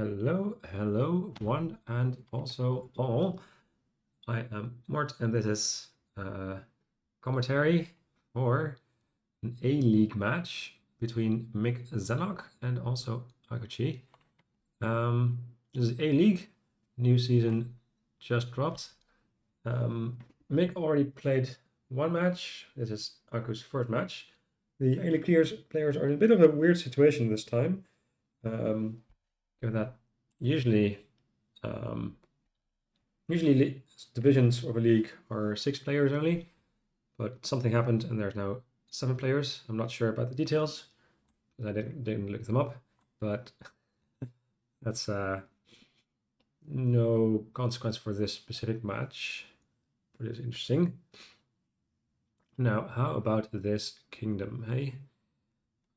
Hello, one and also all. I am Mort, and this is commentary for an A-League match between Qsenoch and also Akochi. This is A-League, new season just dropped. Mick already played one match. This is Aku's first match. The A-League players are in a bit of a weird situation this time. Given that usually um, divisions of a league are 6 players only, but something happened and there's now 7 players. I'm not sure about the details because I didn't look them up, but that's no consequence for this specific match, but it's interesting. Now, how about this kingdom, hey?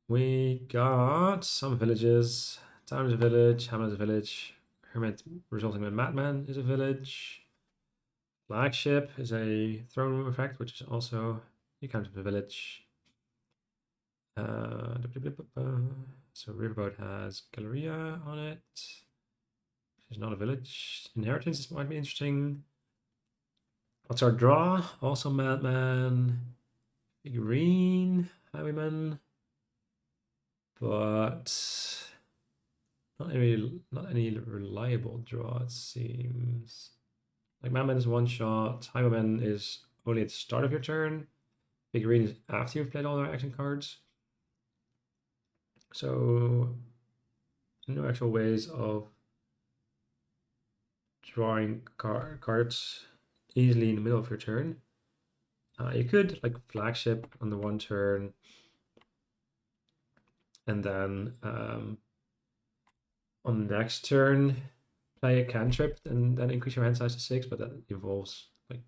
We got some villages. Town is a village, Hamlet is a village, Hermit resulting in Madman is a village. Flagship is a throne room effect, which is also you count as a village. So Riverboat has Galleria on it. It's not a village. Inheritance this might be interesting. What's our draw? Also Madman, Figurine, Highwayman, but not any reliable draw, it seems. Like Madman is one shot, Highwayman is only at the start of your turn. Figurine is after you've played all their action cards. So no actual ways of drawing cards easily in the middle of your turn. You could like Flagship on the one turn, and then on the next turn play a cantrip and then increase your hand size to 6, but that involves like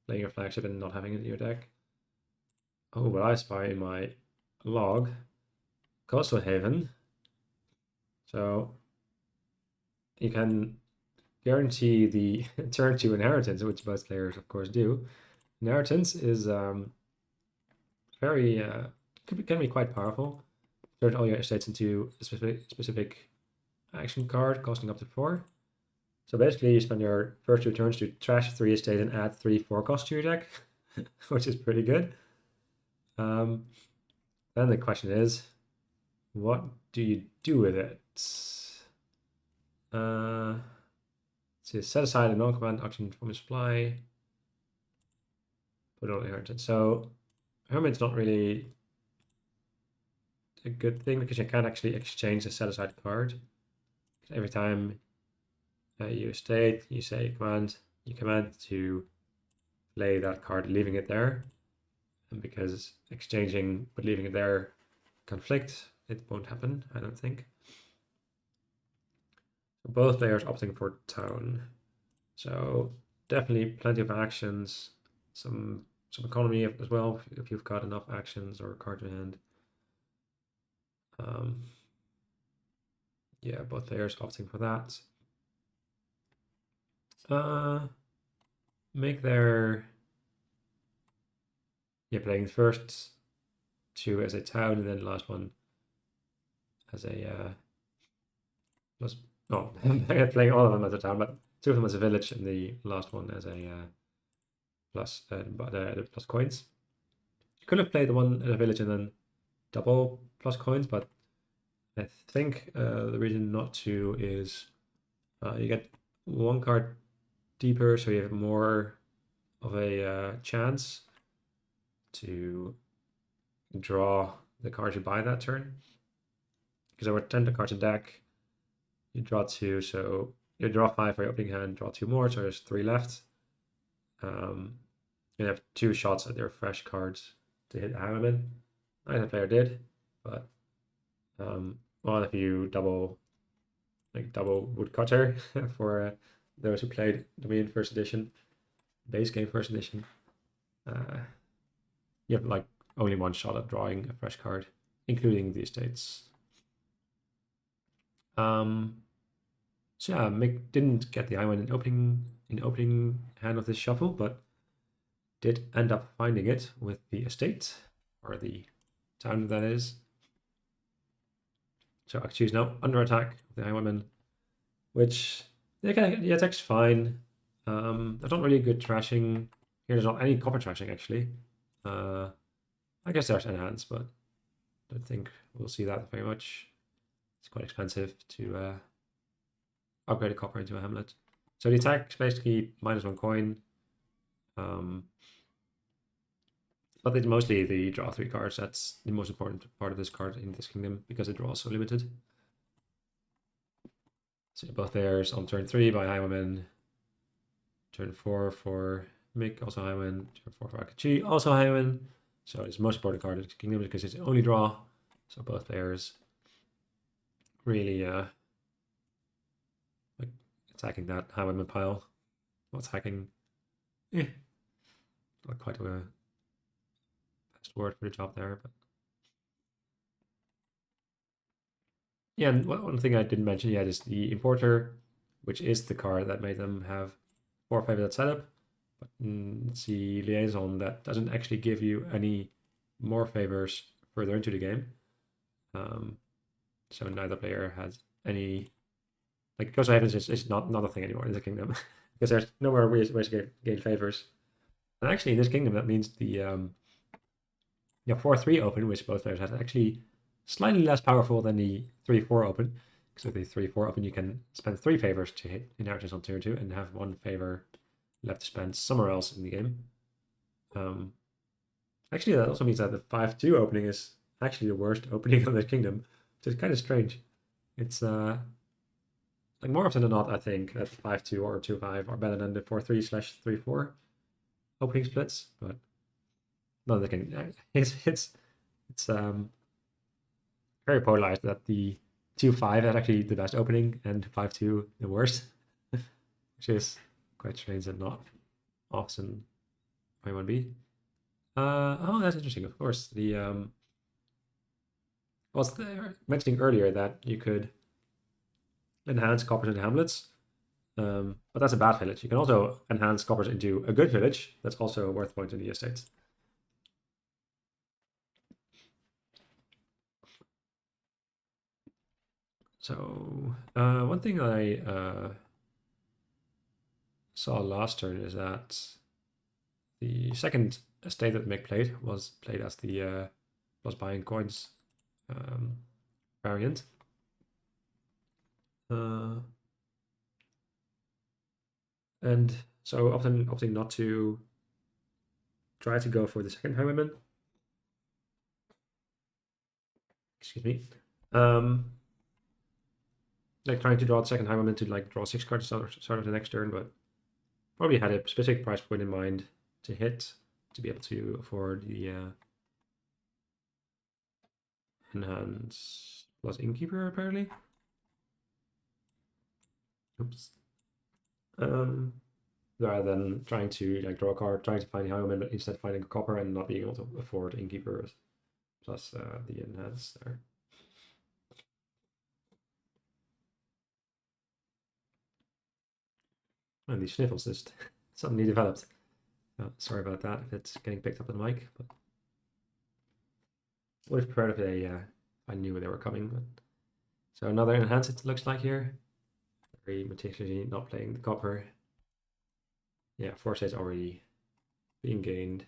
playing your Flagship and not having it in your deck. Oh, but I spy in my log Coastal Haven. So you can guarantee the turn 2 inheritance, which most players of course do. Inheritance is very can be quite powerful. Turn all your estates into a specific action card costing up to 4. So basically you spend your first 2 turns to trash 3 estates and add 3 4 costs to your deck, which is pretty good. Then the question is, what do you do with it? So set aside a non-command action from your supply. Put it on inheritance. So Hermit's not really a good thing because you can't actually exchange the set aside card. Every time you state, you say you command to play that card, leaving it there. And because exchanging but leaving it there conflict, it won't happen, I don't think. Both players opting for town. So definitely plenty of actions, some economy as well if you've got enough actions or cards in hand. Yeah, both players opting for that. Make their playing the first 2 as a town and then the last one as a playing all of them as a town, but 2 of them as a village and the last one as a plus coins. You could have played the one as a village and then double plus coins, but I think the reason not to is you get 1 card deeper, so you have more of a chance to draw the cards you buy that turn. Because there were 10 cards in deck, you draw 2, so you draw 5 for your opening hand, draw 2 more, so there's 3 left. You have 2 shots at your fresh cards to hit Highwayman. Neither player did, but well, if you double woodcutter for those who played Dominion First Edition, base game First Edition, you have like only 1 shot at drawing a fresh card, including the estates. So yeah, Mick didn't get the Highwayman in opening hand of this shuffle, but did end up finding it with the estate, or the town that is. So Akchi is now under attack of the Highwayman. which yeah, it's actually fine. There's not really good trashing here. There's not any copper trashing actually. I guess there's enhance, but I don't think we'll see that very much. It's quite expensive to upgrade a copper into a hamlet. So the attack is basically -1 coin. But it's mostly the draw 3 cards. That's the most important part of this card in this kingdom because it draws so limited. So both players on turn 3 by Highwayman. Turn 4 for Mick, also Highwayman. Turn 4 for Akachi, also Highwayman. So it's the most important card of this kingdom because it's the only draw. So both players really like attacking that Highwayman pile. Not attacking. Not quite a best word for the job there, but yeah, and one thing I didn't mention yet is the importer, which is the card that made them have 4/5 that setup. But it's the liaison that doesn't actually give you any more favors further into the game. So neither player has any like Ghost of Havens is not a thing anymore in the kingdom because there's no more ways to gain favors. And actually, in this kingdom, that means the 4/3 open, which both players have, actually slightly less powerful than the 3/4 open. Because with the 3/4 open, you can spend 3 favors to hit inheritance on turn 2 and have 1 favor left to spend somewhere else in the game. Actually, that also means that the 5/2 opening is actually the worst opening of the kingdom, which is kind of strange. It's like more often than not, I think that 5/2 or 2/5 are better than the 4/3/3/4 opening splits, but none of the king. It's very polarized that the 2/5 is actually the best opening and 5/2 the worst, which is quite strange and not often where you want to be. Oh, that's interesting. Of course, the was mentioning earlier that you could enhance coppers into hamlets, but that's a bad village. You can also enhance coppers into a good village. That's also worth point in the estate. So one thing I saw last turn is that the second estate that Mick played was played as the plus buying coins variant. And so opting not to try to go for the second highwayman. Excuse me. Like trying to draw the second highwayman to like draw 6 cards start of the next turn, but probably had a specific price point in mind to hit to be able to afford the enhance plus innkeeper apparently. Oops. Rather than trying to like draw a card, trying to find the highwayman, but instead finding a copper and not being able to afford innkeeper plus the enhance there. And these sniffles just suddenly developed. Sorry about that if it's getting picked up on the mic, but would have preferred if I knew they were coming. But so another enhance it looks like here. Very meticulously not playing the copper. Yeah, foresight already being gained.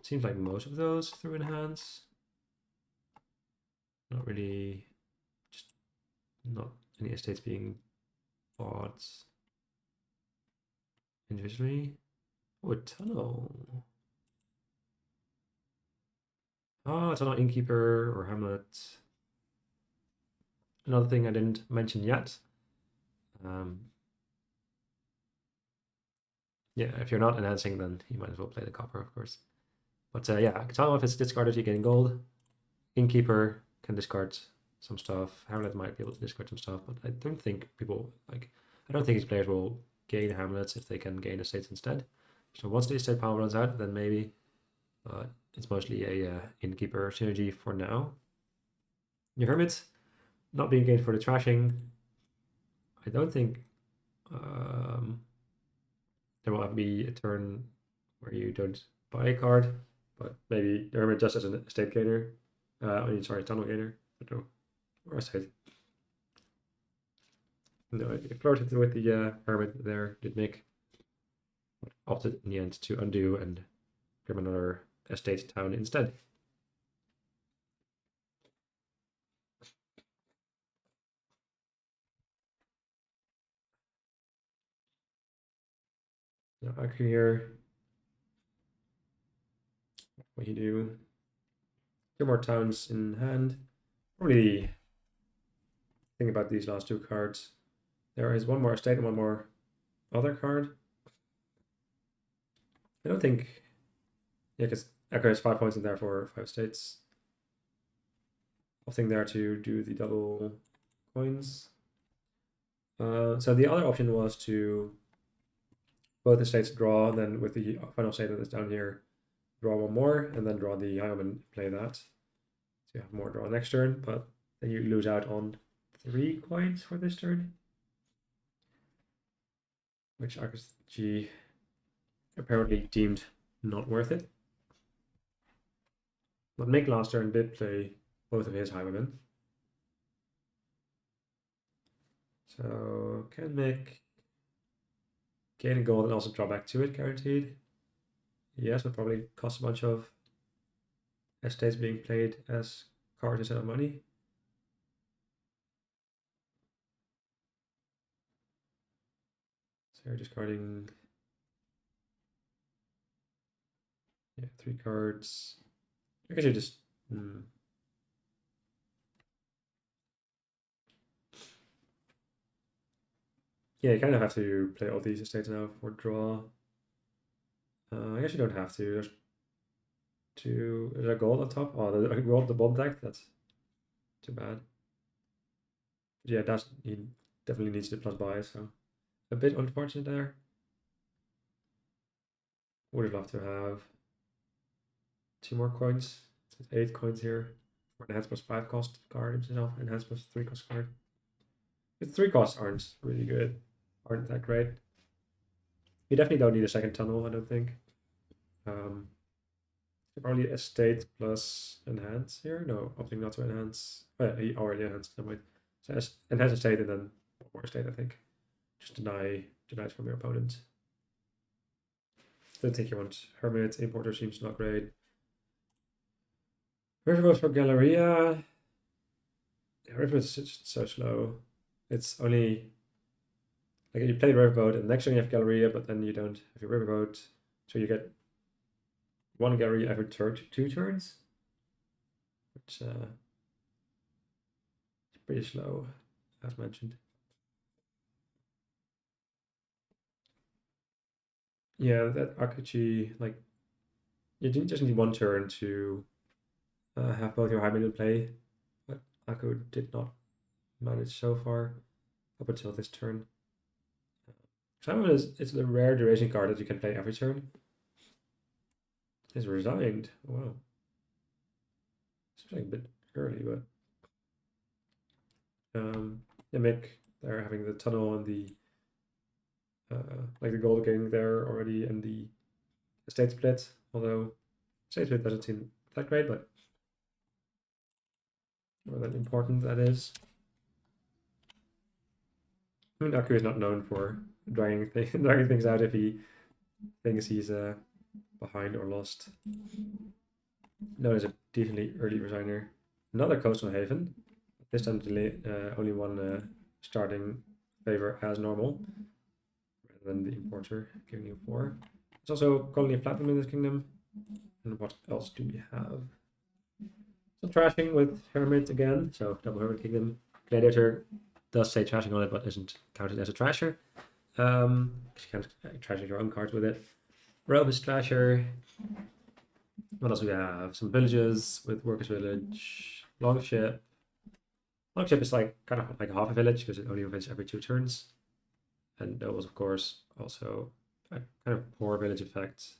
Seems like most of those through enhance. Not really, just not any estates being bought individually. Oh, a tunnel. Oh, a tunnel innkeeper or hamlet. Another thing I didn't mention yet. Yeah, if you're not enhancing, then you might as well play the copper, of course. But yeah, Katana, if it's discarded, you gain gold. Innkeeper can discard some stuff. Hamlet might be able to discard some stuff, but I don't think I don't think these players will gain hamlets if they can gain estates instead. So once the estate power runs out, then maybe it's mostly a innkeeper synergy for now. Your hermit not being gained for the trashing. I don't think there will be a turn where you don't buy a card, but maybe the hermit just as an estate gainer. Sorry, tunnel gainer. Or estate. No, it flirted with the hermit there, did Nick. Opted in the end to undo and give him another estate town instead. Now Aku here. What you do? 2 more towns in hand. Probably think about these last 2 cards. There is 1 more estate and 1 more other card. I don't think. Yeah, because Echo has 5 points and therefore 5 states. Opting there to do the double coins. So the other option was to both the states draw, and then with the final state that's down here, draw 1 more, and then draw the Highwayman, play that. So you have more draw next turn, but then you lose out on 3 coins for this turn. Which RSG apparently deemed not worth it. But Mick last turn did play both of his Highwaymen. So can Mick gain a gold and also draw back to it, guaranteed? Yes, but probably costs a bunch of estates being played as cards instead of money. So you're discarding 3 cards. I guess you just yeah, you kind of have to play all these estates now for draw. I guess you don't have to. There's a gold on top. Oh, the gold, the bomb deck. That's too bad. But yeah, he definitely needs the plus buy, so a bit unfortunate there. Would have loved to have 2 more coins. So 8 coins here. For enhance plus 5 cost card instead of enhance plus 3 cost card. The 3 costs aren't really good. Aren't that great. You definitely don't need a second tunnel, I don't think. Probably estate plus enhance here. No, opting not to enhance. He already enhanced. No, wait. So enhance estate and then 1 more estate, I think. Just deny it from your opponent. Don't think you want Hermit. Importer seems not great. Riverboat for Galleria. Riverboat's just so slow. It's only like you play Riverboat and next turn you have Galleria, but then you don't have your Riverboat. So you get 1 Galleria every 2 turns. Which is pretty slow, as mentioned. Yeah, that Akachi, like, you just need 1 turn to have both your Highwaymen in play, but Aku did not manage so far up until this turn. Highwayman it's a rare duration card that you can play every turn. He's resigned. Wow. Seems like a bit early, but yeah, Mick, they're having the tunnel and the like the gold king there already and the estate split, although estate split doesn't seem that great, but more than important that is. I mean, Aku is not known for dragging things out if he thinks he's behind or lost. No, there's a decently early resigner. Another coastal haven. This time only 1 starting favor as normal, rather than the importer giving you 4. There's also colony of platinum in this kingdom. And what else do we have? Some trashing with Hermit again, so double Hermit Kingdom. Gladiator does say trashing on it, but isn't counted as a trasher. You can't trash your own cards with it. Robe is trasher. What else do we have? Some villages with Workers' Village. Longship. Longship is like kind of like half a village because it only events every 2 turns. And Nobles, of course, also a kind of poor village effect.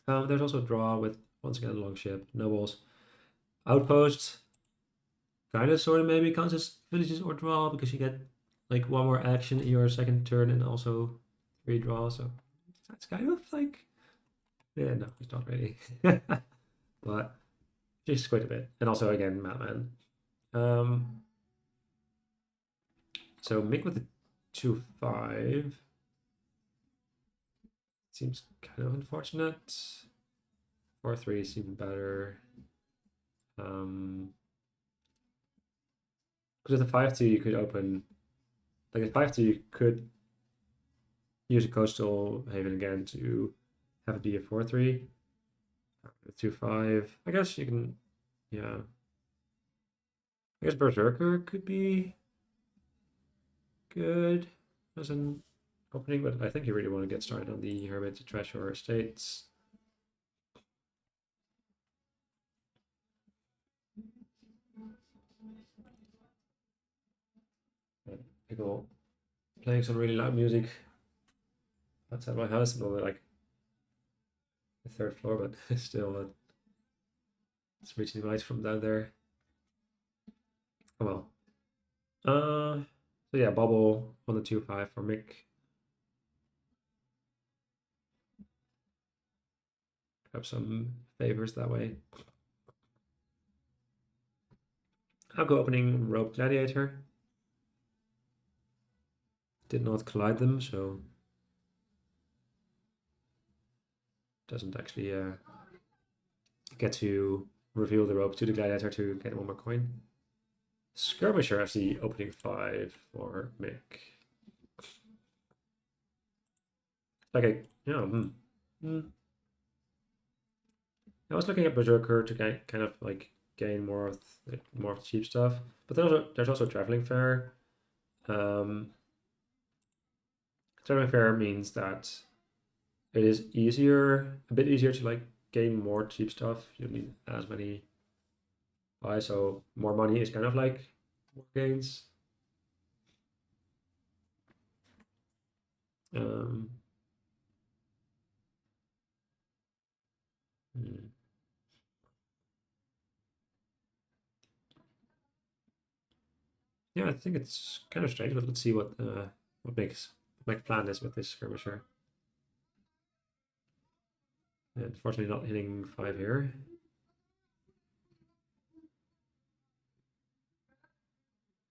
There's also a draw with, once again, Longship, Nobles. Outposts, kind of sort of maybe counts as villages or draw because you get like 1 more action in your second turn and also 3 draw. So that's kind of like, yeah, no, it's not really. But just quite a bit. And also, again, Madman. So Mick with the 2-5 seems kind of unfortunate. 4-3 seems better. Because with the 5-2 you could open, like a 5-2 you could use a coastal haven again to have it be a 4-3. 2-5. I guess you can, yeah. I guess Berserker could be good as an opening, but I think you really want to get started on the Hermit to trash your estates. People playing some really loud music outside my house, and only like the third floor, but still, it's reaching lights from down there. Oh well. So yeah, bubble on the 2-5 for Mick. Grab some favors that way. I'll go opening Rope Gladiator. Did not collide them, so doesn't actually get to reveal the rope to the gladiator to get one more coin. Skirmisher has the opening 5 for Mick. Okay, yeah. I was looking at Berserker to kind of like gain more of the cheap stuff, but there's also traveling fair. Traveling fair means that it is a bit easier to like gain more cheap stuff. You don't need as many buys, so more money is kind of like more gains. Yeah, I think it's kind of strange, but let's see what my plan is with this skirmisher. And unfortunately, not hitting 5 here.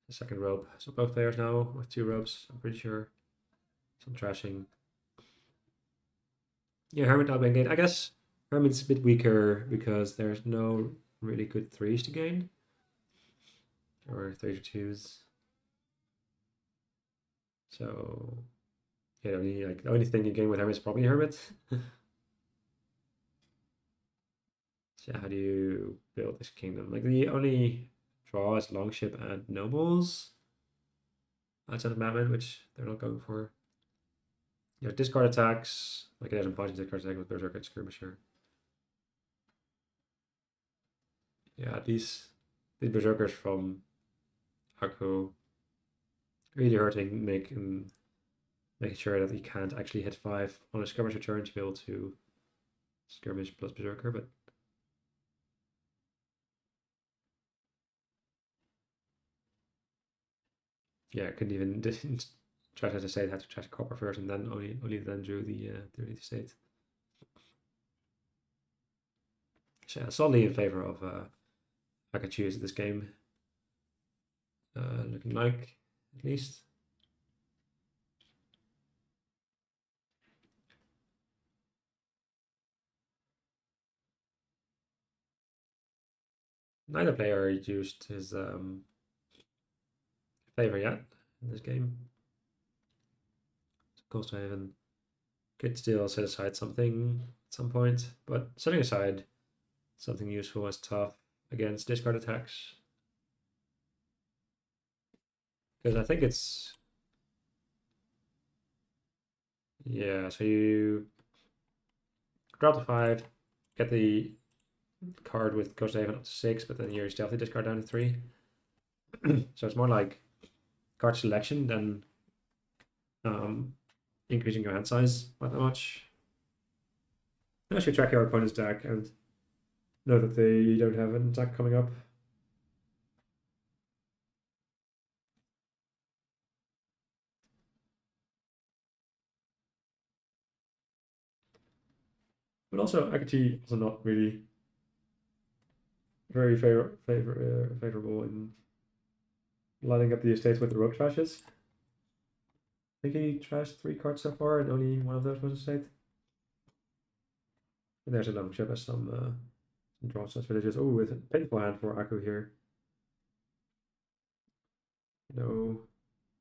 The second rope. So both players now with 2 ropes. I'm pretty sure. Some trashing. Yeah, Hermit not being gained. I guess Hermit's a bit weaker because there's no really good 3s to gain. Or 32s. So yeah, the only thing you gain with Hermit is probably Hermit. So how do you build this kingdom? Like the only draw is Longship and Nobles outside of Madman, which they're not going for. You have discard attacks, like it has in punch discard attack with Berserker and Skirmisher. Yeah, these Berserkers from Akko really hurting, making sure that he can't actually hit 5 on a Skirmisher turn to be able to skirmish plus Berserker, but yeah, couldn't even didn't try to say had to trash copper first, and then only then drew the state. So yeah, solidly in favor of I could choose this game. Looking like at least. Neither player used his favor yet in this game. Coastal Haven could still set aside something at some point, but setting aside something useful is tough against discard attacks. Because I think it's... Yeah, so you drop the 5, get the card with Coastal Haven up to 6, but then you're stealthy discard down to 3. So it's more like card selection than increasing your hand size by that much. Unless you track your opponent's deck and know that they don't have an attack coming up. But also, Akachi also not really very favorable in lining up the estates with the rope trashes. think he trashed 3 cards so far, and only one of those was a state. And there's a long chip as some draws as villages. Oh, it's a painful hand for Aku here. No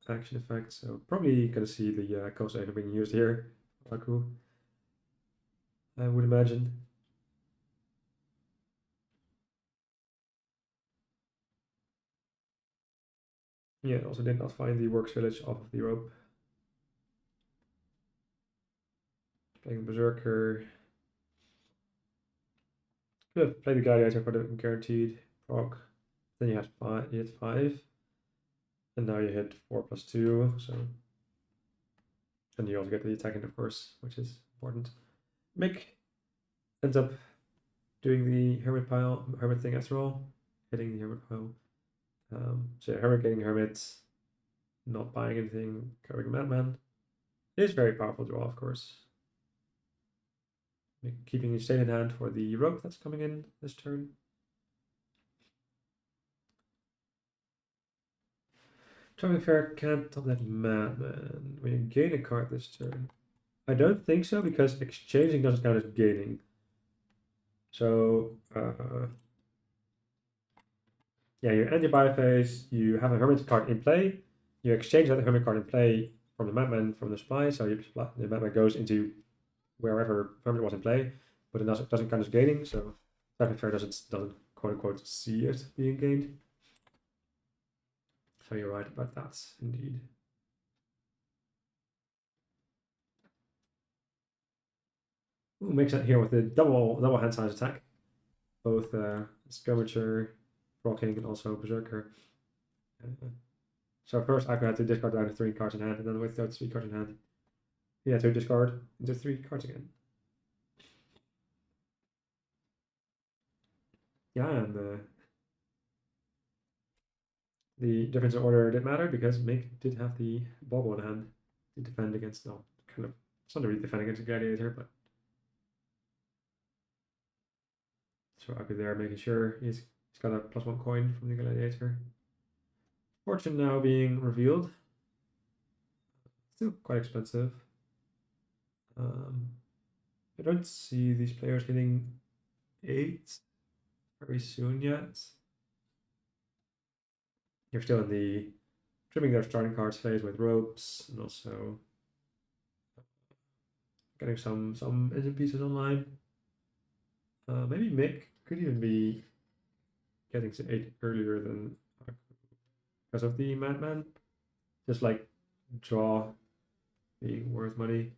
action effect, so probably gonna see the Qsenoch being used here for Aku, I would imagine. Yeah, also did not find the Works Village off of the rope. Playing Berserker. Could have played the Gladiator for the guaranteed proc. Then you had 5, you hit 5. And now you hit 4+2, so. And you also get the attacking, of course, which is important. Mick ends up doing the Hermit thing after all, hitting the Hermit pile. So yeah, Hermit getting Hermit, not buying anything, covering Madman. It is very powerful draw, of course. Keeping state in hand for the rope that's coming in this turn. Traveling Fair can't top that Madman. When you gain a card this turn. I don't think so, because exchanging doesn't count as gaining. So, yeah, you end your buy phase, you have a Hermit card in play, you exchange that Hermit card in play from the Madman from the supply, so the Madman goes into wherever Hermit was in play, but it doesn't count as gaining, so Traveling Fair doesn't quote unquote see it being gained. So you're right about that, indeed. Ooh, makes it here with the double hand size attack. Both Skirmisher, Rocking, and also Berserker. So first I had to discard down to 3 cards in hand, and then with those 3 cards in hand, he had to discard into 3 cards again. Yeah, and the difference in order didn't matter because Mick did have the bauble in hand to defend against, no, kind of, it's not really defend against a Gladiator, but. So I'll be there making sure he's got a +1 coin from the Gladiator. Fortune now being revealed. Still quite expensive. I don't see these players hitting 8 very soon yet. You're still in the trimming their starting cards phase with ropes, and also getting some engine pieces online. Maybe Mick could even be getting to 8 earlier than because of the Madman. Just like draw being worth money.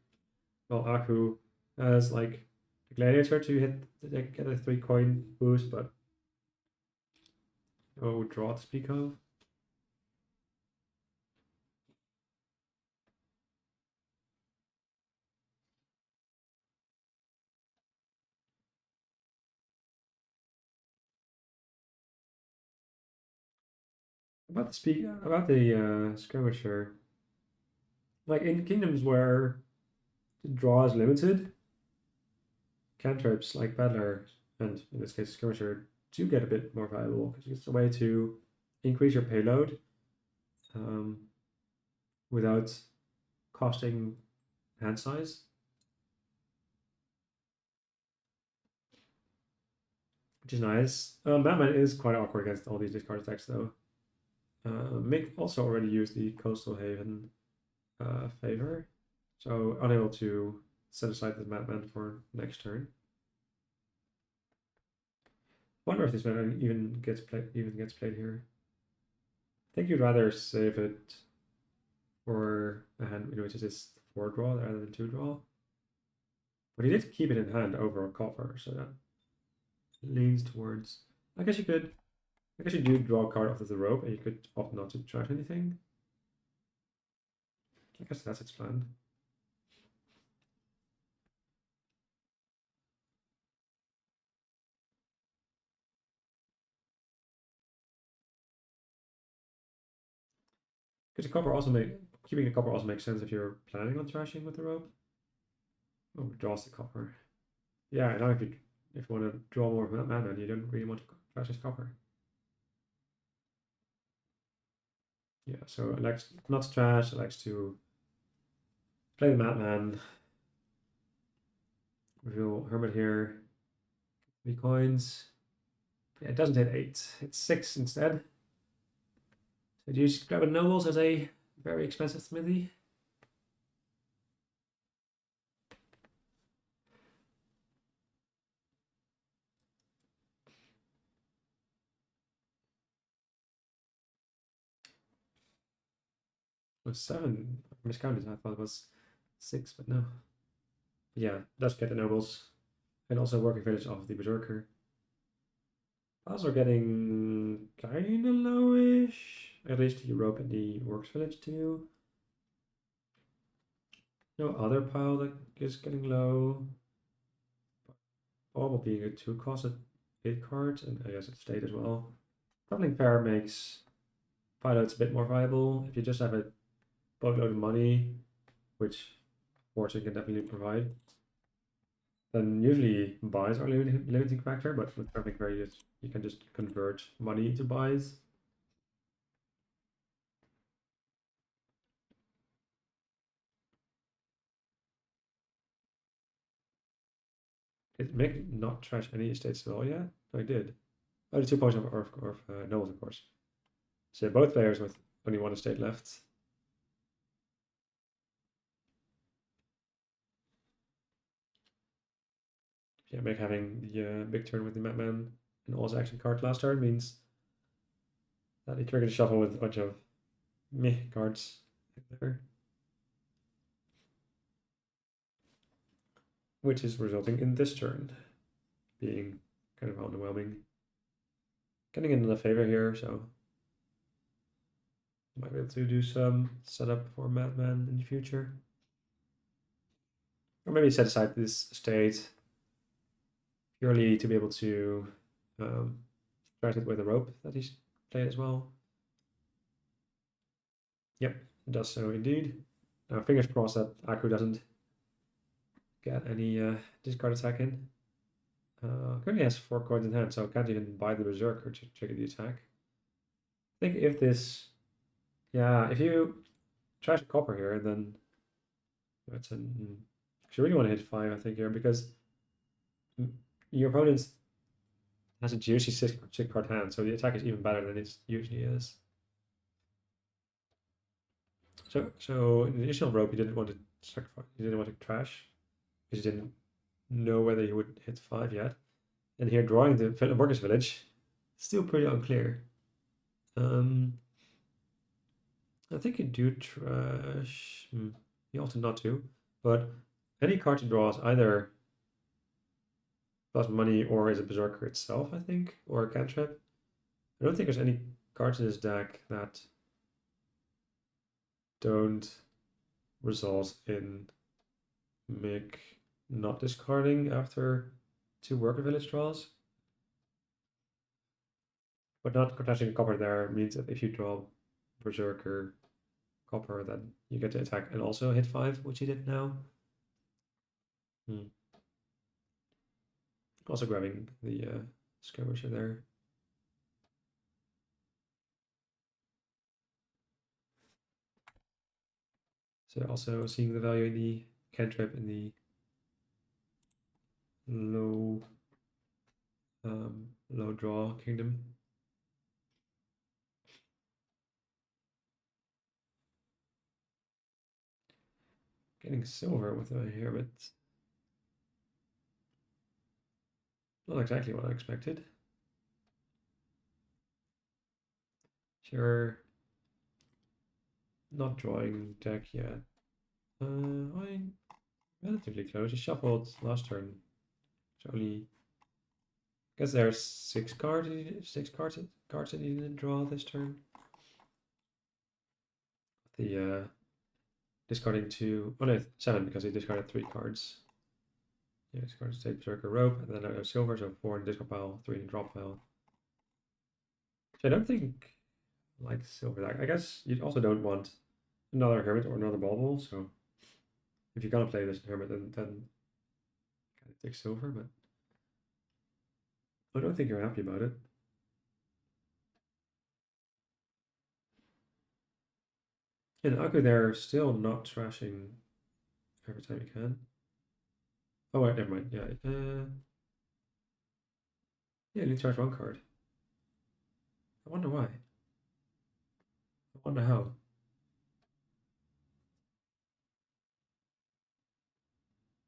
Well, Aku has like the Gladiator to get a 3 coin boost, but no draw to speak of. About the skirmisher, like in kingdoms where the draw is limited, cantrips like Battler and in this case skirmisher do get a bit more valuable because it's a way to increase your payload without costing hand size. Which is nice. Batman is quite awkward against all these discard attacks though. Mick also already used the Coastal Haven favor, so unable to set aside the Madman for next turn. Wonder if this Madman even gets played here. I think you'd rather save it for a hand which is this 4 draw rather than 2 draw. But he did keep it in hand over a copper, so that leans towards. I guess you do draw a card off of the rope, and you could opt not to trash anything. I guess that's its plan. Because keeping a copper also makes sense if you're planning on trashing with the rope. Oh, draws the copper. Yeah, now if you want to draw more mana, you don't really want to trash this copper. Yeah, so it likes not to trash, it likes to Play the Madman. Reveal Hermit here. 3 coins. Yeah, it doesn't hit 8. It's 6 instead. So do you just grab a Nobles as a very expensive smithy? It was 7. I miscounted. I thought it was 6, but no. Yeah, does get the Nobles. And also working village off the Berserker. Piles are getting kinda lowish. At least the Europe and the Works village too. No other pile that is getting low. Audible being a 2 cost at 8 cards, and I guess it stayed as well. Traveling Fair makes pilots a bit more viable. If you just have a boatload of money, which Fortune can definitely provide, then usually buys are a limiting factor, but with Traveling Fair you can just convert money into buys. Did Mick not trash any estates at all yet? No, he did. Oh, the 2 points of Nobles, of course. So both players with only 1 estate left. Yeah, Mick having the big turn with the Madman and all his action card last turn means that he triggered a shuffle with a bunch of meh cards there. Which is resulting in this turn being kind of underwhelming. Getting into the favor here, so might be able to do some setup for Madman in the future. Or maybe set aside this state purely to be able to start it with a rope that he's played as well. Yep, it does so indeed. Now fingers crossed that Aku doesn't get any discard attack in. Currently has 4 coins in hand, so can't even buy the Berserker to trigger the attack. I think if this, yeah, if you trash a copper here, then that's an. You really want to hit 5, I think, here, because your opponent has a juicy 6 card hand, so the attack is even better than it usually is. So in the initial rope, you didn't want to sacrifice, you didn't want to trash, because you didn't know whether you would hit 5 yet. And here, drawing the workers' village, still pretty unclear. I think you do trash. You also not to, but any card he draws either plus money or is a Berserker itself, I think, or a cantrip. I don't think there's any cards in this deck that don't result in Mick not discarding after 2 worker village draws. But not attaching a copper there means that if you draw Berserker copper, then you get to attack and also hit 5, which he did now. Also grabbing the skirmisher there. So also seeing the value in the cantrip in the low low draw kingdom. Getting silver with a hermit. Not exactly what I expected. Sure. Not drawing deck yet. I'm relatively close. He shuffled last turn. So only I guess there's 6 cards. 6 cards that he didn't draw this turn. The discarding 2. Oh no, 7 because he discarded 3 cards. Yeah, discarded state Berserker rope, and then I have silver, so 4 in discard pile, 3 in drop pile. So I don't think like silver. I guess you also don't want another hermit or another bauble. So if you're gonna play this hermit, then kind of take silver. But I don't think you're happy about it. And Aku there still not trashing every time you can. Oh wait, never mind. Yeah, yeah, you charge one card. I wonder why. I wonder how.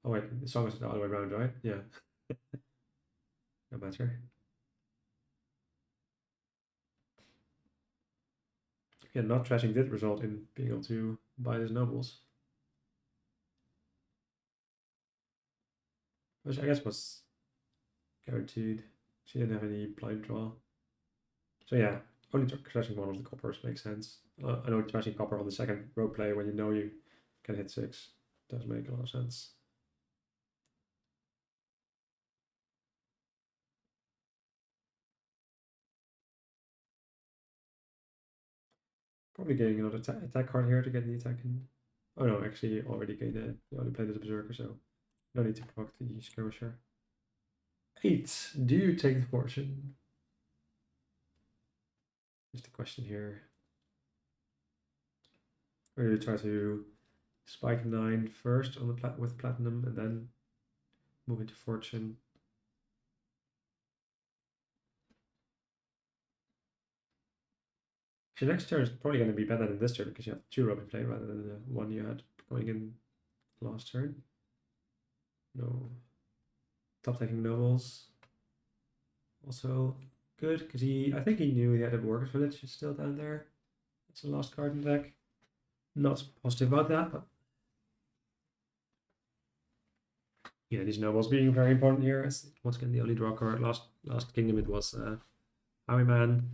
Oh wait, the song is the other way around, right? Yeah, no matter. Yeah, not trashing did result in being able to buy these nobles, which I guess was guaranteed. She didn't have any blind draw. So yeah, only trashing one of the coppers makes sense. I know trashing copper on the second row play when you know you can hit 6 does make a lot of sense. Probably getting another attack card here to get the attack in. Oh no, actually already gained it. You already played as a berserker, so no need to provoke the skirmisher. 8. Do you take the fortune? Just the question here. Or do you try to spike 9 first on the with platinum and then move into fortune? Actually, next turn is probably going to be better than this turn because you have 2 rope in play rather than the one you had going in last turn. No. Top taking nobles. Also good because I think he knew he had a workers village still down there. It's a last card in the deck. Not positive about that, but yeah, these nobles being very important here. As once again, the only draw card last kingdom it was Highwayman.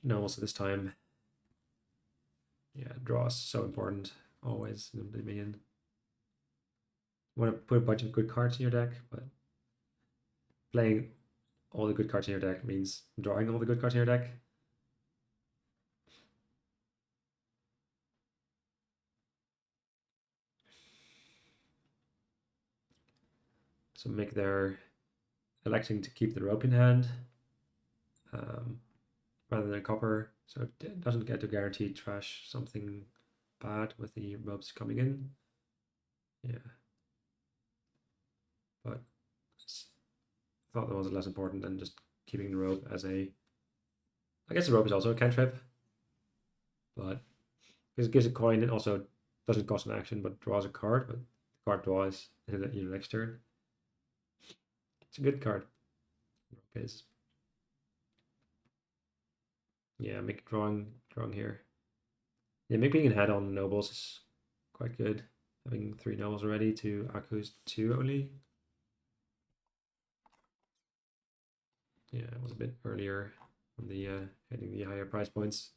Nobles this time. Yeah, draw is so important always in the Dominion. You want to put a bunch of good cards in your deck, but playing all the good cards in your deck means drawing all the good cards in your deck. So make their electing to keep the rope in hand rather than copper, so it doesn't get to guarantee trash something bad with the ropes coming in. Yeah, but I thought that was less important than just keeping the rope as a. I guess the rope is also a cantrip, but because it gives a coin, it also doesn't cost an action but draws a card. But the card draws in your next turn. It's a good card. Is yeah, make drawing here. Yeah, making a head on nobles is quite good. Having 3 nobles already to Aku's 2 only. Yeah, it was a bit earlier on the hitting the higher price points.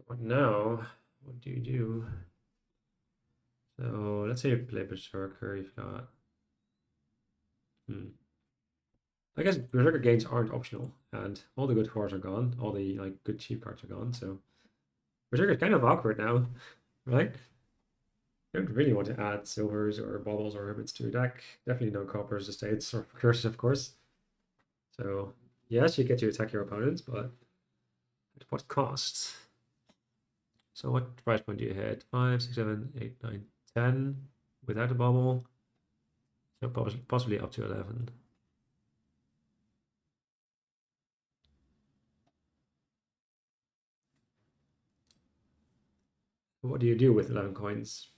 But now, what do you do? So let's say you play Berserker, you've got. I guess Berserker gains aren't optional, and all the good cards are gone. All the like good cheap cards are gone. So Berserker's kind of awkward now, right? You don't really want to add silvers or baubles or hermits to your deck. Definitely no coppers, estates, or curses, of course. So yes, you get to attack your opponents, but at what cost? So what price point do you hit? 5, 6, 7, 8, 9, 10 without a bubble. So possibly up to 11. What do you do with 11 coins?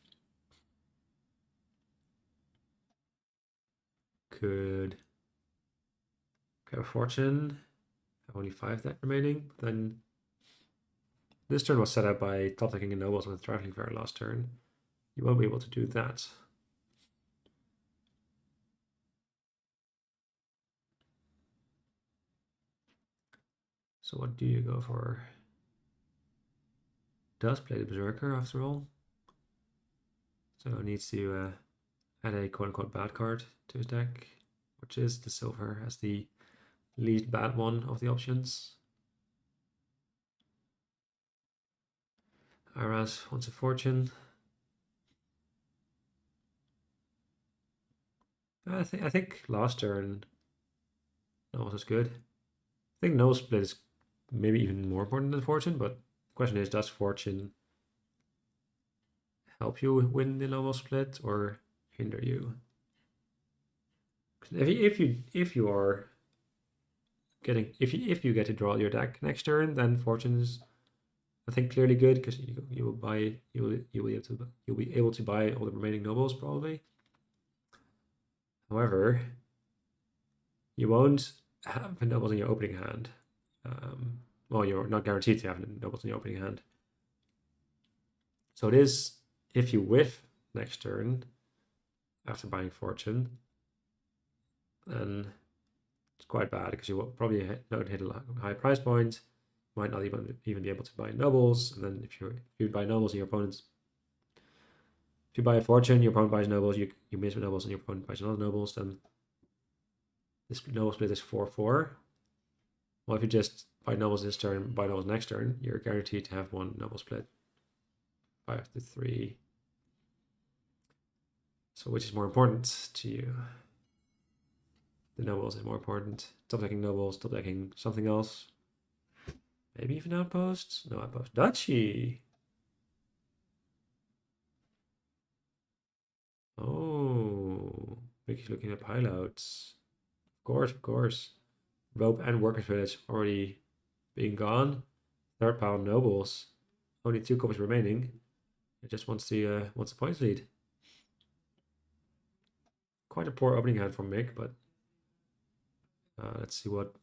Could have a fortune. Have only 5 deck remaining. But then this turn was set up by top decking and nobles with traveling fair last turn. You won't be able to do that. So what do you go for? Does play the Berserker after all. So needs to add a quote-unquote bad card to his deck, which is the silver as the least bad one of the options. Aras wants a fortune. I think last turn nobles is good. I think no split is maybe even more important than fortune, but the question is, does fortune help you win the noble split or hinder you? If you are getting if you get to draw your deck next turn, then fortune's I think clearly good because you will buy you'll be able to buy all the remaining nobles probably. However, you won't have the nobles in your opening hand. Well, you're not guaranteed to have the nobles in your opening hand. So it is if you whiff next turn after buying fortune, then it's quite bad because you will probably not hit a high price point. Might not even be able to buy nobles, and then if you buy nobles and your opponent's if you buy a fortune, your opponent buys nobles, you miss with nobles, and your opponent buys another nobles, then this noble split is 4-4. Well, if you just buy nobles this turn, buy nobles next turn, you're guaranteed to have one noble split. 5-3. So which is more important to you? The nobles is more important. Top decking nobles, top decking something else. Maybe even outposts? No outpost. Duchy! Oh, Mickey's looking at highlights. Of course. Rope and Workers Village already being gone. Third pile nobles. Only 2 copies remaining. It just wants the points lead. Quite a poor opening hand from Mick, but let's see what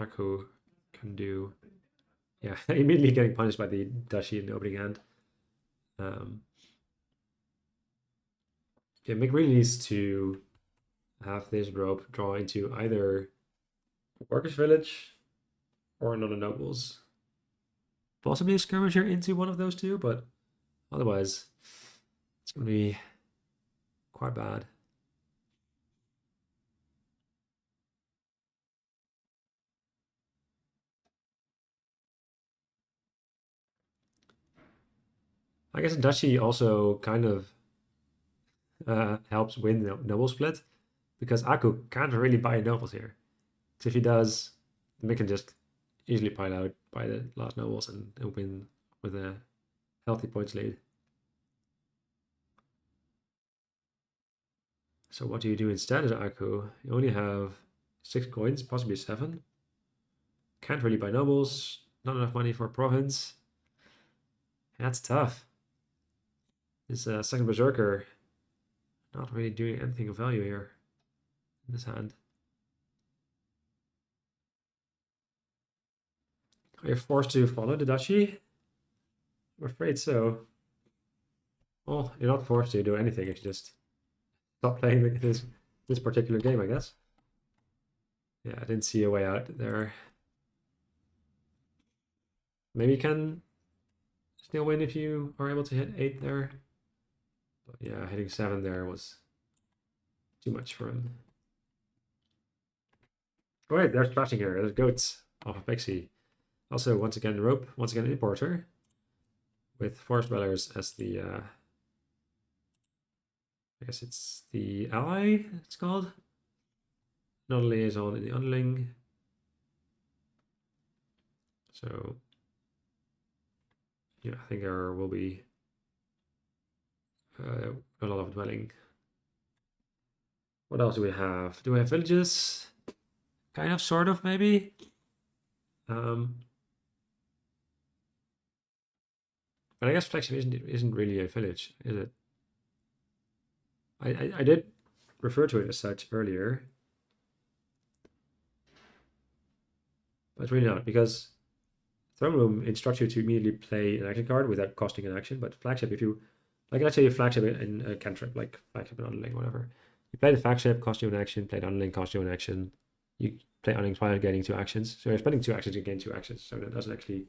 Aku can do. Yeah, immediately getting punished by the Dashi in the opening hand. Yeah, Mick really needs to have this rope draw into either Workers Village or another nobles. Possibly a skirmisher into one of those two, but otherwise it's going to be quite bad. I guess Dashi also kind of helps win the noble split because Aku can't really buy nobles here. So if he does, Mick can just easily pile out by the last nobles and win with a healthy points lead. So what do you do instead as Aku? You only have 6 coins, possibly 7. Can't really buy nobles. Not enough money for a province. That's tough. This second berserker not really doing anything of value here in this hand. Are you forced to follow the Dashi? I'm afraid so. Well, you're not forced to do anything if you just stop playing this particular game, I guess. Yeah, I didn't see a way out there. Maybe you can still win if you are able to hit 8 there. But yeah, hitting 7 there was too much for him. Oh wait, there's flashing here. There's goats off of Pixie. Also, once again, rope. Once again, importer. With forest dwellers as the I guess it's the ally, it's called. Not a liaison in the underling. So yeah, I think there will be a lot of dwelling. What else do we have? Do we have villages? Kind of, sort of, maybe. But I guess flagship isn't really a village, is it? I did refer to it as such earlier, but it's really not because throne room instructs you to immediately play an action card without costing an action. But flagship, if you like, let's say you flagship in a cantrip, like flagship and underling, whatever. You play the flagship, cost you an action. Play the underling, cost you an action. You play underling while getting 2 actions. So you're spending 2 actions to gain 2 actions. So that doesn't actually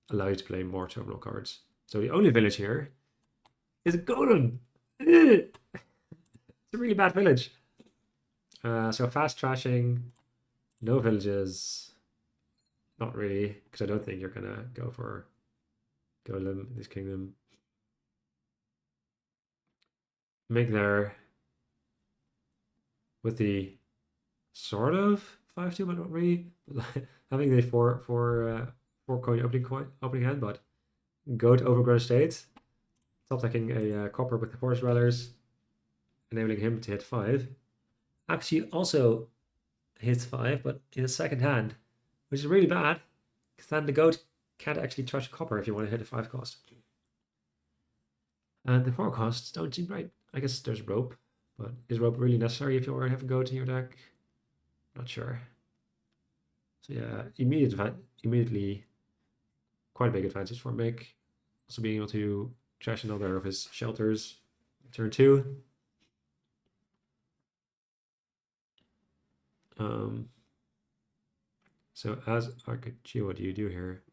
allow you to play more terminal cards. So the only village here is a golem. It's a really bad village. So fast trashing, no villages. Not really, because I don't think you're gonna go for golem in this kingdom. Make there. with the sort of 5-2, but not really. Having the four coin opening hand, but goat over Grand State, top decking a copper with the forest dwellers, enabling him to hit 5. Actually, also hits 5, but in the second hand, which is really bad, because then the goat can't actually touch copper if you want to hit a 5 cost. And the 4 costs don't seem right. I guess there's rope, but is rope really necessary if you already have a goat in your deck? Not sure. So yeah, immediately quite a big advantage for Mick. Also being able to trash another of his shelters. Turn 2. So as Arkachi, what do you do here?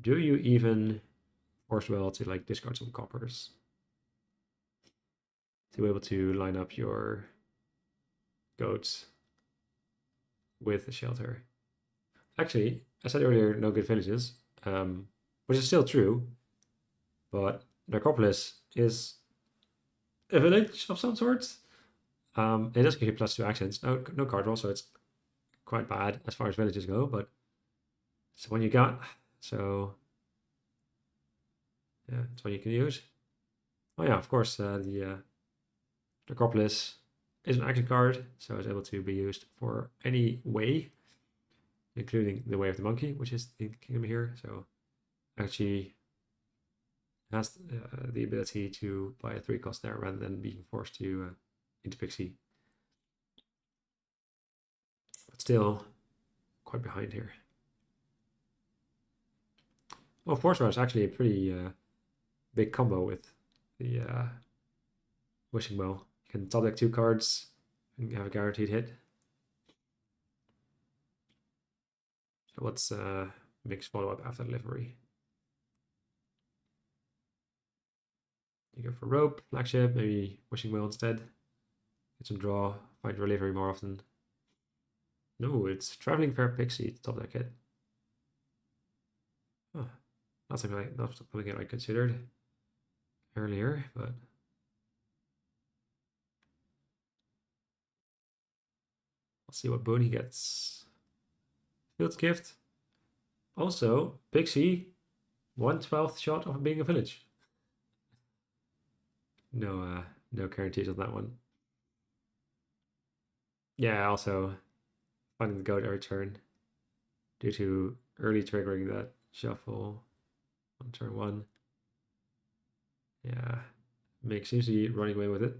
Do you even force well to like discard some coppers to be able to line up your goats with the shelter? Actually, I said earlier, no good villages, which is still true, but Necropolis is a village of some sort. It does give you +2 actions. No card draw, so it's quite bad as far as villages go, but it's one you got. So yeah, it's one you can use. Oh yeah, of course, the Necropolis is an action card, so it's able to be used for any way, including the Way of the Monkey, which is the kingdom here. So actually has the ability to buy a 3 cost there rather than being forced to into Pixie. But still quite behind here. Well, Force Rush is actually a pretty big combo with the Wishing Well. You can top deck 2 cards and have a guaranteed hit. So what's Mick's follow-up after delivery? You go for Rope, Flagship, maybe Wishing Well instead. Get some draw, find your delivery more often. No, it's Traveling Fair Pixie to top deck hit. Oh, not something I considered earlier, but let's see what boon he gets. Field's Gift. Also, Pixie, 1/12 shot of being a village. No, no guarantees on that one. Yeah, also finding the goat every turn due to early triggering that shuffle on turn 1. Yeah, Mick seems to be running away with it.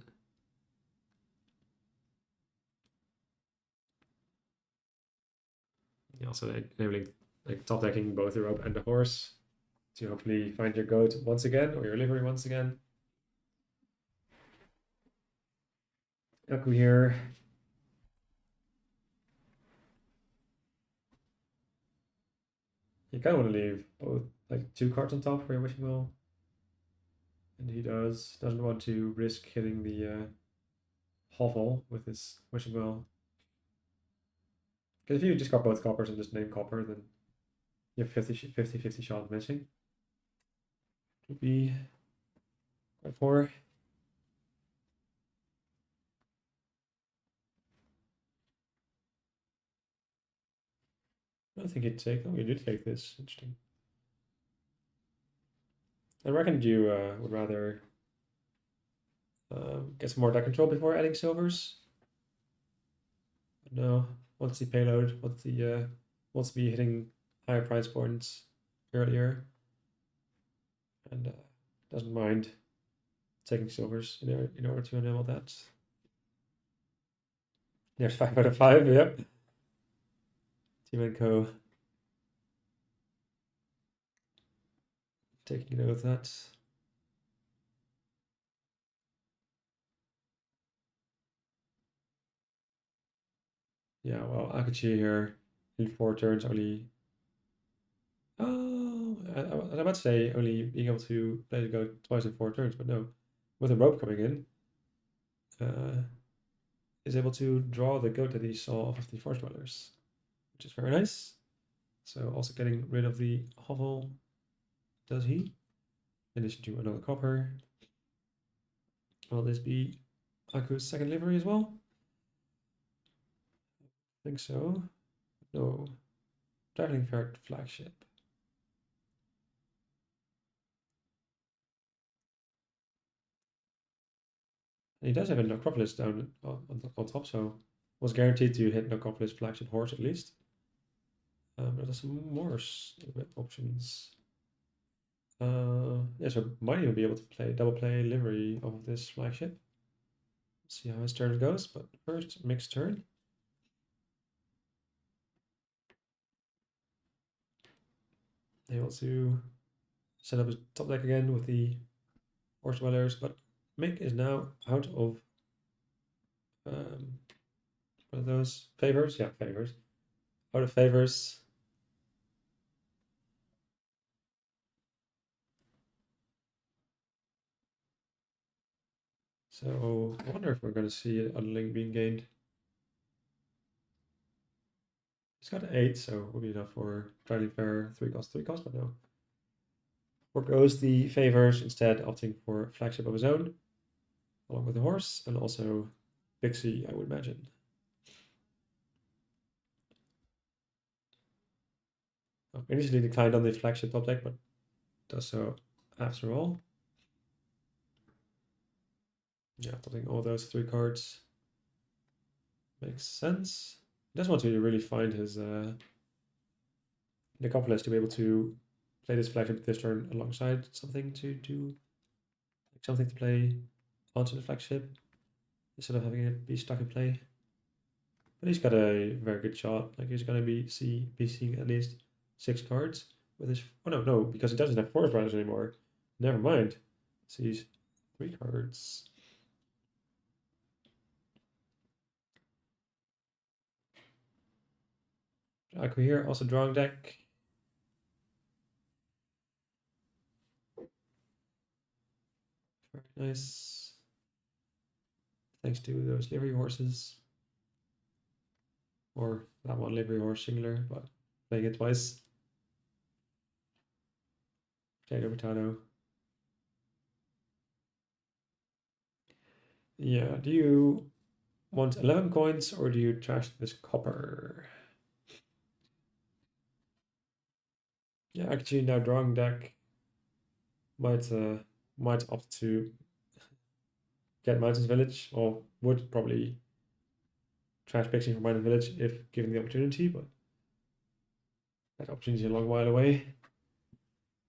Also enabling like top decking both the rope and the horse to hopefully find your goat once again or your livery once again. Yaku here. You kind of want to leave both like 2 cards on top for your Wishing Well. And he doesn't want to risk hitting the hovel with his Wishing Well. Because if you discard both coppers and just name copper, then you have 50-50 shot of missing. Would be quite poor. I don't think he'd take. Oh, you did take this. Interesting. I reckoned you would rather get some more deck control before adding silvers. But no, wants the payload, wants to be hitting higher price points earlier, and doesn't mind taking silvers in order to enable that. There's 5 out of 5. Yep. Team and Co. Taking note of that. Yeah, well, Akachi here in 4 turns only. Oh, I was about to say only being able to play the goat twice in 4 turns, but no. With a rope coming in, is able to draw the goat that he saw off of the forest dwellers, which is very nice. So also getting rid of the hovel, does he? In addition to another copper. Will this be Aku's second livery as well? think so. No. Traveling fair flagship. And he does have a Necropolis down on top, so was guaranteed to hit Necropolis flagship horse at least. But there's some more options. Yeah, so might even be able to play double play livery of this flagship. See how his turn goes, but first mixed turn. Able to set up his top deck again with the horse dwellers, but Mick is now out of what are those favors? Yeah, favors. Out of favors. So I wonder if we're going to see a link being gained. He's got an 8, so it will be enough for Traveling Fair 3 cost, but no. Forgoes the favors, instead opting for flagship of his own, along with the horse, and also Pixie, I would imagine. Initially declined on the flagship top deck, but does so after all. Yeah, topping all those 3 cards makes sense. He does want to really find his Necropolis to be able to play this flagship this turn alongside something to do, like something to play onto the flagship instead of having it be stuck in play. But he's got a very good shot. Like he's gonna be seeing at least 6 cards with his. Oh no, because he doesn't have forest riders anymore. Never mind. Sees 3 cards. Aku here also drawing deck. Very nice. Thanks to those livery horses. Or that one livery horse singular, but playing it twice. Potato. Yeah, do you want 11 coins or do you trash this copper? Yeah, actually now drawing deck might opt to get Mountains Village, or would probably trash Pixie from Mountain Village if given the opportunity, but that opportunity is a long while away.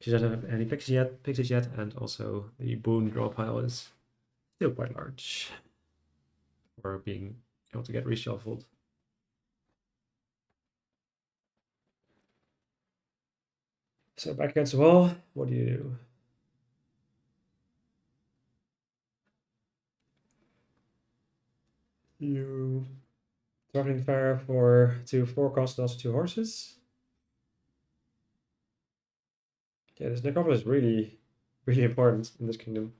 She doesn't have any pixies yet, and also the boon draw pile is still quite large for being able to get reshuffled. So back against the wall, what do you do? You Traveling fair for 2 4 cost and also 2 horses. Yeah, this necropolis is really, really important in this kingdom.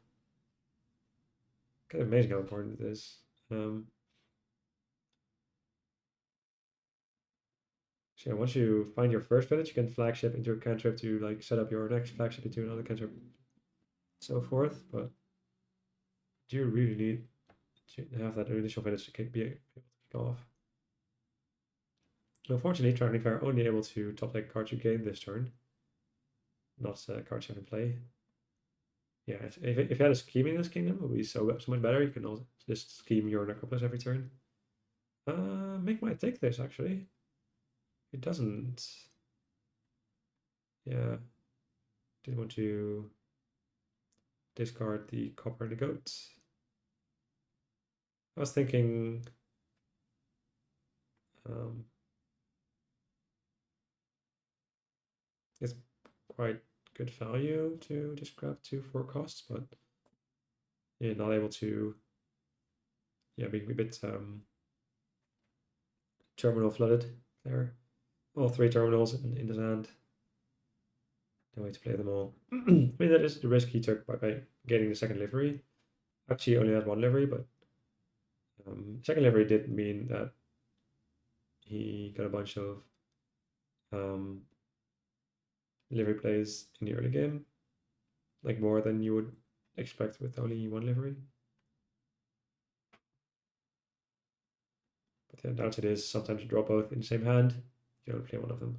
Kind of amazing how important it is. So yeah, once you find your first village, you can flagship into a cantrip to like set up your next flagship into another cantrip, so forth. But do you really need to have that initial village to be able to kick off? Unfortunately, Traveling Fair only able to top deck cards you gain this turn, not cards you have in play. Yeah, if you had a scheme in this kingdom, it would be so much better. You can also just scheme your necropolis every turn. Mick might take this actually. It doesn't. Yeah, didn't want to discard the copper and the goat. I was thinking it's quite good value to just grab 2 4 costs, but yeah, not able to. Yeah, being a bit terminal flooded there. All 3 terminals in his hand. No way to play them all. I mean, that is the risk he took by getting the second livery. Actually, he only had 1 livery, but second livery did mean that he got a bunch of livery plays in the early game, like more than you would expect with only 1 livery. But the downside is sometimes you draw both in the same hand, you only play one of them.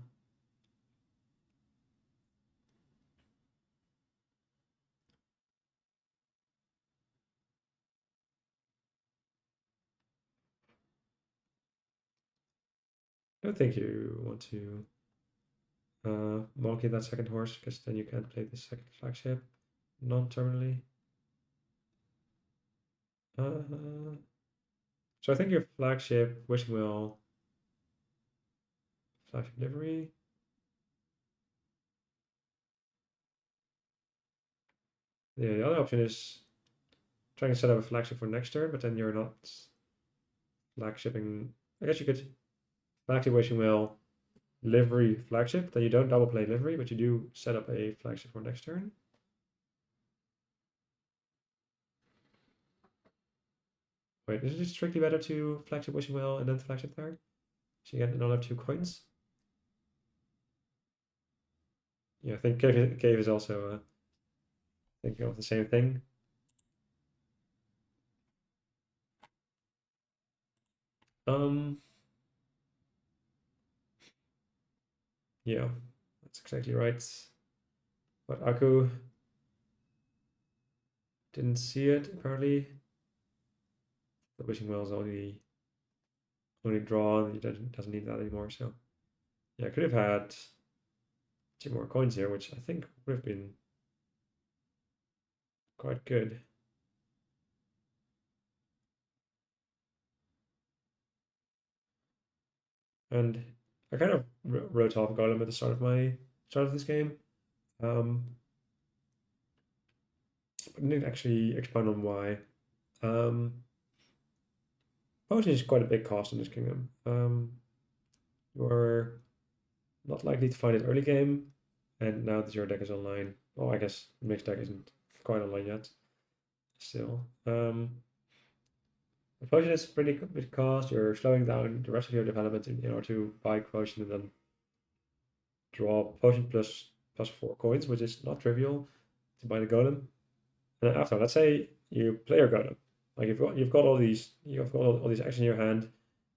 I don't think you want to monkey that second horse, because then you can't play the second flagship non-terminally. So I think your flagship, wishing well, flagship livery. Yeah, the other option is trying to set up a flagship for next turn, but then you're not flagshipping. I guess you could flagship wishing well, livery flagship, then you don't double play livery, but you do set up a flagship for next turn. Wait, is it strictly better to flagship wishing well and then flagship there? So you get another 2 coins? Yeah, I think Cave is also thinking of the same thing. Yeah, that's exactly right. But Aku didn't see it apparently. The wishing well is only drawn. He doesn't need that anymore. So yeah, I could have had 2 more coins here, which I think would have been quite good. And I kind of wrote off Golem at the start of this game. I didn't actually expand on why. Potion is quite a big cost in this kingdom. You're not likely to find it early game, and now that your deck is online, well, I guess mixed deck isn't quite online yet. Still, the potion is pretty big cost. You're slowing down the rest of your development in order to buy potion and then draw potion plus 4 coins, which is not trivial to buy the golem. And then after, let's say you play your golem, like you've got all these actions in your hand.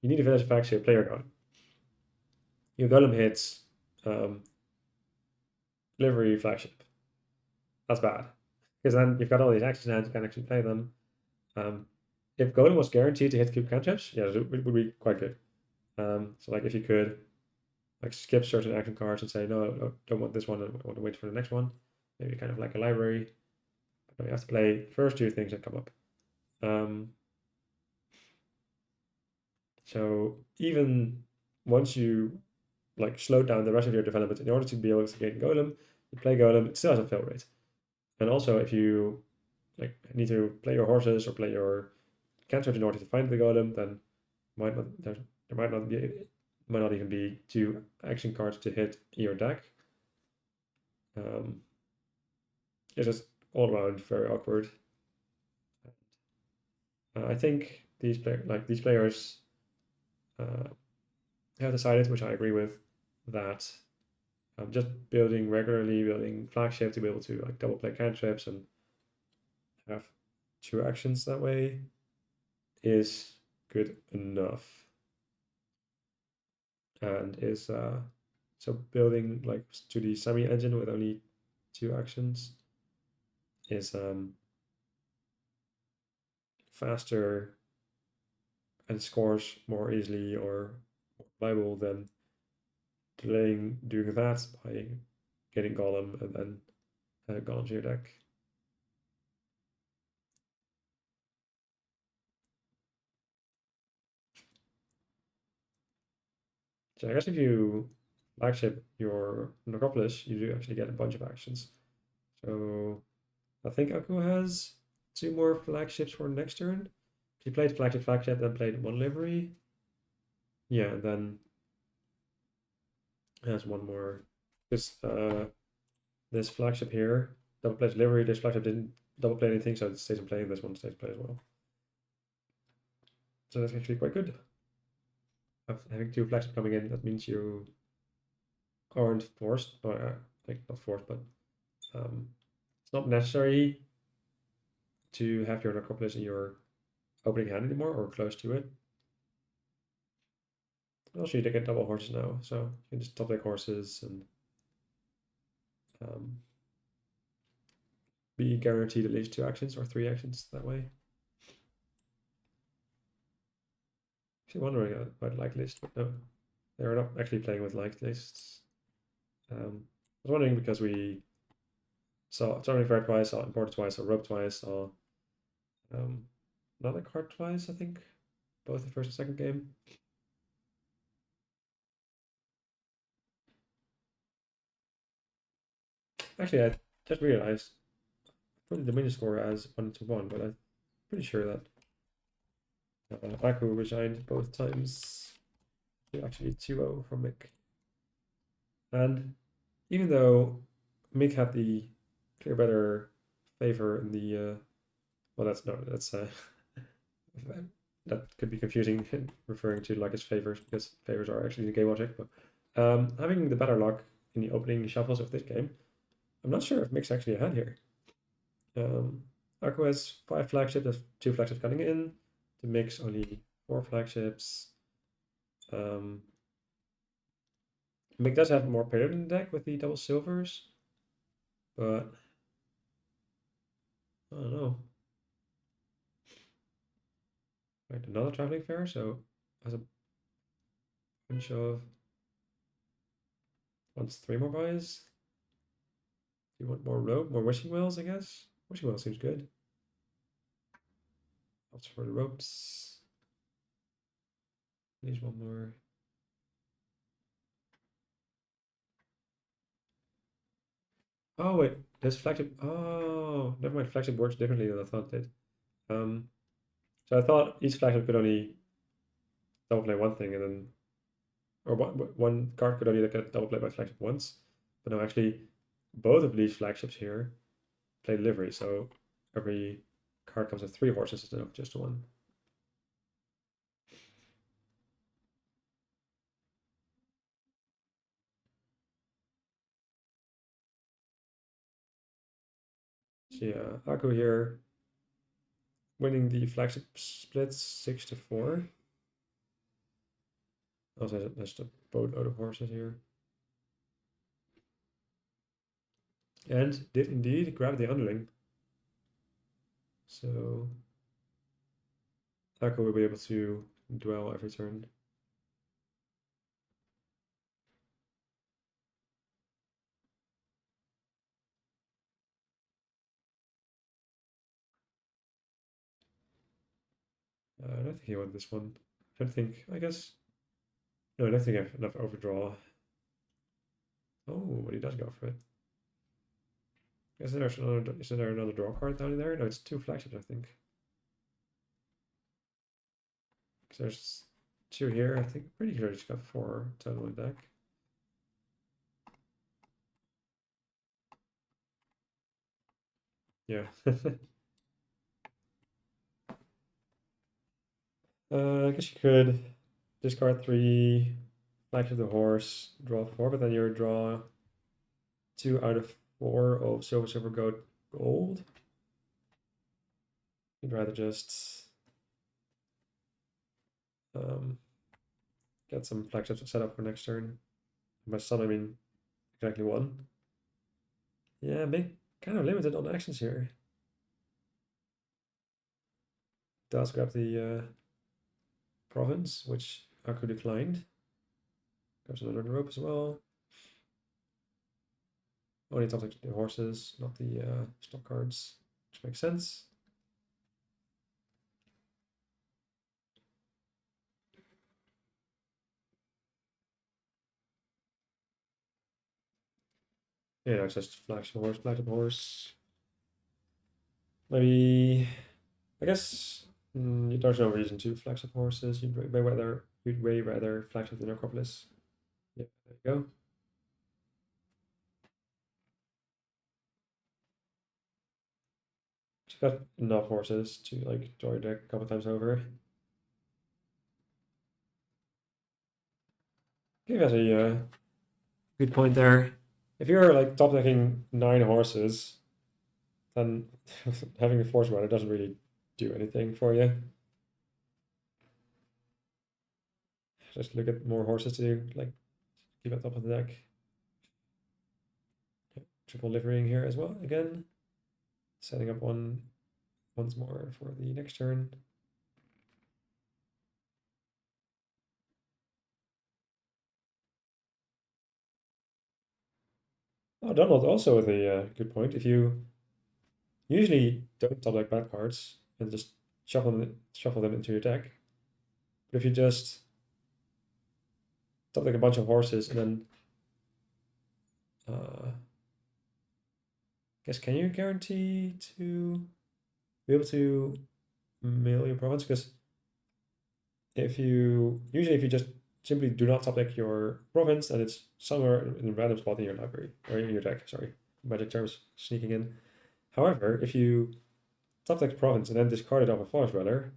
You need a village faction, so you play your golem. Your golem hits livery flagship. That's bad. Because then you've got all these actions in hand, you can actually play them. If golem was guaranteed to hit cube cantrips, yeah, it would be quite good. So like if you could like skip certain action cards and say, no, don't want this one, I want to wait for the next one. Maybe kind of like a library. But you have to play first 2 things that come up. So even once you like slow down the rest of your development in order to be able to gain golem, you play golem, it still has a fail rate. And also if you like need to play your horses or play your cantrips in order to find the golem, then there might not even be 2 action cards to hit your deck. It's just all around very awkward. I think these players have decided, which I agree with, that just building flagship to be able to like double play cantrips and have 2 actions that way is good enough. And is so building like to the semi engine with only 2 actions is faster and scores more easily or more reliable than doing that by getting golem and then golem to your deck. So I guess if you flagship your Necropolis, you do actually get a bunch of actions. So I think Aku has 2 more flagships for next turn. He played flagship, then played 1 livery. Yeah, and then has 1 more. This flagship here double plays livery. This flagship didn't double play anything, so it stays in play. This one stays in play as well. So that's actually quite good. Having 2 flagships coming in, that means you aren't forced, or like not forced, but it's not necessary to have your Necropolis in your opening hand anymore or close to it. Also, you get double horses now, so you can just top deck horses and be guaranteed at least 2 actions or 3 actions that way. Actually wondering about like list, but no, they're not actually playing with like lists. I was wondering because we saw Turning Fair twice, saw Imported twice, saw Rope twice, saw another card twice, I think, both the first and second game. Actually, I just realized I put the mini score as 1-1, but I'm pretty sure that Aku resigned both times to actually 2-0 from Mick. And even though Mick had the clear better favor in the well, that's that could be confusing referring to like his favors because favors are actually the game object. But having the better luck in the opening shuffles of this game, I'm not sure if Mick's actually ahead here. Aku has 5 flagships, there's 2 flagships coming in. The Mick's only 4 flagships. Mick does have more paired in the deck with the double silvers, but I don't know. Right, another traveling fair, so has a bunch of wants 3 more buys. You want more rope, more wishing wells, I guess. Wishing well seems good. Opts for the ropes. Needs one more. Oh wait, there's flagship. Oh, never mind. Flagship works differently than I thought it did. So I thought each flagship could only double play one thing, and then or one card could only get double played by flagship once. But no, actually, both of these flagships here play livery, so every card comes with 3 horses instead of just 1. So yeah, Aku here winning the flagship splits 6-4. Also, there's a boatload of horses here. And did indeed grab the underling. So Aku will be able to dwell every turn. I don't think he won this one. I don't think, I guess. No, I don't think I have enough overdraw. Oh, but he does go for it. Is there another draw card down there? No, it's 2 flagships, I think. Because there's 2 here. I think pretty sure he's got 4 total in deck. Yeah. I guess you could discard 3, flagship the horse, draw 4, but then you draw 2 out of 4 of silver, silver, gold, gold. You'd rather just get some flagships set up for next turn. By some, I mean exactly 1. Yeah, big kind of limited on actions here. Does grab the province, which Aku declined. Grabs another rope as well. Only top deck the horses, not the stock cards, which makes sense. Yeah, it's just flagship horse. Maybe, I guess there's no reason to flagship horses. You'd way rather flagship the Necropolis. Yeah, there you go. She's got enough horses to like draw your deck a couple times over. I think that's a good point there. If you're like top decking 9 horses, then having a force rider doesn't really do anything for you. Just look at more horses to like keep on top of the deck. Triple liverying here as well again. Setting up once more for the next turn. Oh, Donald also with a good point. If you usually don't top deck bad cards and just shuffle them into your deck, but if you just top deck a bunch of horses and then guess can you guarantee to be able to mill your province? Because if you just simply do not top deck your province and it's somewhere in a random spot in your library or in your deck, sorry, magic terms sneaking in. However, if you top deck province and then discard it off a forest dweller,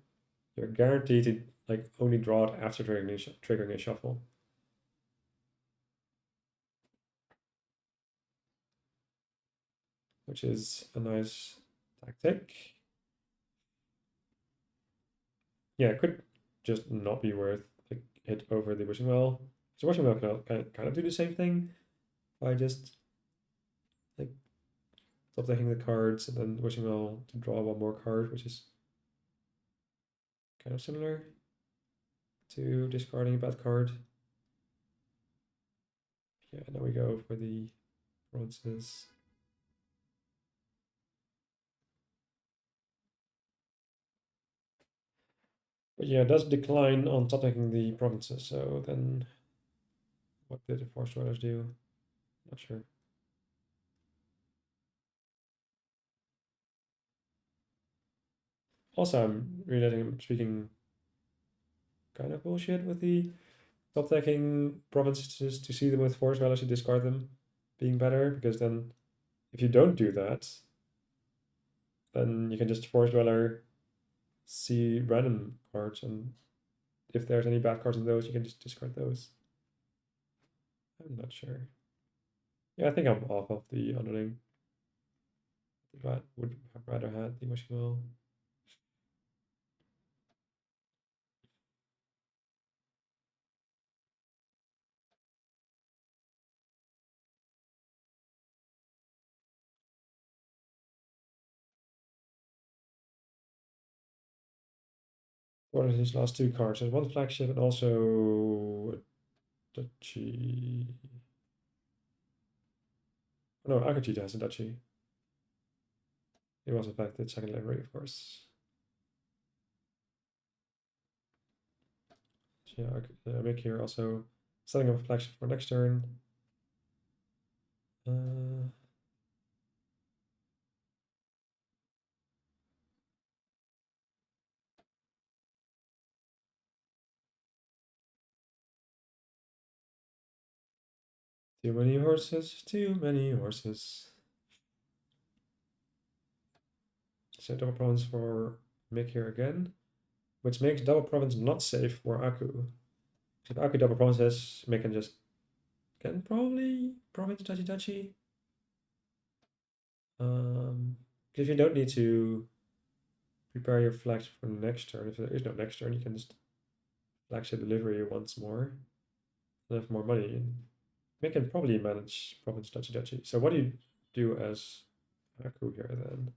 you're guaranteed to like only draw it after triggering a shuffle. Which is a nice tactic. Yeah, it could just not be worth like hit over the wishing well. So wishing well can kind of do the same thing by just like top decking the cards and then wishing well to draw one more card, which is kind of similar to discarding a bad card. Yeah, now we go for the bronzes. But yeah, it does decline on top decking the provinces, so then what did the force dwellers do? Not sure. Also, I'm realizing I'm speaking kind of bullshit with the top decking provinces to see them with force dwellers to discard them being better, because then if you don't do that, then you can just force dweller see random cards, and if there's any bad cards in those, you can just discard those. I'm not sure. Yeah, I think I'm off of the underling. Would have rather had the wishing well. What are these last two cards? There's one flagship and also a duchy. Oh, no, Akachita has a duchy. It was in fact the second library, of course. So yeah, make here also setting up a flagship for next turn. Too many horses, too many horses. So double province for Mick here again, which makes double province not safe for Aku. If Aku double provinces, Mick can probably province Dachi. Because you don't need to prepare your flags for next turn. If there is no next turn, you can just flagship delivery once more and have more money. And Mick can probably manage province Dachi. So what do you do as Aku here then?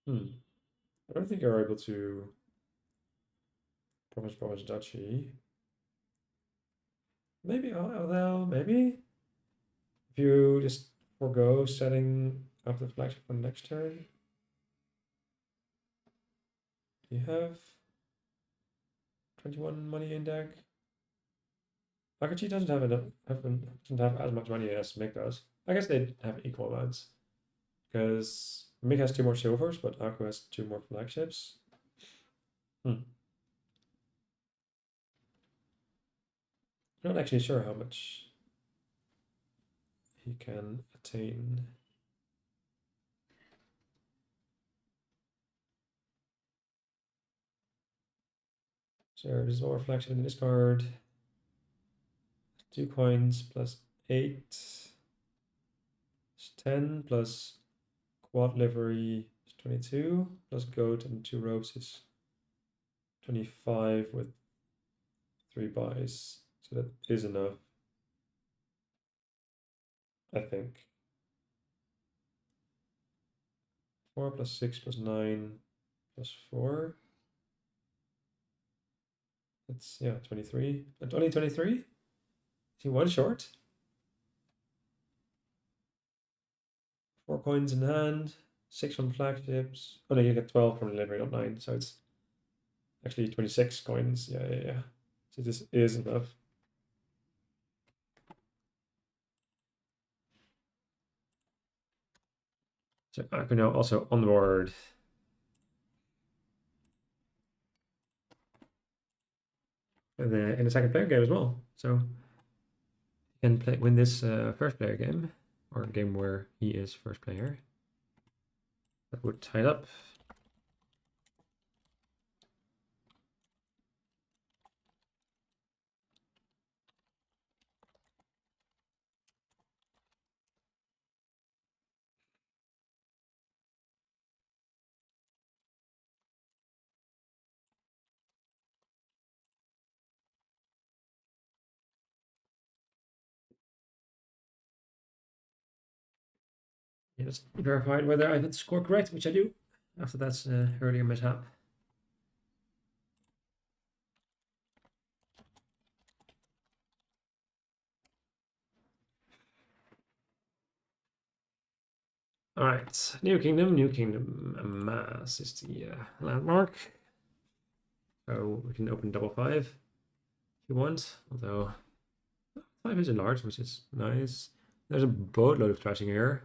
I don't think you're able to province duchy. Maybe, although, maybe if you just forego setting up the flagship for the next turn, you have 21 money in deck. Akachi doesn't have enough, doesn't have as much money as Mick does. I guess they have equal amounts because Mick has two more silvers, but Aku has two more flagships. I'm not actually sure how much he can attain. So there's more flagship in this card. 2 coins plus 8. 10 plus quad livery is 22 plus goat and 2 ropes is 25 with 3 buys. So that is enough, I think. 4 plus 6 plus 9 plus 4. That's, yeah, 23. But only 23? Is he one short? 4 coins in hand, 6 from flagships. Oh no, you get 12 from delivery, not 9. So it's actually 26 coins. Yeah. So this is enough. So I can now also onboard in the second player game as well. So he can win this first player game, or a game where he is first player. That would tie it up. Just verified whether I had the score correct, which I do. After that's earlier mishap. All right, New Kingdom. Mass is the landmark. So we can open double 5 if you want, although 5 is enlarged, which is nice. There's a boatload of trashing here.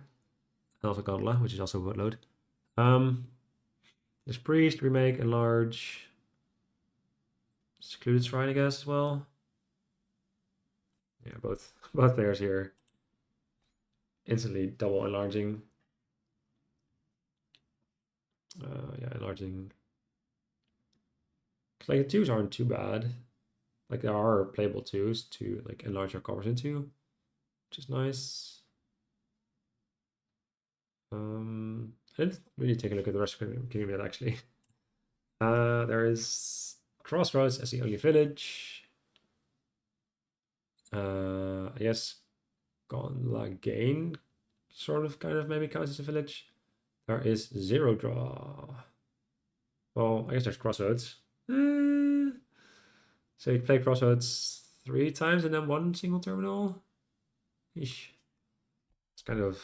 And also gondola, which is also a boatload. There's priest, remake, enlarge. Secluded shrine, I guess, as well. Yeah, both players here instantly double enlarging. Yeah, enlarging. Like the twos aren't too bad. Like there are playable twos to like enlarge your covers into, which is nice. I didn't really take a look at the rest of the kingdom yet, actually. There is Crossroads as the only village. I guess Gonla Gain sort of kind of maybe counts as a village. There is Zero Draw. Well, I guess there's Crossroads. So you play Crossroads 3 times and then 1 single terminal? Eesh. It's kind of...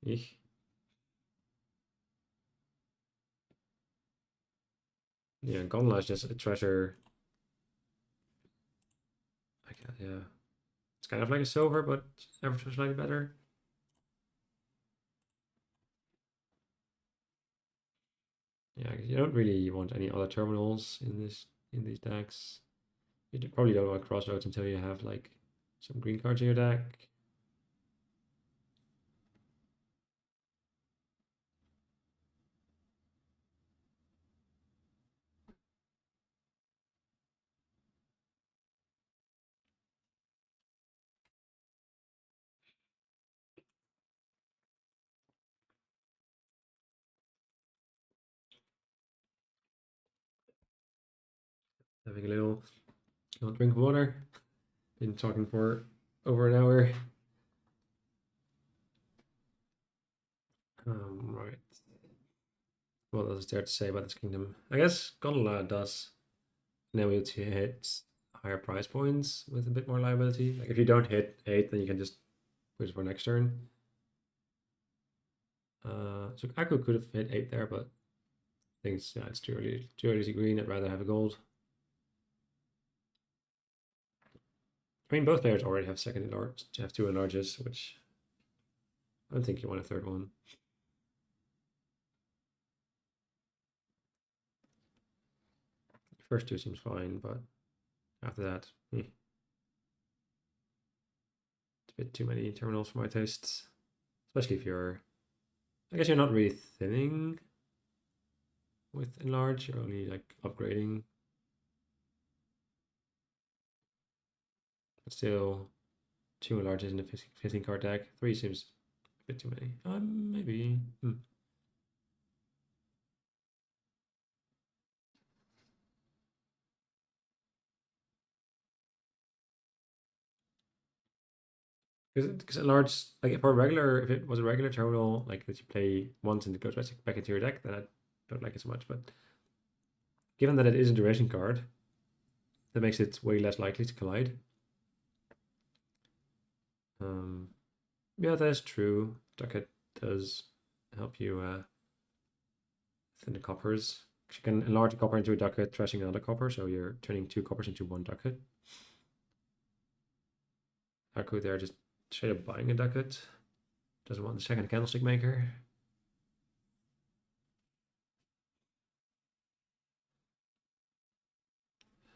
Eesh. Yeah, Gondola is just a treasure. Yeah. It's kind of like a silver, but ever so slightly better. Yeah, you don't really want any other terminals in these decks. You probably don't want Crossroads until you have like some green cards in your deck. Having a little drink of water. Been talking for over an hour. Right. What else is there to say about this kingdom? I guess Gondola does enable you to hit higher price points with a bit more liability. Like if you don't hit 8, then you can just push for next turn. So Akko could have hit 8 there, but I think it's too early to green. I'd rather have a gold. I mean, both players already have second enlarge, have 2 enlarges, which I don't think you want a third one. The first 2 seems fine, but after that, it's a bit too many terminals for my tastes. Especially if you're, I guess you're not really thinning with enlarge, you're only like upgrading. But still, 2 enlarges in the 15 card deck. 3 seems bit too many. Maybe. Because a large, like for a regular, if it was a regular terminal, like that you play once and it goes back into your deck, then I don't like it so much. But given that it is a duration card, that makes it way less likely to collide. Yeah, that is true. Ducket does help you thin the coppers. You can enlarge a copper into a ducket, trashing another copper, so you're turning 2 coppers into 1 ducket. Aku there just straight up buying a ducat. Doesn't want the second candlestick maker.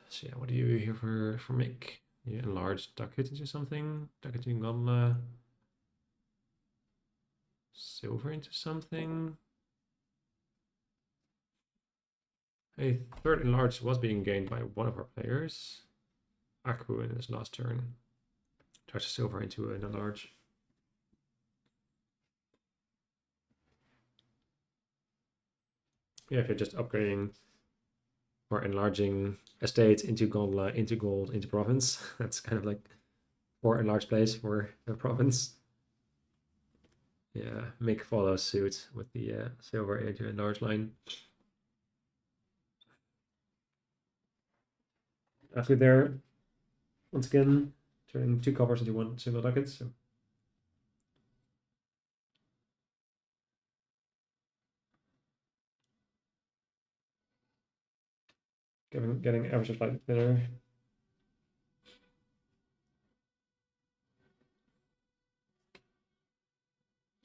So yeah, what do you here for Mick? You enlarge ducat into something, ducat into gondola, silver into something. A third enlarge was being gained by one of our players. Aku in his last turn. Tries to silver into an enlarge. Yeah, if you're just upgrading or enlarging estates into gondola, into gold, into province, that's kind of like 4 enlarged plays for a province. Yeah, Mick follows suit with the silver into enlarge line. After there, once again, turning 2 coppers into 1 single ducat. So getting ever so slightly thinner.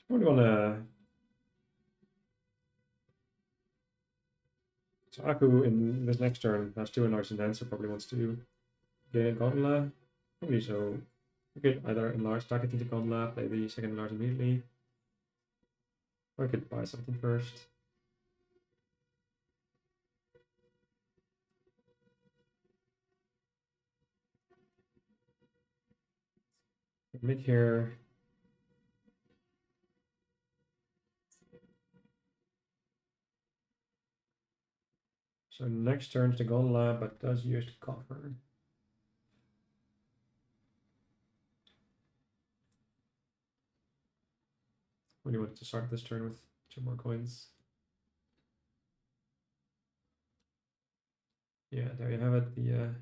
Probably wanna. So Aku in this next turn has 2 enlarged and so probably wants to gain a gondola. Probably so. We could either enlarge ducat into gondola, play the second enlarge immediately. Or I could buy something first. Make here. So next turn's the gondola, but does use the copper. What do you want to start this turn with 2 more coins? Yeah, there you have it. The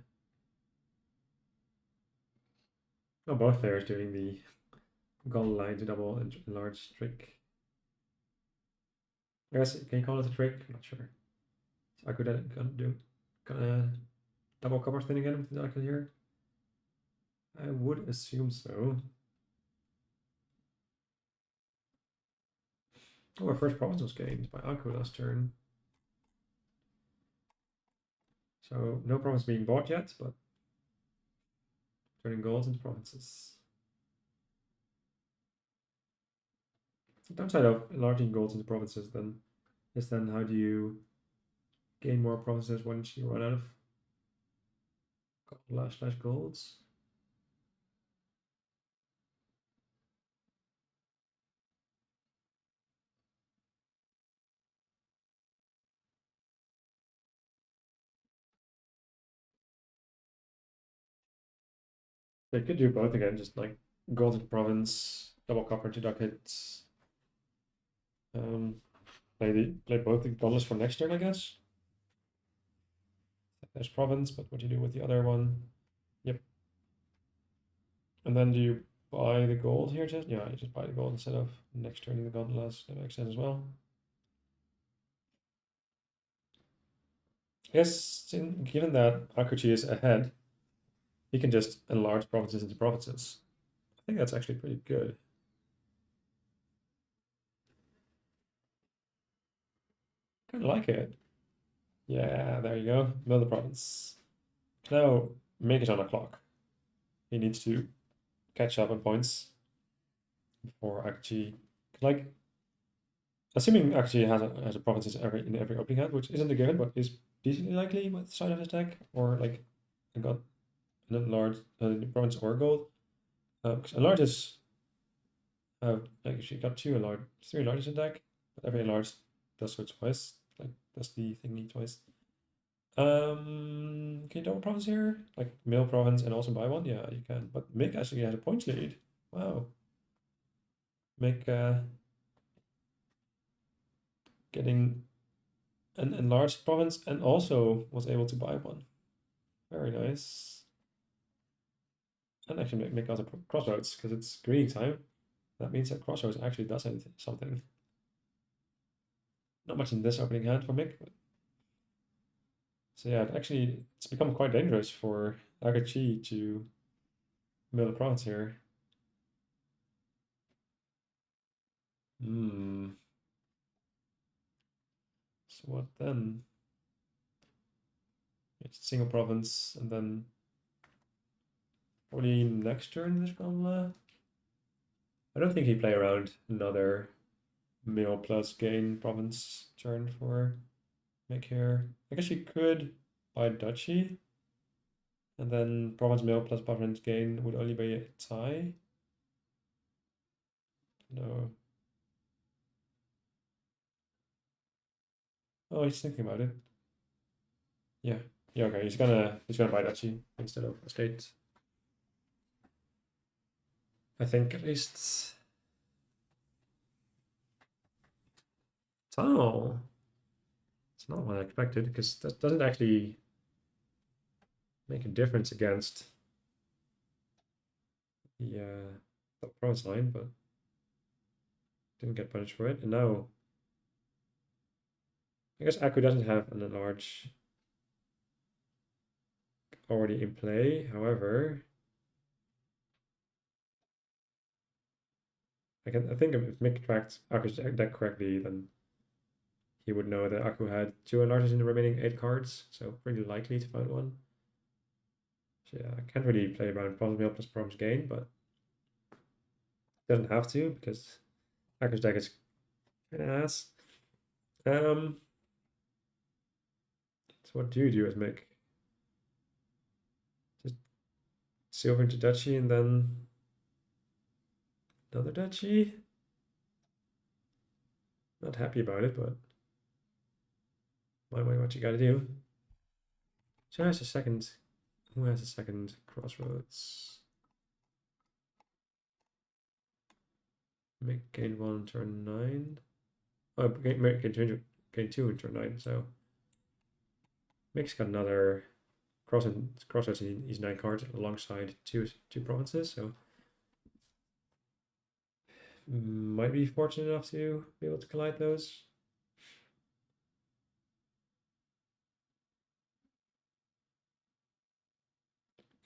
oh, both players doing the gondola into double and large trick. I guess can you call it a trick? I'm not sure. So I could gonna double copper thing again with the ducket here. I would assume so. Oh, our first province was gained by Aku last turn. So no province being bought yet, but turning golds into provinces. The downside of enlarging golds into provinces then is then how do you gain more provinces once you run out of golds? They could do both again, just like golden province, double copper to ducats. Play both the dollars for next turn, I guess. There's province, but what do you do with the other one? Yep. And then do you buy the gold here? Just yeah, you just buy the gold instead of next turning the gondolas. That makes sense as well. Yes, given that Akuchi is ahead, he can just enlarge provinces into provinces. I think that's actually pretty good. Kind of like it. Yeah, there you go. Another province. Now, make it on a clock. He needs to catch up on points before actually, like, assuming actually has a provinces in every opening hand, which isn't a given, but is decently likely with the side of his deck, or like I got an enlarged province or gold. Because enlarge is Actually got three enlarges in deck, but every enlarge does so twice. Like does the thingy twice. Can you double province here? Like mill province and also buy one? Yeah, you can. But Mick actually has a points lead. Wow. Mick getting an enlarged province and also was able to buy one. Very nice. And actually Mick got a crossroads because it's green time. That means that crossroads actually does something. Not much in this opening hand for Mick, but so yeah, actually it's become quite dangerous for Agachi to mill a province here. Hmm. So what then? It's single province and then probably next turn there's gonna. I don't think he play around another mill plus gain province turn for Mick here. I guess you could buy duchy. And then province mill plus province gain would only be a tie. No. Oh, he's thinking about it. Yeah. Yeah, okay. He's gonna buy duchy instead of a state. I think at least. Oh. It's not what I expected because that doesn't actually make a difference against the province line, but didn't get punished for it. And now I guess Aku doesn't have an enlarge already in play. However, I think if Mick tracked Aku's deck correctly, then he would know that Aku had two enlarges in the remaining 8 cards, so pretty likely to find one. So yeah, I can't really play around Promise Mill plus Promise Gain, but doesn't have to because Aku's deck is kind of ass. So what do you do as Mick? Just silver into duchy and then another duchy? Not happy about it, but what you gotta do. So has a second. Who has a second crossroads? Make gain 1 turn 9. Oh, gain 2 in turn 9. So Mick's got another crossroads in these 9 cards alongside two provinces. So might be fortunate enough to be able to collide those.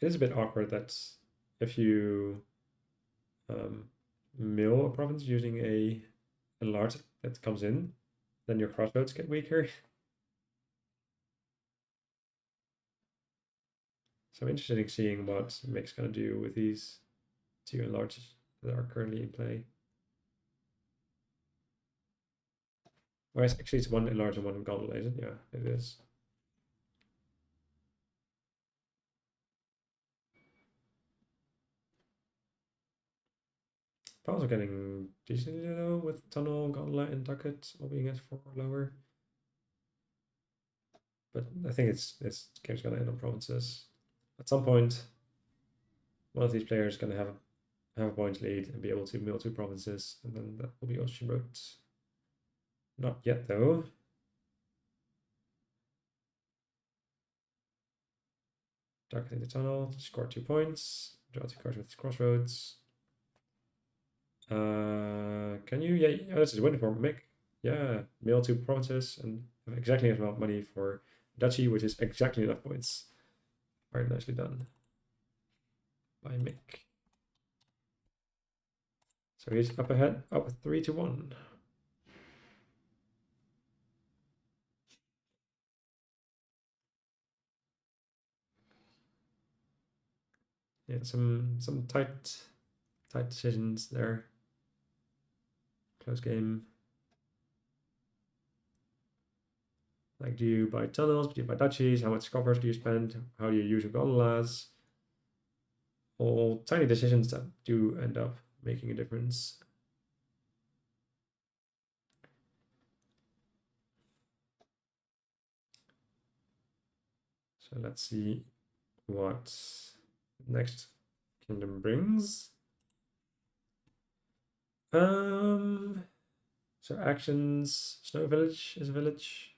It is a bit awkward that if you mill a province using a enlarge that comes in, then your crossroads get weaker. So I'm interested in seeing what Mick's gonna do with these two enlarges that are currently in play. Well, actually it's one enlarge and one gondola, isn't it? Yeah, it is. Powers are getting decently low with tunnel, gondola, and ducat all being at 4 or lower. But I think this game's gonna end on provinces. At some point, one of these players is gonna have a points lead and be able to mill 2 provinces, and then that will be Ocean Road. Not yet though. Darkening the tunnel, score 2 points, draw 2 cards with crossroads. Can you? Yeah, oh, this is winning for Mick. Yeah, mill 2 provinces and have exactly enough money for duchy, which is exactly enough points. Very nicely done by Mick. So he's up ahead, up 3-1. Yeah, some tight decisions there. Close game. Like, do you buy tunnels? Do you buy duchies? How much coppers do you spend? How do you use your gondolas? All tiny decisions that do end up making a difference. So let's see what next kingdom brings. So actions, Snow Village is a village.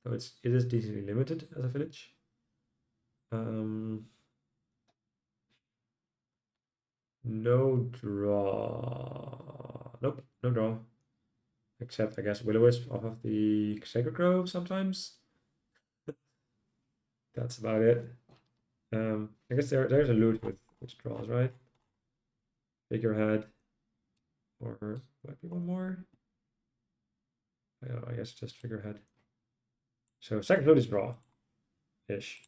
So it is decently limited as a village. No draw. Nope, no draw. Except I guess Will-O-Wisp off of the Sacred Grove sometimes. That's about it. I guess there's a loot with which draws, right? Figurehead. Or might be one more. I guess just Figurehead. So second loot is draw-ish.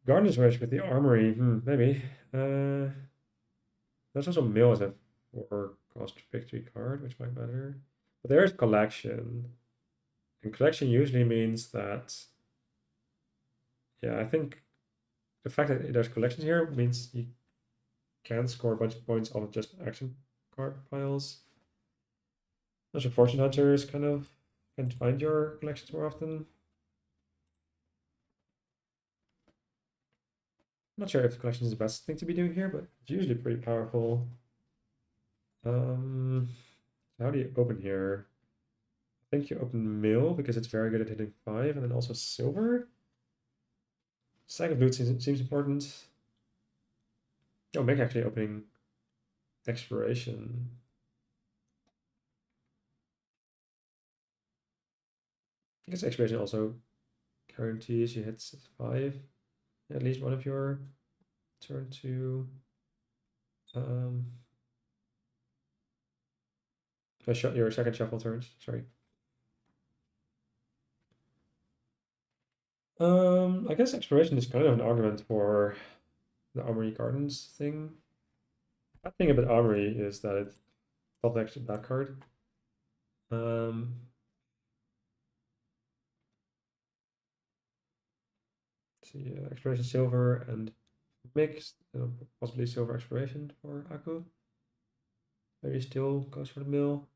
Gardener's Wish with the armory, maybe. There's also Mill as a 4-cost victory card, which might matter. But there is collection. And collection usually means that, yeah, I think the fact that there's collections here means you can score a bunch of points off of just action card piles. Also, Fortune Hunters kind of can find your collections more often. I'm not sure if collection is the best thing to be doing here, but it's usually pretty powerful. How do you open here? I think you open Mill because it's very good at hitting 5, and then also Silver. Sack of Loot seems important. Oh, Meg actually opening Exploration. I guess Exploration also guarantees you hit 5. At least one of your turn 2. Your second shuffle turns, sorry. I guess Exploration is kind of an argument for the Armory Gardens thing. Bad thing about Armory is that it's not actually that card. See, Exploration Silver and mixed, possibly Silver Exploration for Aku. Maybe still goes for the mill.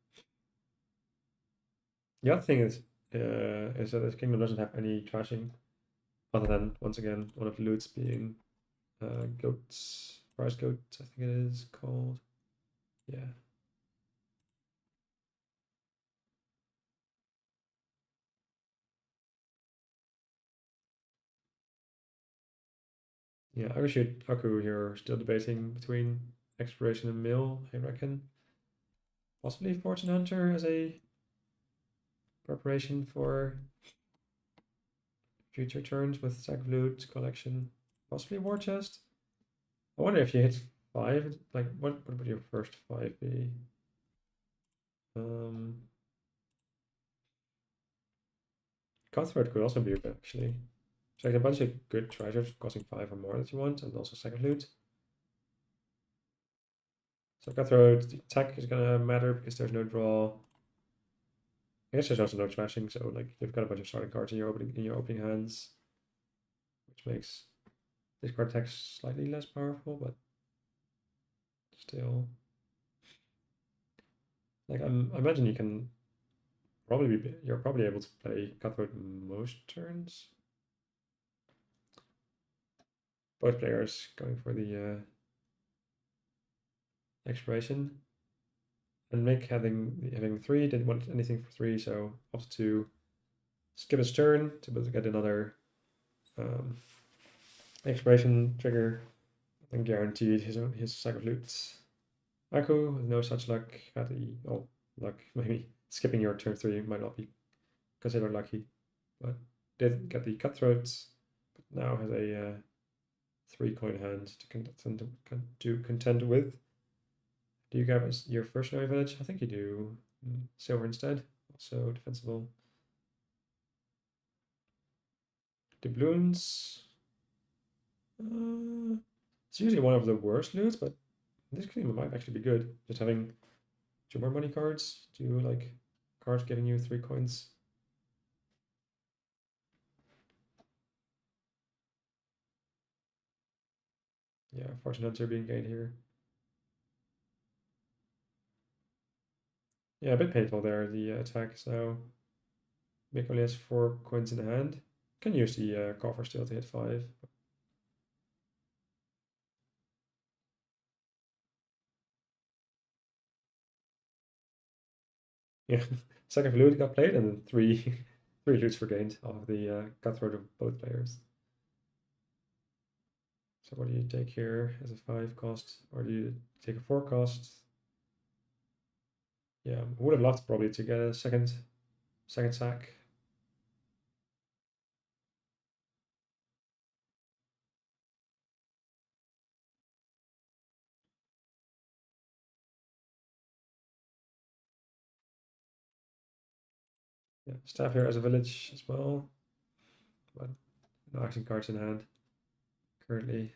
The other thing is that this kingdom doesn't have any trashing, other than once again one of the loots being goats, prize goats, I think it is called. Yeah. Yeah, Aku here still debating between Exploration and Mill, I reckon. Possibly Fortune Hunter as a preparation for future turns with Sack of Loot, Collection, possibly War Chest. I wonder if you hit 5, like what would your first 5 be? Cutthroat could also be good actually. So like a bunch of good treasures costing 5 or more that you want, and also second loot. So Cutthroat, the attack is gonna matter because there's no draw. I guess there's also no trashing, so like you've got a bunch of starting cards in your opening hands, which makes this card attack slightly less powerful, but still. Like I imagine you can you're probably able to play Cutthroat most turns. Both players going for the Exploration. And Mick having 3, didn't want anything for 3, so opted to skip his turn to be able to get another Exploration trigger and guaranteed his Sack of Loot. Aku, with no such luck, had the luck. Maybe skipping your turn 3 might not be considered lucky, but did get the Cutthroat, but now has a 3-coin hand to contend with. Do you grab your first Snowy Village? I think you do. Silver instead, also defensible. Doubloons. It's usually one of the worst loots, but this game might actually be good. Just having 2 more money cards, 2 like cards giving you 3 coins. Yeah, Fortune Hunter being gained here. Yeah, a bit painful there, the attack. So Mick only has 4 coins in hand. Can use the coffer still to hit 5. Yeah, second loot got played, and then 3 3 loots were gained off of the cutthroat of both players. So what do you take here as a 5 cost, or do you take a 4 cost? Yeah, I would have loved probably to get a second sack. Yeah, staff here as a village as well, but no action cards in hand currently.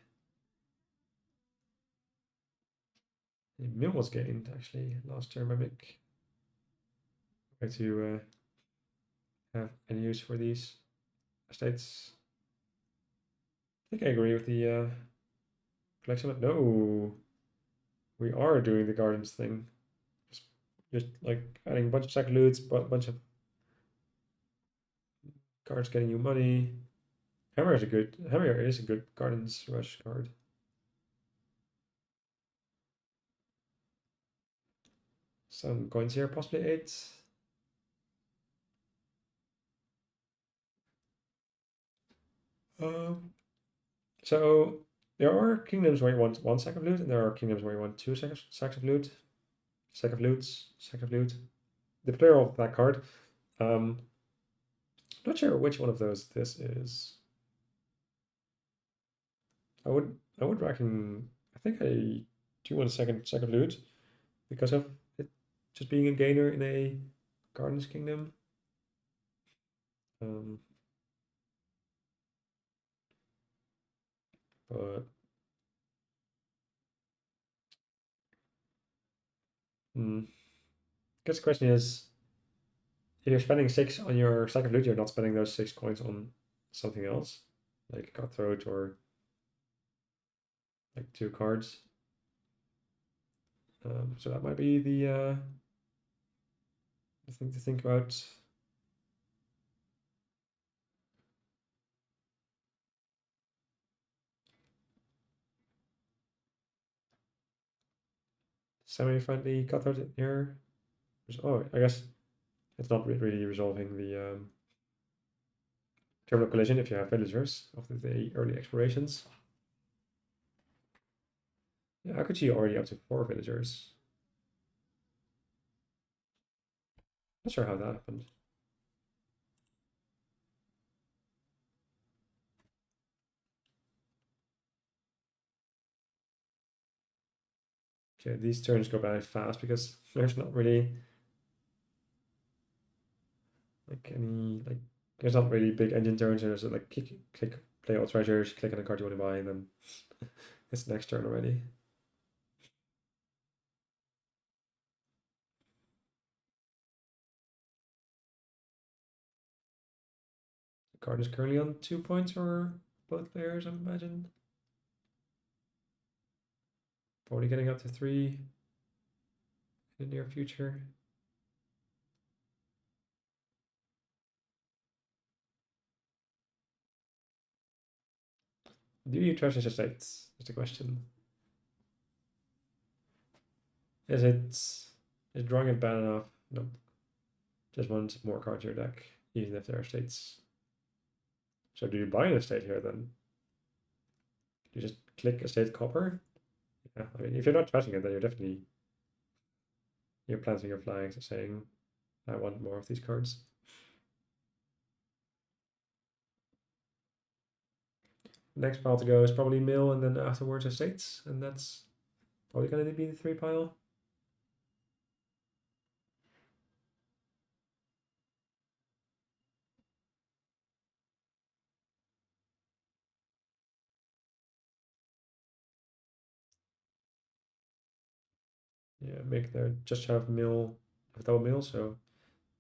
The mill was gained actually last turn by Mick. Try to have any use for these estates. I think I agree with the collection, but no, we are doing the gardens thing. Just like adding a bunch of second loots, but a bunch of cards getting you money. Hammer is a good gardens rush card. Some coins here, possibly 8. Um, so there are kingdoms where you want 1 sack of loot, and there are kingdoms where you want 2 sacks of loot. Sack of loots, sack of loot. The player of that card. Not sure which one of those this is. I would reckon, I think I do want a sack of loot because of it just being a gainer in a Gardens Kingdom. Um, but I guess the question is, if you're spending 6 on your sack of loot, you're not spending those 6 coins on something else, like Cutthroat or like 2 cards. So that might be the thing to think about. Semi-friendly Cutthroat here. Oh, I guess it's not really resolving the terminal collision if you have villagers of the early explorations. Yeah, I could see already up to 4 villagers. Not sure how that happened. Okay, these turns go by fast because there's not really there's not really big engine turns. There's like click, play all treasures, click on the card you want to buy, and then it's the next turn already. The card is currently on 2 points for both players, I imagine. Probably getting up to 3 in the near future. Do you trust your estates? Is the question. Is drawing it bad enough? Nope. Just want more cards in your deck, even if they're estates. So do you buy an estate here then? You just click estate copper? Yeah, I mean, if you're not trusting it, then you're planting your flags and saying, I want more of these cards. Next pile to go is probably mill, and then afterwards estates, and that's probably going to be the 3 pile. Yeah, make there just have double mill, so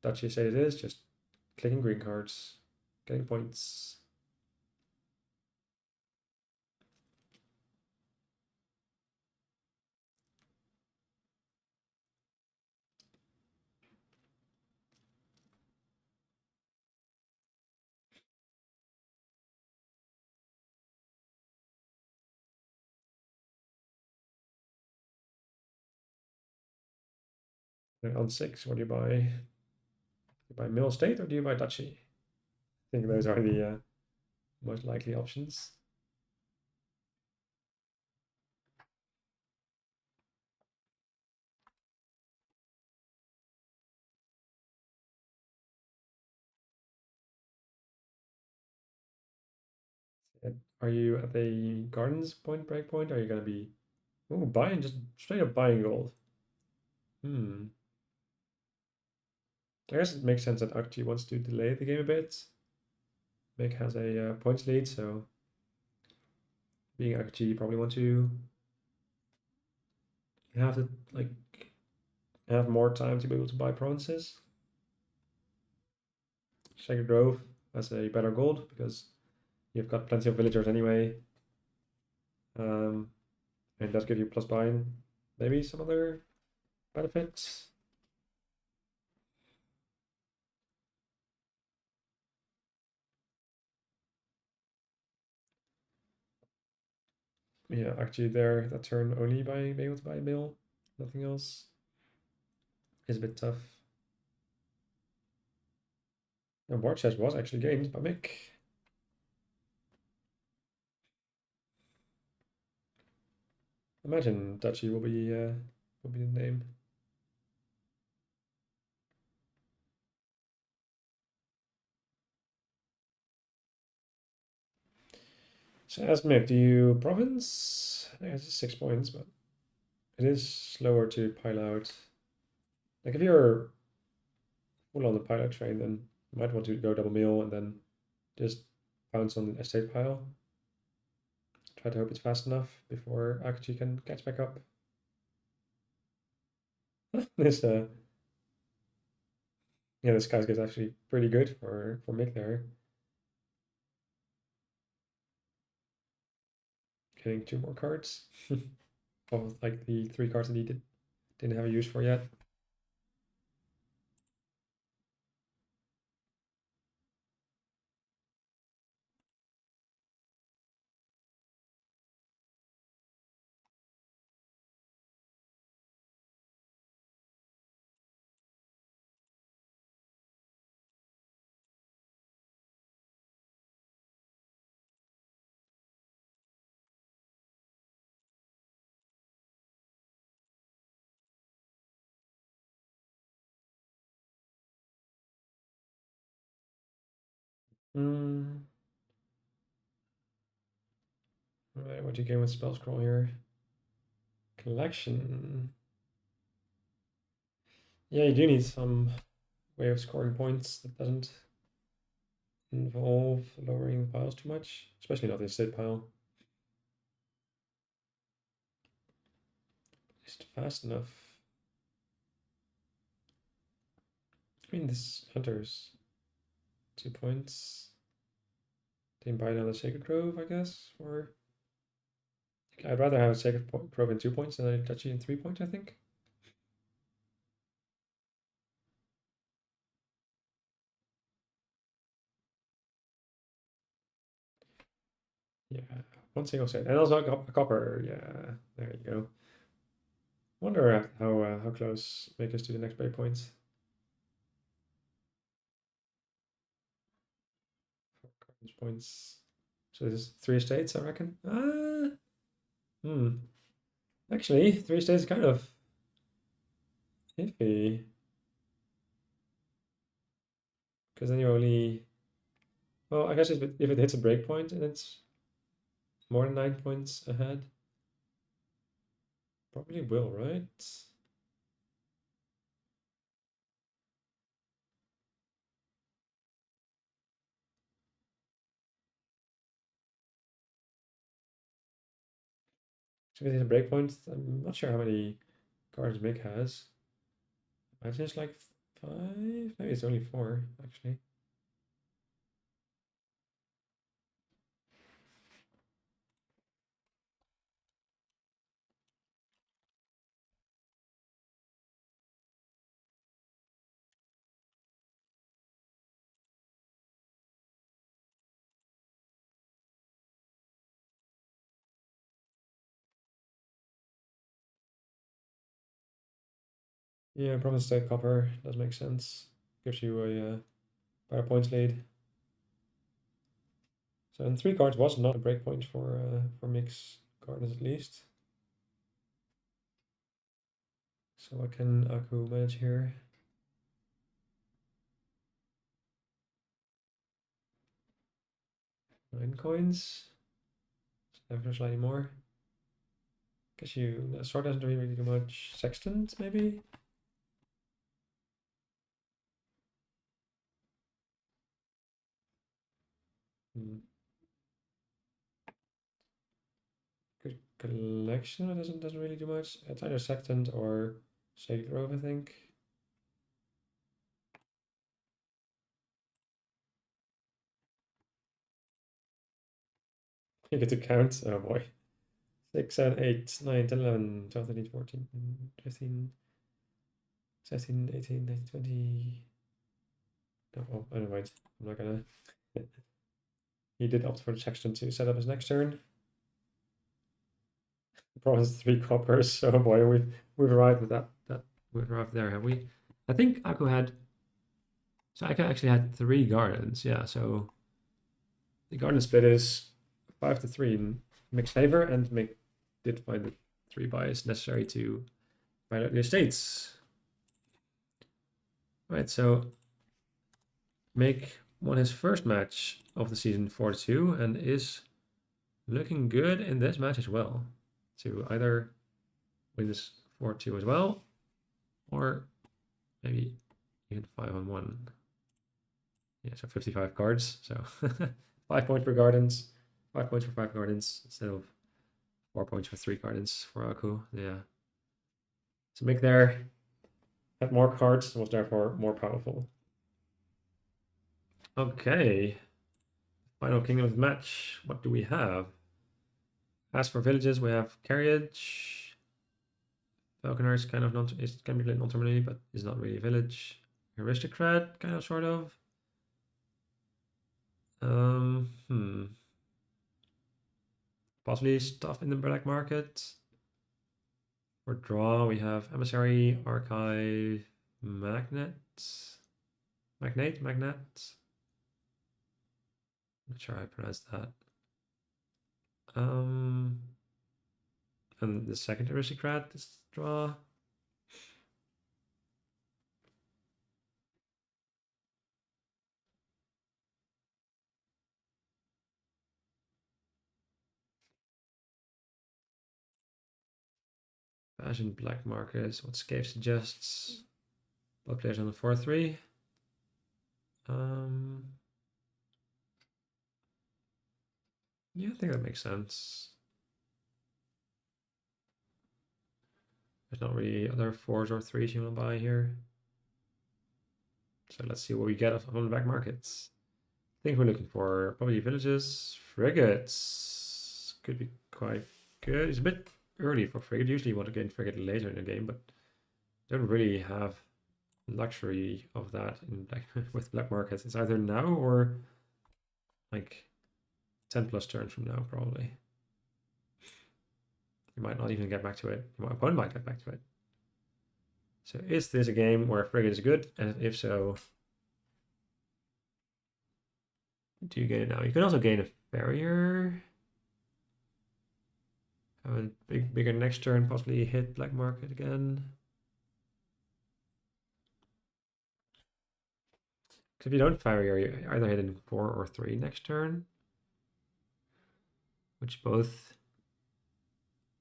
Dutch estate it is, just clicking green cards, getting points. On 6, what do you buy? Do you buy mill state or do you buy duchy? I think those are the most likely options. Are you at the gardens point break point? Are you gonna be buying, just straight up buying gold? Hmm. I guess it makes sense that Akji wants to delay the game a bit. Meg has a points lead, so being Akji, you probably want to have to like have more time to be able to buy provinces. Sacred Grove has a better gold because you've got plenty of villagers anyway. And does give you plus buying, maybe some other benefits. Yeah, actually there, that turn only by being able to buy a mill, nothing else is a bit tough. And War Chest was actually gained by Mick. Imagine Duchy will be the name. So as Mick, do you province? I guess it's 6 points, but it is slower to pile out. Like if you're full on the pile out train, then you might want to go double mill and then just bounce on the estate pile. Try to hope it's fast enough before Akachi can catch back up. This yeah, this guy's is actually pretty good for Mick there. Getting 2 more cards of like the 3 cards that he didn't have a use for yet. Hmm. Alright, what do you gain with spell scroll here? Collection. Yeah, you do need some way of scoring points that doesn't involve lowering the piles too much, especially not the estate pile. Just fast enough. I mean, this hunter's 2 points. Didn't buy another Sacred Grove, I guess, or I'd rather have a Sacred Grove in 2 points than a Duchy in 3 points, I think. Yeah, one single set. And also a copper. Yeah, there you go. Wonder how close make us to the next breakpoint. Points. So this is 3 estates, I reckon. Hmm. Actually, 3 estates is kind of iffy. Because then you only. Well, I guess if it hits a breakpoint and it's more than 9 points ahead, probably will, right? So if it hits a breakpoint, I'm not sure how many cards Mick has. I imagine it's like 5? Maybe it's only 4, actually. Yeah, province state copper does make sense. Gives you a better points lead. So and 3 cards was not a breakpoint for mix gardens at least. So what can Aku manage here? 9 coins. Ever slightly more. Guess the sword doesn't really do much. Sextant, maybe? Hmm. Good collection, it doesn't really do much. It's either Sextant or Sacred Grove, I think. You get to count. Oh boy. 6, 7, 8, 9, 10, 11, 12, 13, 14, 15, 16, 18, 19, 20. No, oh, I don't mind. I'm not gonna. He did opt for the Sextant to set up his next turn. Province 3 coppers. Oh boy, we've arrived with that. We've arrived there, have we? I think Aku had. So Aku actually had 3 gardens. Yeah, so the garden split is 5 to 3 in mixed favor, and did find the 3 buys necessary to pilot the estates. Right, so Make won his first match of the season 4-2 and is looking good in this match as well. To either win this 4-2 as well, or maybe even 5-on-1. Yeah, so 55 cards. So 5 points per gardens, 5 points for 5 gardens instead of 4 points for 3 gardens for Aku. Yeah. So Mick there had more cards and was therefore more powerful. Okay. Final Kingdoms match. What do we have? As for villages, we have Carriage. Falconer is kind of can be played non-terminally, but is not really a village. Aristocrat, kind of, sort of. Possibly stuff in the black market. For draw, we have Emissary, Archive, Magnet. Magnate? Not sure how I pronounce that. And the second aristocrat is draw. Fashion black markets. What Scape suggests. Both players on the 4-3. Yeah, I think that makes sense. There's not really other 4s or 3s you want to buy here. So let's see what we get on the back markets. I think we're looking for probably villages, frigates. Could be quite good. It's a bit early for frigate. Usually you want to get in frigate later in the game, but don't really have luxury of that in with black markets. It's either now or like 10 plus turns from now, probably. You might not even get back to it. Your opponent might get back to it. So is this a game where frigate is good? And if so, do you gain it now? You can also gain a farrier. Have a bigger next turn, possibly hit black market again. Because if you don't farrier, you either hit in 4 or 3 next turn, which both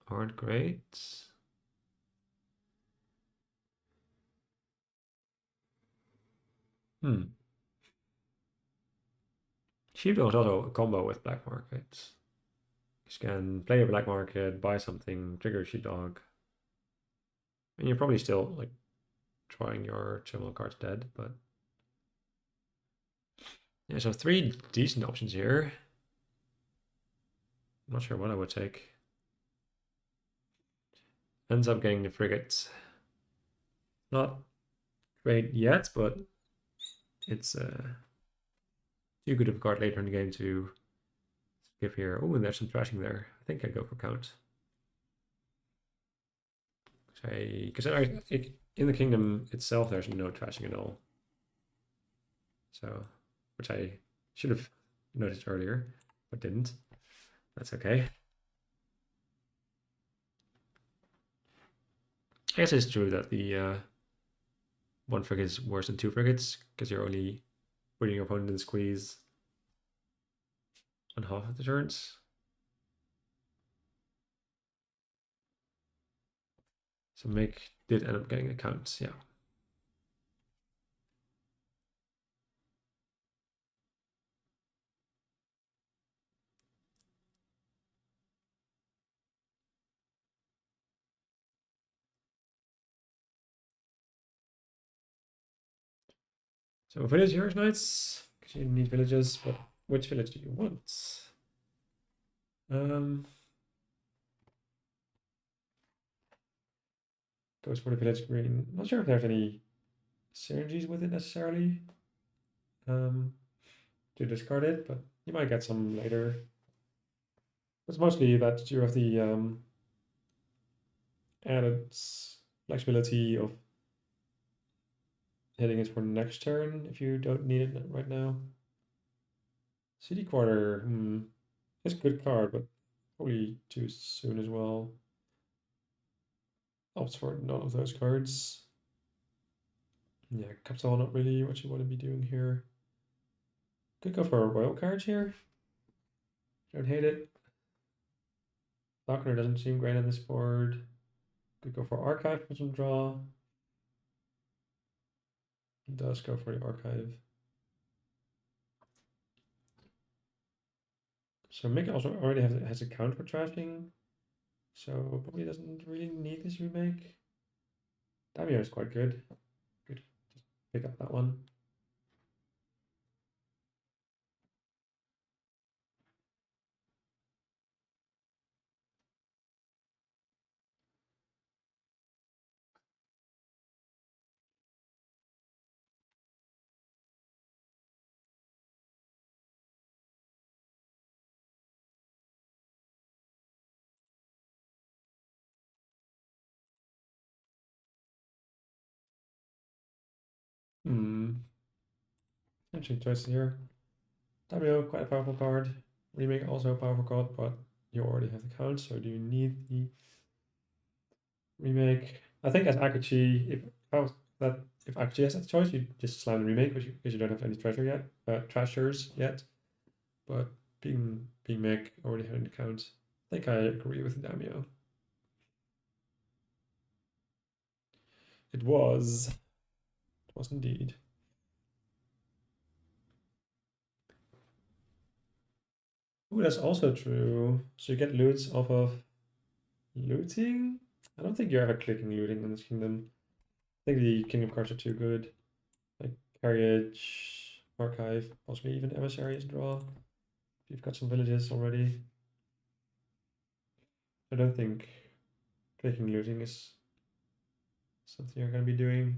aren't great. Sheepdog is also a combo with black markets. You can play a black market, buy something, trigger Sheepdog. And you're probably still like drawing your terminal cards dead, but yeah, so 3 decent options here. I'm not sure what I would take. Ends up getting the frigate. Not great yet, but it's too good of a card later in the game to skip here. Oh, and there's some trashing there. I think I go for count. Because in the kingdom itself, there's no trashing at all. So, which I should have noticed earlier, but didn't. That's okay. I guess it's true that the one frigate is worse than two frigates because you're only putting your opponent in squeeze on half of the turns. So Mick did end up getting a count, yeah. So village here is nice, because you need villages, but which village do you want? Goes for the village green. Not sure if there's any synergies with it necessarily. To discard it, but you might get some later. It's mostly that you have the added flexibility of hitting it for next turn if you don't need it right now. City Quarter, it's a good card, but probably too soon as well. Opts for none of those cards. Yeah, Capital, not really what you want to be doing here. Could go for a royal card here. Don't hate it. Falconer doesn't seem great on this board. Could go for Archive for some draw. It does go for the Archive. So Mick also already has a count for trashing, so probably doesn't really need this remake. Damio is quite good. Good, just pick up that one. Interesting choices here. Damio, quite a powerful card. Remake also a powerful card, but you already have the count, so do you need the remake? I think as Akachi, if Akachi has that choice, you just slam the remake because you don't have any trashers yet. But being Mick already having the count, I think I agree with Damio. It was indeed. Ooh, that's also true. So you get loots off of looting? I don't think you're ever clicking looting in this kingdom. I think the kingdom cards are too good. Like Carriage, Archive, possibly even Emissaries draw. You've got some villages already. I don't think clicking looting is something you're going to be doing.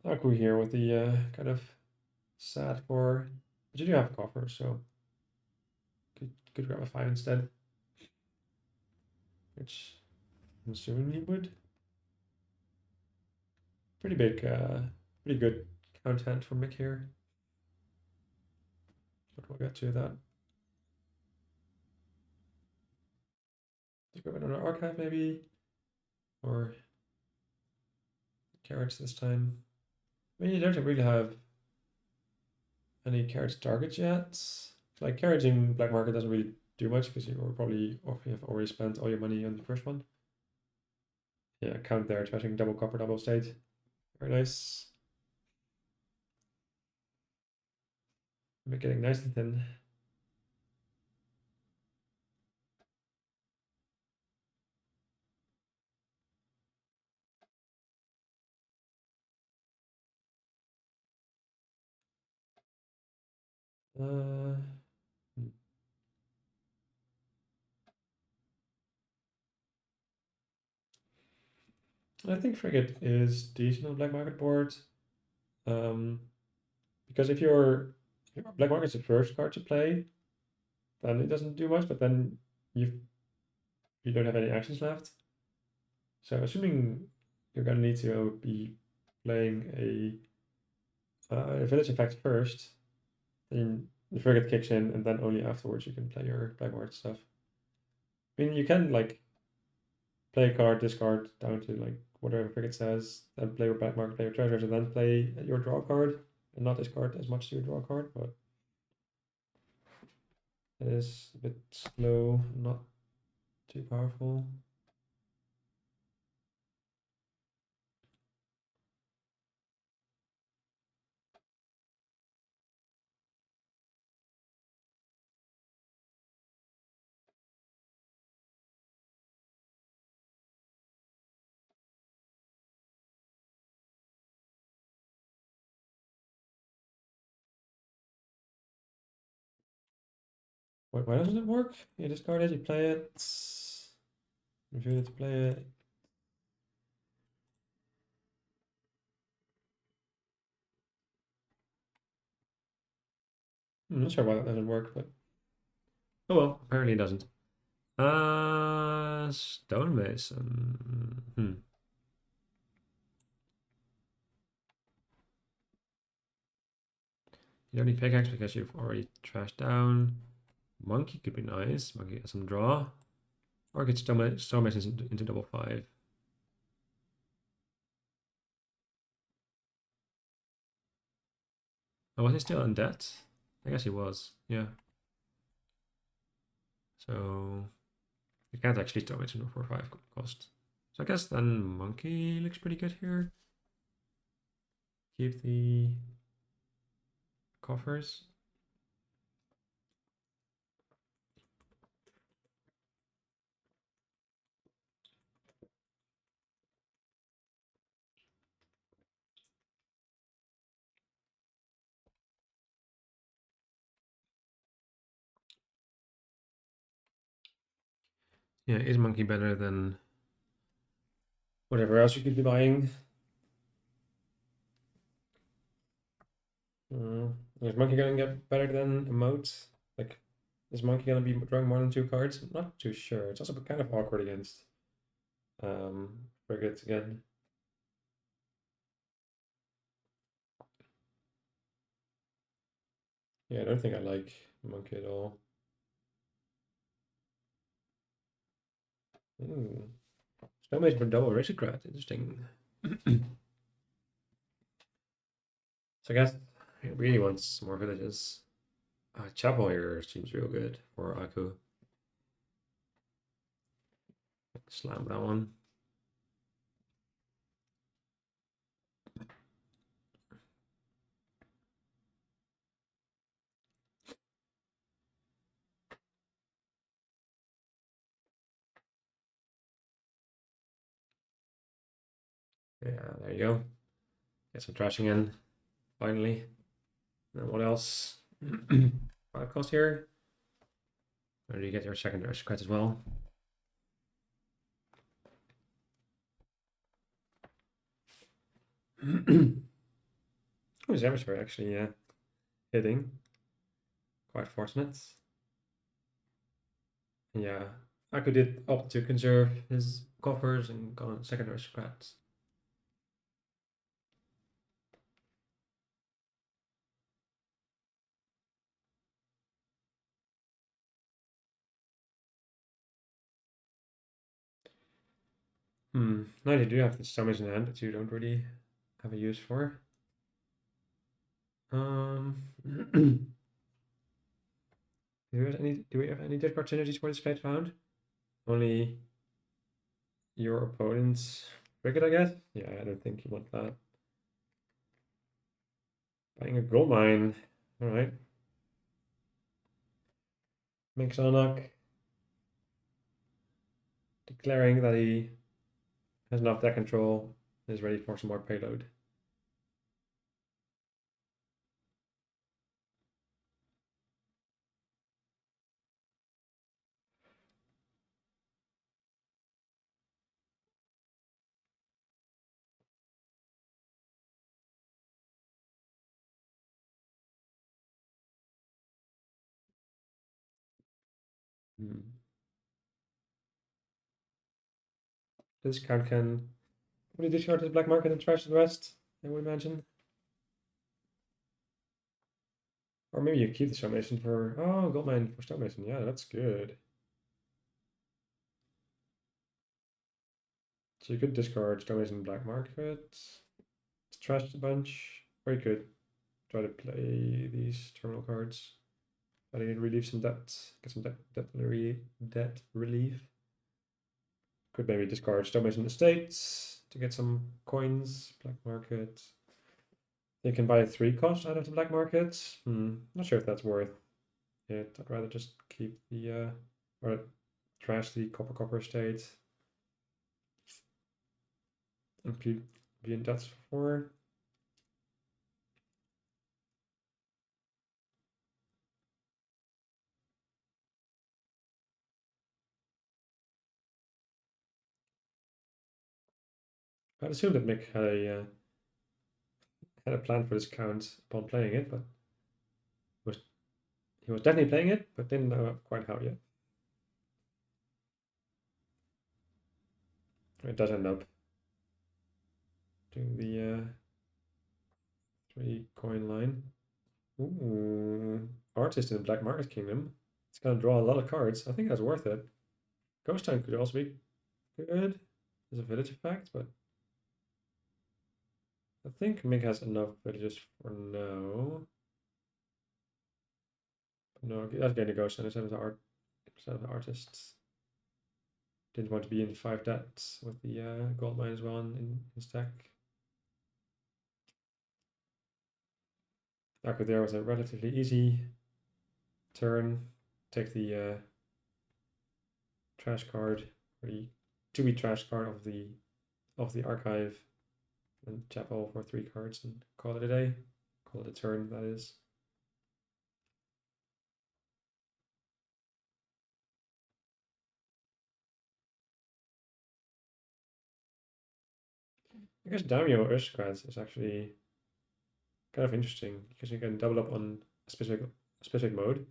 Aku here with the kind of sad 4. But you do have a coffer, so could grab a 5 instead. Which I'm assuming you would. Pretty big, pretty good content from Mick here. But we'll get to that. Let's go another archive maybe, or carrots this time. I mean, you don't really have any carrots targets yet. Like carrots in black market doesn't really do much because you have already spent all your money on the first one. Yeah, count there, trashing double copper, double state. Very nice. I'm getting nice and thin. Uh, I think frigate is decent on black market board. Because if your black market's the first card to play, then it doesn't do much. But then you don't have any actions left. So assuming you're going to need to be playing a village effect first, then the frigate kicks in, and then only afterwards you can play your black market stuff. I mean, you can like play a card, discard down to like whatever frigate says, then play your black market, play your treasures, and then play your draw card, and not discard as much to your draw card, but it is a bit slow, not too powerful. Why doesn't it work? You discard it, you play it, review it to play it. I'm not sure why that doesn't work, but oh well, apparently it doesn't. Stonemason. You don't need pickaxe because you've already trashed down. Monkey could be nice. Monkey has some draw. Or get stonemasons into double 5. Oh, was he still in debt? I guess he was. Yeah. So you can't actually stonemason for 5 cost. So I guess then monkey looks pretty good here. Keep the coffers. Yeah, is monkey better than whatever else you could be buying? Is monkey gonna get better than emote? Like, is monkey gonna be drawing more than 2 cards? I'm not too sure. It's also kind of awkward against frigates again. Yeah, I don't think I like monkey at all. Snowmage's been double aristocrat. Interesting. So I guess he really wants some more villages. Chapel here seems real good for Aku. Slam that one. Yeah, there you go. Get some trashing in, finally. And what else? 5 cost here. Or do you get your second aristocrat as well? Oh, his emissary actually hitting. Quite fortunate. Yeah. Aku did opt to conserve his coffers and got on second aristocrat. Now you do have the summons in hand that you don't really have a use for. Do we have any discard synergies for this plate round? Only your opponent's frigate, I guess? Yeah, I don't think you want that. Buying a gold mine. Alright. Qsenoch declaring that he has enough deck control and is ready for some more payload. This card can probably discard to the black market and trash the rest, I would imagine. Or maybe you keep the stonemason for, oh, goldmine for stonemason. Yeah, that's good. So you could discard stonemason black market, trash a bunch, or you could try to play these terminal cards. But you relieve some debt, get some debt relief. Could maybe discard stonemason estates to get some coins, black market. You can buy 3 cost out of the black market. Not sure if that's worth it. I'd rather just keep the or trash the copper estate and be in debt for 4. I'd assume that Mick had a plan for this count upon playing it, but he was definitely playing it, but didn't know quite how yet. It does end up doing the 3 coin line. Ooh, artist in the black market kingdom. It's gonna draw a lot of cards. I think that's worth it. Ghost Town could also be good. There's a village effect, but I think Mick has enough villages for now. No, that's getting a ghost instead of the artists. Didn't want to be in 5 debts with the gold mine as well in stack. Okay, there was a relatively easy turn. Take the trash card, or the to-be trash card of the archive, and chapel for 3 cards and call it a day. Call it a turn, that is. I guess Daimyo Aristocrats is actually kind of interesting because you can double up on a specific mode.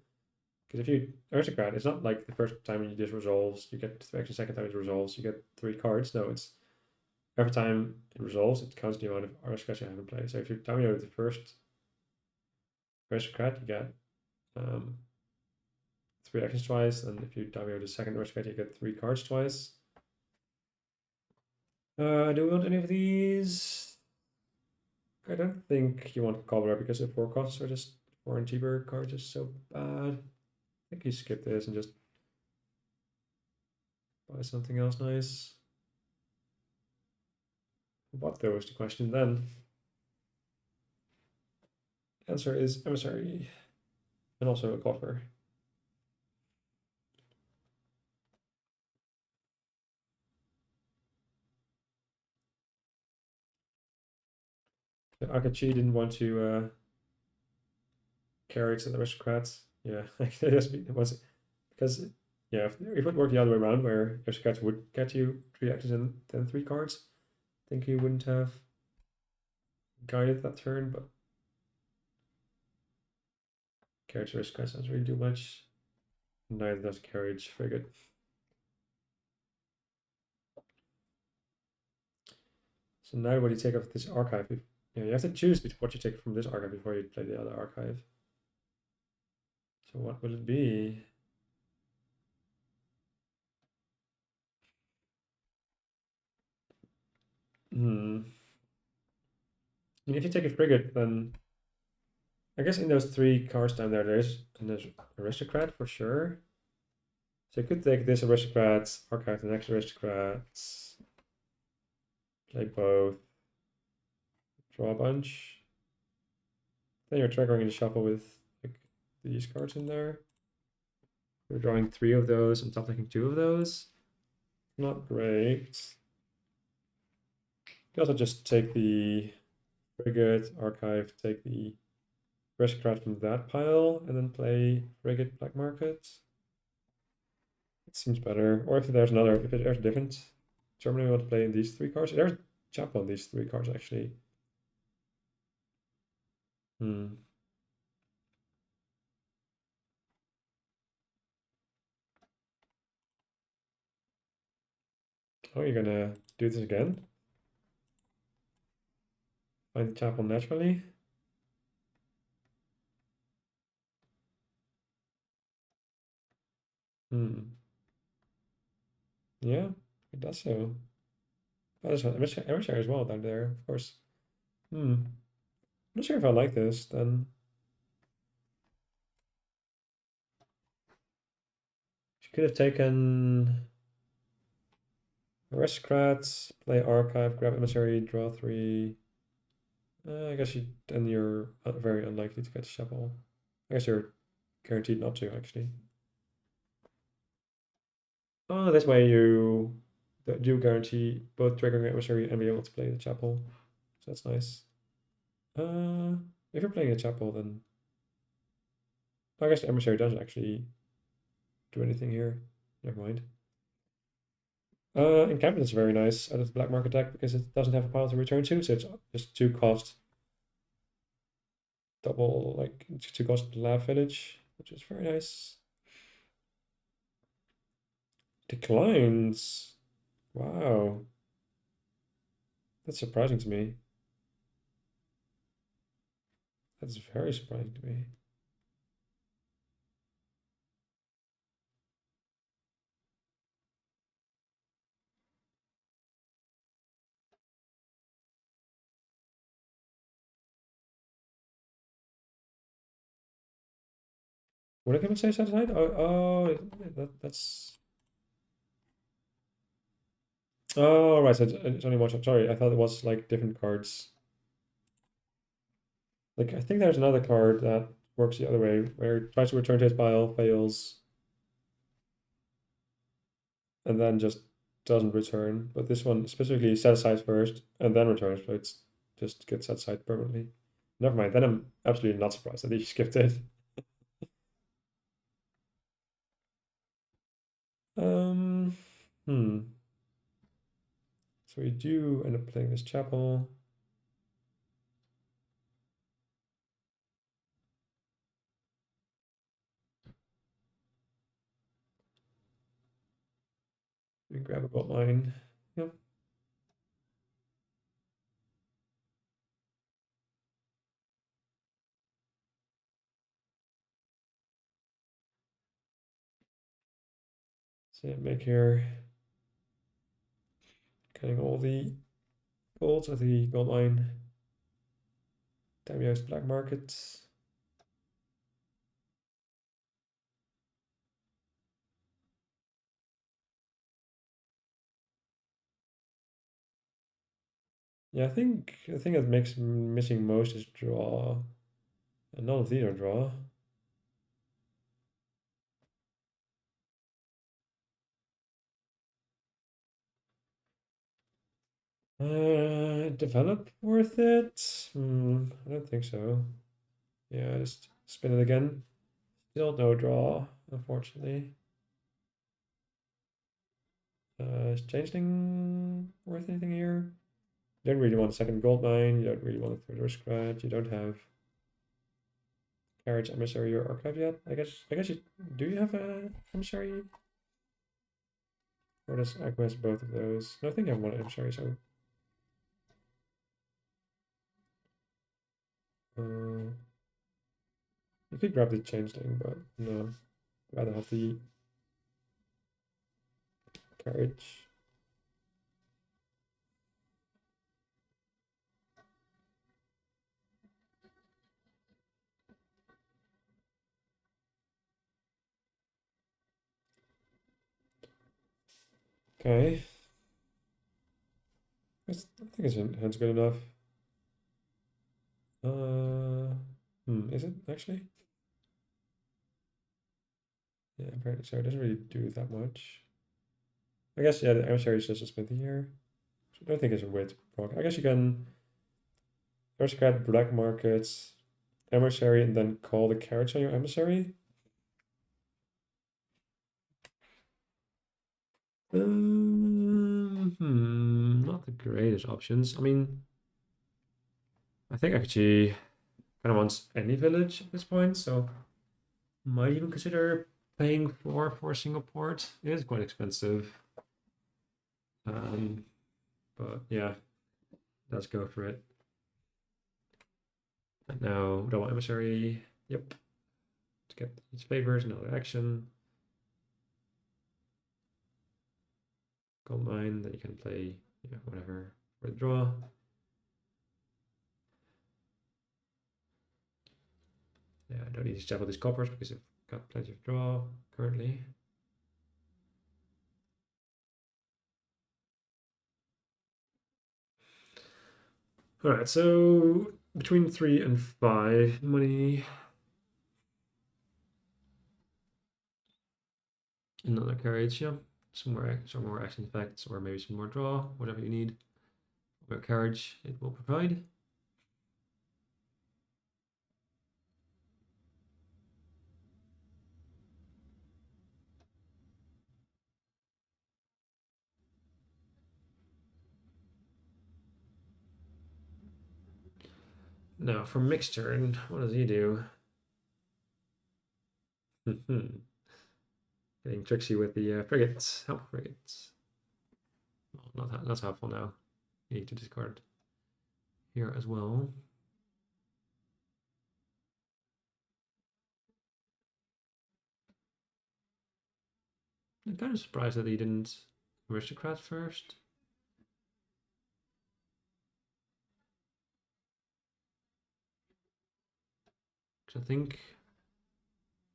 Because if you aristocrat, it's not like the first time you just resolves, you get actually second time it resolves, you get 3 cards. No, it's every time it resolves, it counts the amount of aristocrats you have in play. So if you Daimyo the first aristocrat, you get 3 actions twice, and if you Daimyo the second aristocrat, you get 3 cards twice. Do we want any of these? I don't think you want Cobra because the 4 costs are just 4 and cheaper cards is so bad. I think you skip this and just buy something else nice. What though is the question then? The answer is emissary and also a coffer. Akachi didn't want to carry to the aristocrats. Yeah, it was because yeah, if it would work the other way around, where aristocrats would get you 3 actions and then 3 cards, I think he wouldn't have guided that turn. But carriage aristocrats doesn't really do much. Neither does carriage frigate. So now what do you take of this archive? Yeah, you have to choose what you take from this archive before you play the other archive. So what will it be? I mean, if you take a frigate, then I guess in those 3 cards down there, there's an aristocrat for sure. So you could take this aristocrat, archive the next aristocrat, play both, draw a bunch. Then you're triggering the shuffle with like these cards in there. You're drawing 3 of those and top taking 2 of those. Not great. You also just take the frigate, archive, take the aristocrat from that pile, and then play frigate black market. It seems better. Or if there's a different Germany we want to play in these 3 cards. There's chapel on these 3 cards actually. Oh, you're gonna do this again. Find the chapel naturally. Yeah, it does so. Oh, there's an emissary as well down there, of course. I'm not sure if I like this, then she could have taken aristocrats, play archive, grab emissary, draw 3. I guess then you're very unlikely to get the chapel. I guess you're guaranteed not to, actually. Oh, this way you do guarantee both triggering emissary and being able to play the chapel. So that's nice. If you're playing a chapel, then I guess the emissary doesn't actually do anything here. Never mind. Encampment is very nice out of the black market deck because it doesn't have a pile to return to, so it's just 2 cost double, like 2 cost lab village, which is very nice. Declines. Wow. That's surprising to me. That's very surprising to me. What did I say set aside? That's. Oh, right. So it's only one shot. Sorry, I thought it was like different cards. Like, I think there's another card that works the other way, where it tries to return to his pile, fails, and then just doesn't return. But this one specifically set aside first and then returns, so it's just gets set aside permanently. Never mind. Then I'm absolutely not surprised that he skipped it. Um, hmm. So we do end up playing this chapel. We grab a gold mine. Yep. Same make here. Getting all the golds of the gold mine. Damios black market. Yeah, I think the thing that makes missing most is draw. And none of these are draw. Develop worth it? I don't think so. Yeah, just spin it again. Still no draw, unfortunately. Is changeling worth anything here? You don't really want a second gold mine, you don't really want a third aristocrat, you don't have carriage, emissary, or archive yet. I guess you do you have a emissary? Or does Aqua has both of those? No, I think I have one emissary, so you could grab the changeling, but no. I'd rather have the carriage. Okay. I think his hand's good enough. Is it actually? Yeah, apparently so. It doesn't really do that much. I guess, yeah, the emissary is just a smithy here. So I don't think it's a way to proc. I guess you can aristocrat black markets, emissary, and then call the carriage on your emissary. Not the greatest options. I mean, I think actually kind of wants any village at this point, so might even consider paying for a single port. It is quite expensive. But yeah, let's go for it. And now double emissary. Yep. To get these favors, another action. Gold mine, then you can play whatever for the draw. Yeah, I don't need to shuffle these coppers because I've got plenty of draw currently. All right, so between 3 and 5 money. Another carriage, yeah. Some more action effects, or maybe some more draw, whatever you need. More carriage it will provide. Now for mixed turn, what does he do? Getting tricksy with the frigates, help frigates. Well, not helpful now. You need to discard here as well. I'm kind of surprised that he didn't aristocrat first. Because I think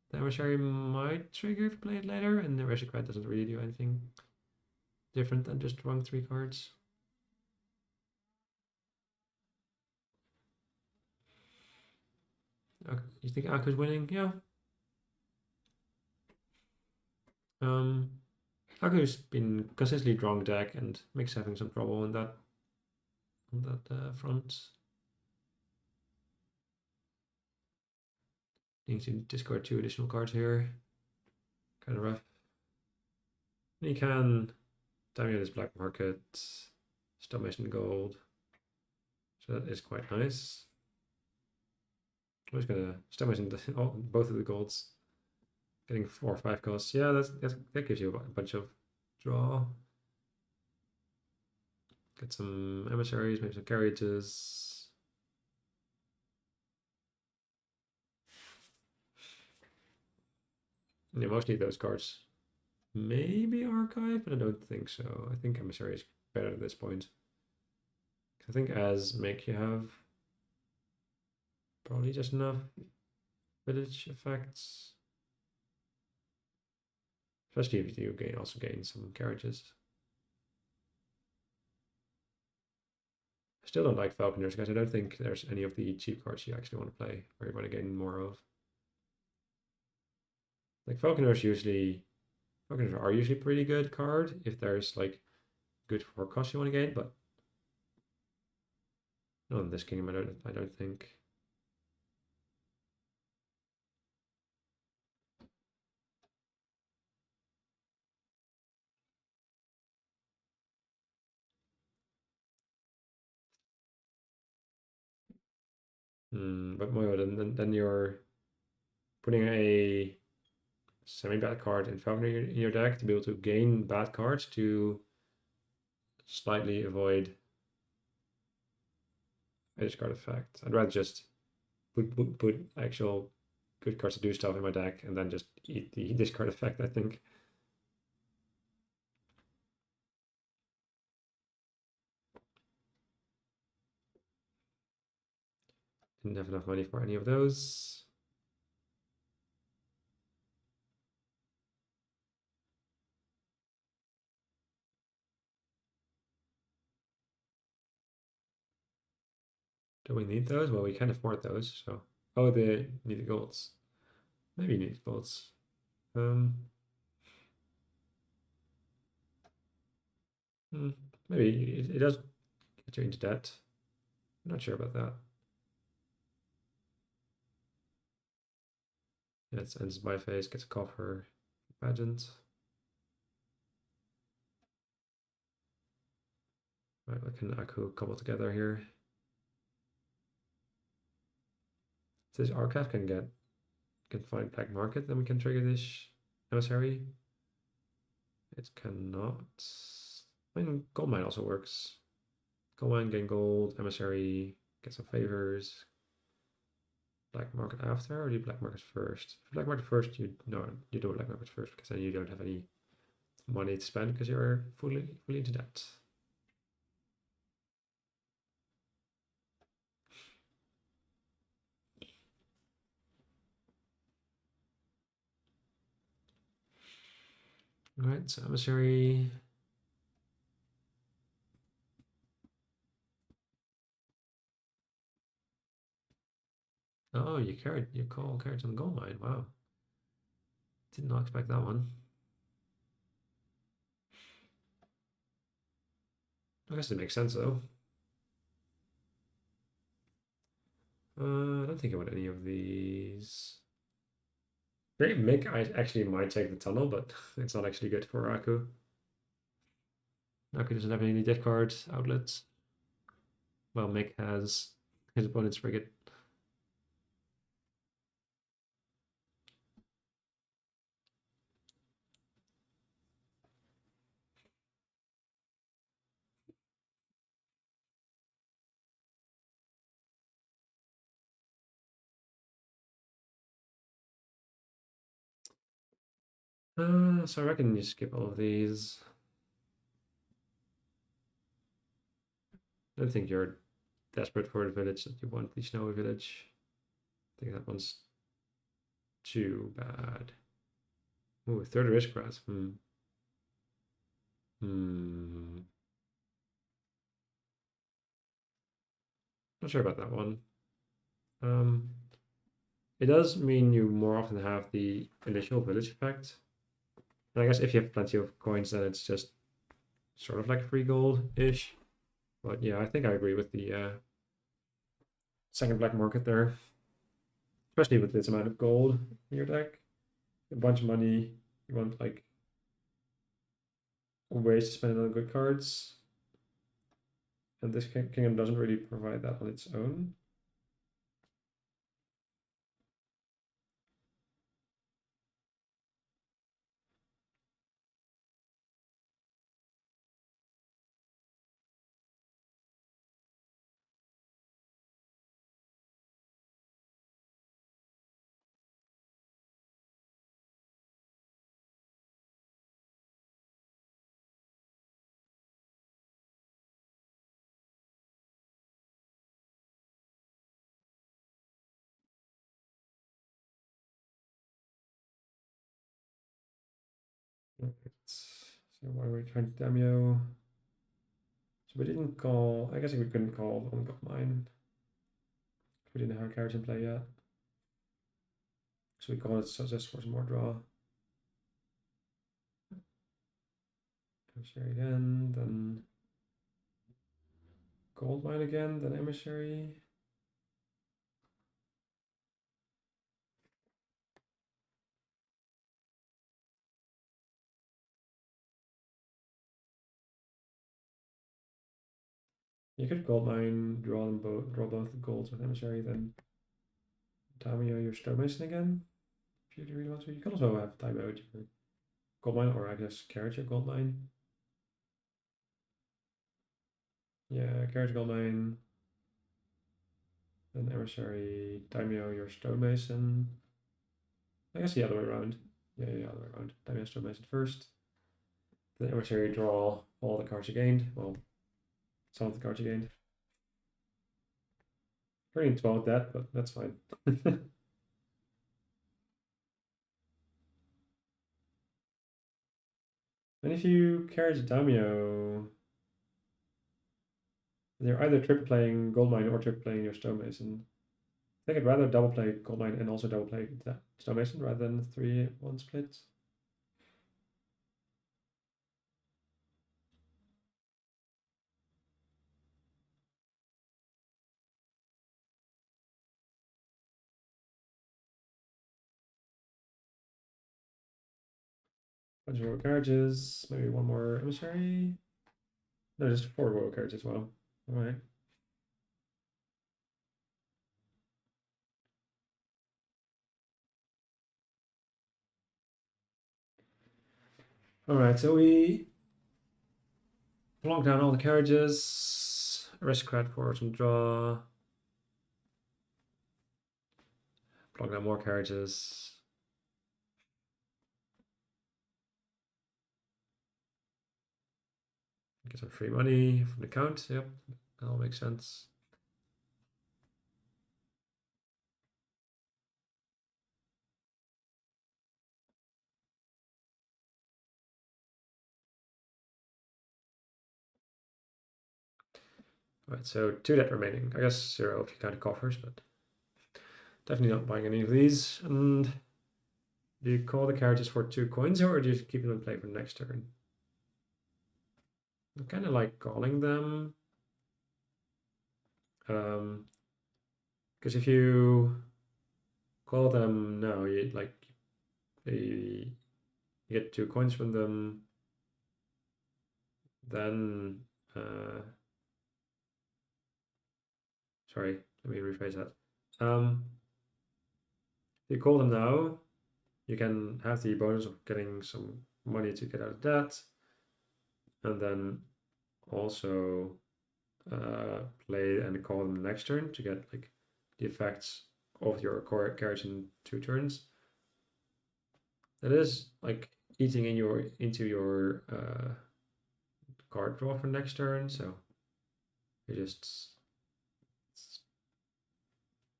the emissary might trigger if you play it later, and the aristocrat doesn't really do anything different than just drawing 3 cards. You think Akku's winning? Yeah. Akku's been consistently drawing deck, and Mick's having some trouble on that front. Needs to discard 2 additional cards here. Kind of rough. And he can damage his black market, stomach gold. So that is quite nice. I'm just gonna stomach both of the golds. Getting 4 or 5 costs. Yeah, that gives you a bunch of draw. Get some emissaries, maybe some carriages. Yeah, mostly those cards. Maybe archive, but I don't think so. I think emissary is better at this point. I think as Mick you have probably just enough village effects. Especially if you also gain some carriages. I still don't like Falconers, guys. I don't think there's any of the cheap cards you actually want to play or you want to gain more of. Like Falconers are usually pretty good card if there's like good for cost you want to gain, but not in this game. I don't think. But Moyo, then you're putting a semi-bad card in Falconer in your deck to be able to gain bad cards to slightly avoid a discard effect. I'd rather just put actual good cards to do stuff in my deck and then just eat the discard effect, I think. Didn't have enough money for any of those. Do we need those? Well, we can afford those, so. Oh, they need the golds. Maybe need golds. Maybe it does get you into debt. I'm not sure about that. Yeah, it ends by face, gets a coffer pageant. Right, we can Akku couple together here. If this archive can find black market, then we can trigger this emissary. It cannot. I mean, gold mine also works. Gold mine, gain gold, emissary, get some favors. Black market after, or do you black market first? If you black market first, you don't black market first because then you don't have any money to spend because you're fully into debt. All right, so emissary. Oh, you call carried on the gold mine. Wow. Did not expect that one. I guess it makes sense though. I don't think I want any of these. Great Mick, I actually might take the tunnel, but it's not actually good for Raku. Raku doesn't have any death cards, outlets. Well, Mick has his opponent's frigate. So I reckon you skip all of these. I don't think you're desperate for the village that you want, the snowy village. I think that one's too bad. Ooh, third risk grass. Not sure about that one. It does mean you more often have the initial village effect. And I guess if you have plenty of coins, then it's just sort of like free gold-ish. But yeah, I think I agree with the second black market there. Especially with this amount of gold in your deck. A bunch of money. You want like ways to spend it on good cards. And this kingdom doesn't really provide that on its own. So why are we trying to Damio? So we didn't call, I guess we couldn't call on Gold Mine. We didn't have a carriage in play yet. So we call it just for some more draw. Emissary again, then Gold Mine again, then Emissary. You could Gold Mine, draw both the golds with Emissary, then Damio your Stonemason again. If you really want to. You can also have time out your Gold Mine, or I guess carriage your Gold Mine. Yeah, carriage Gold Mine. Then Emissary, Daimyo your Stonemason. I guess the other way around. Yeah, the other way around. Daimyo Stonemason first. Then Emissary draw all the cards you gained. Well, some of the cards you gained. Pretty 12 that, but that's fine. And if you carry the Daimyo, you're either triple playing Goldmine or triple playing your Stonemason. I think I'd rather double play Goldmine and also double play Stonemason rather than 3-1 splits. Bunch of royal carriages, maybe one more emissary. No, just 4 royal carriages as well. Alright. Alright, so we plonk down all the carriages. aristocrat for some draw. Block down more carriages. Get some free money from the count. Yep, that all makes sense. Alright, so 2 debt remaining. I guess 0 if you count the coffers, but definitely not buying any of these. And do you call the carriages for 2 coins, or do you keep them in play for the next turn? I kind of like calling them. Because if you call them now, you get 2 coins from them. Then, sorry, let me rephrase that. If you call them now, you can have the bonus of getting some money to get out of debt, and then also play and call them the next turn to get like the effects of your carriage in 2 turns. That is like eating into your card draw for next turn, so it just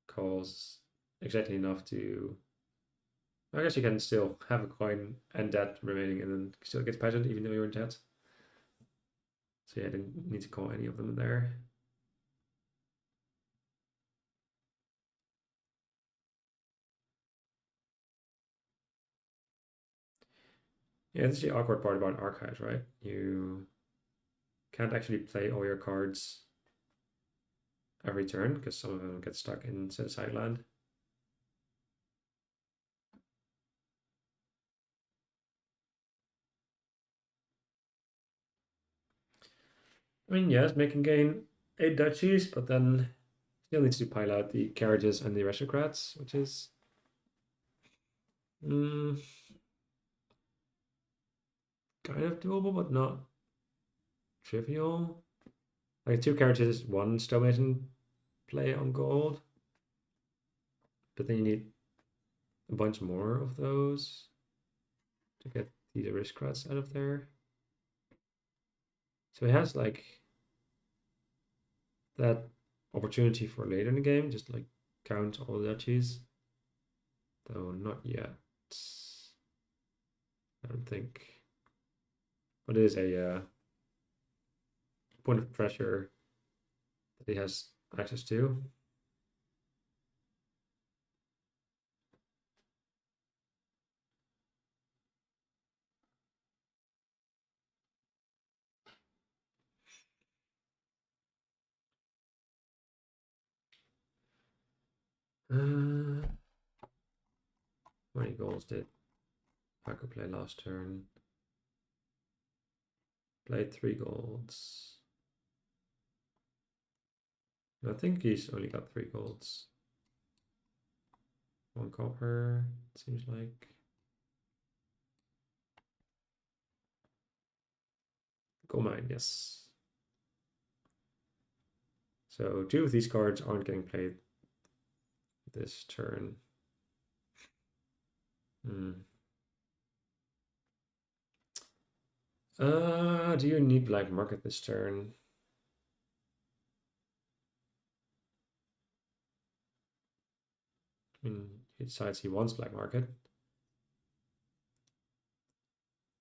calls exactly enough to. I guess you can still have a coin and debt remaining, and then still get pageant even though you're in debt. So yeah, I didn't need to call any of them in there. Yeah, this is the awkward part about archives, right? You can't actually play all your cards every turn because some of them get stuck in set aside land. I mean, yes, making gain 8 duchies, but then still needs to pile out the carriages and the aristocrats, which is kind of doable, but not trivial. Like 2 carriages, 1 stonemason play on gold, but then you need a bunch more of those to get these aristocrats out of there. So he has like that opportunity for later in the game, just like count all the duchies. Though not yet. I don't think. But it is a point of pressure that he has access to. How many goals did Paco play last turn? Played 3 golds. I think he's only got 3 golds. 1 copper, it seems like. Gold mine, yes. So 2 of these cards aren't getting played this turn. Do you need black market this turn? I mean, he decides he wants black market.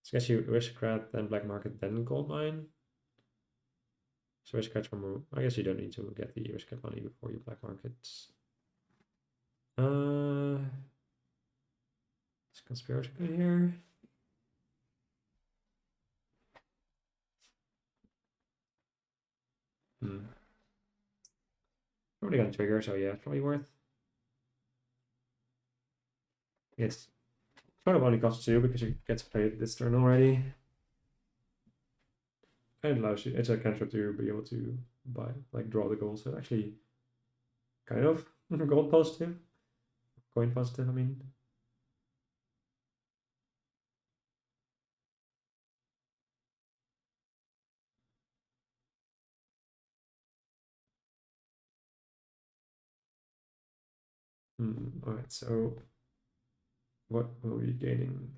So I guess you aristocrat, then black market, then gold mine. So aristocrat from, I guess you don't need to get the aristocrat money before you black markets. Is conspiracy good here? Probably gonna trigger, so yeah, it's probably worth. It's kind of only costs 2 because you get to play it this turn already. And it allows you, it's a cantrip to be able to buy, like draw the gold. So actually kind of gold positive, coin positive, I mean. Alright, so what will we be gaining?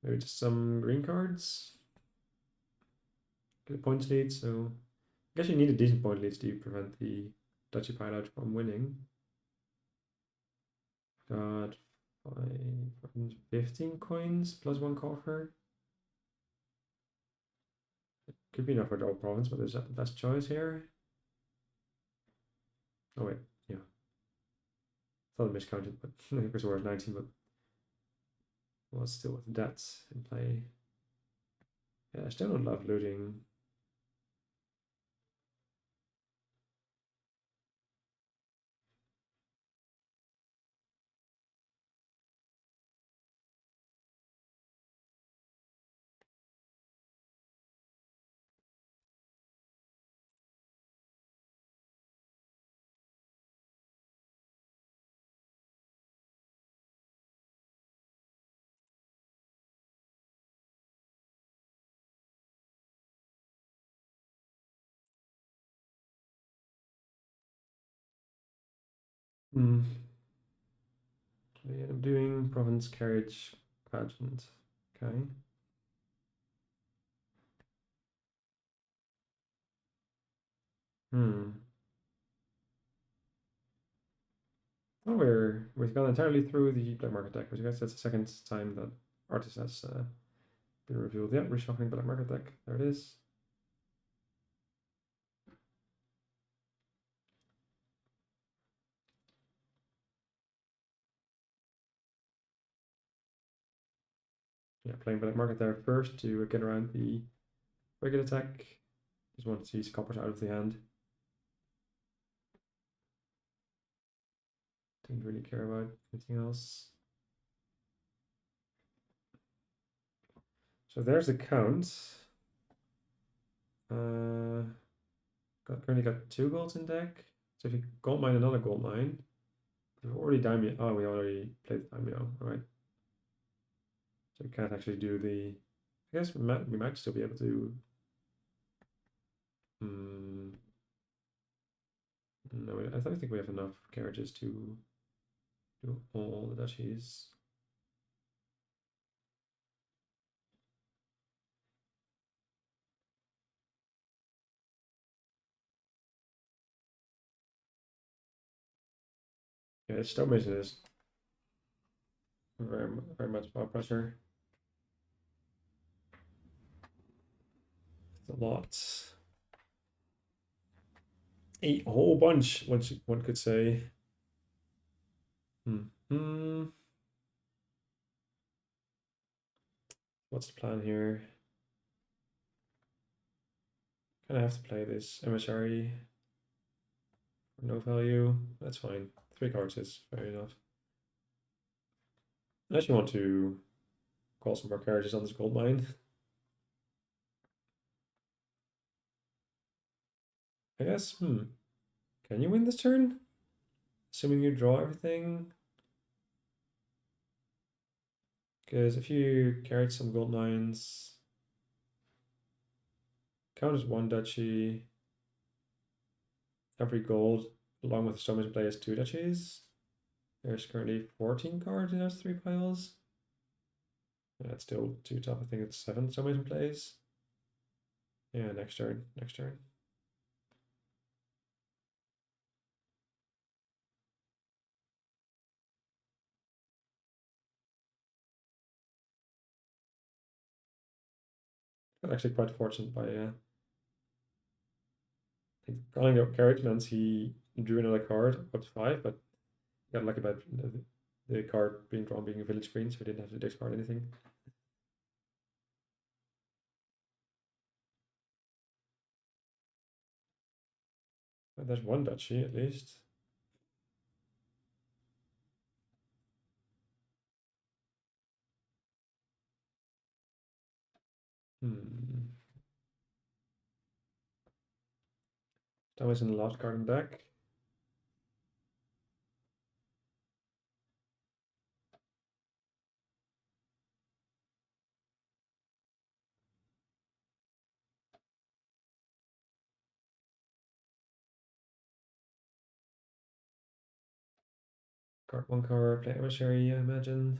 Maybe just some green cards? Get a points lead, so I guess you need a decent point lead to prevent the Dutchy pilot from winning. Got 15 coins plus one coffer. Could be enough for Dog Province, but is that the best choice here? Oh wait, yeah. Thought I miscounted, but because we're at 19, but was still with debts in play. Yeah, I still don't love looting. Hmm. I'm doing province carriage pageant. Okay. Hmm. Oh, we've gone entirely through the black market deck, which I guess that's the second time that artist has been revealed. Yeah, reshuffling black market deck. There it is. Yeah, playing black market there first to get around the regular attack. Just want to see coppers out of the hand. Didn't really care about anything else. So there's the count. Currently got 2 golds in deck. So if you gold mine another gold mine, we've already daimyo. Oh, we already played the daimyo. All right. So we can't actually do the. I guess we might still be able to. No, I don't think we have enough carriages to do all the duchies. Yeah, it's still making this very much power pressure. It's a lot. A whole bunch, one could say. What's the plan here? Kind of have to play this emissary for no value. That's fine. 3 cards is fair enough. Unless you want to call some more carriages on this gold mine. I guess, Can you win this turn? Assuming you draw everything. Because if you carried some gold mines, count as 1 duchy. Every gold, along with the Stoneman's play, is 2 duchies. There's currently 14 cards in those 3 piles. That's still too tough. I think it's 7 Stoneman's plays. Yeah, next turn. Next turn. Got actually quite fortunate by calling out carriage means he drew another card up to 5, but got lucky by the card being drawn being a village green, so he didn't have to discard anything. But there's 1 duchy at least. That was in the last card in the deck. Card one card, play emissary, I imagine.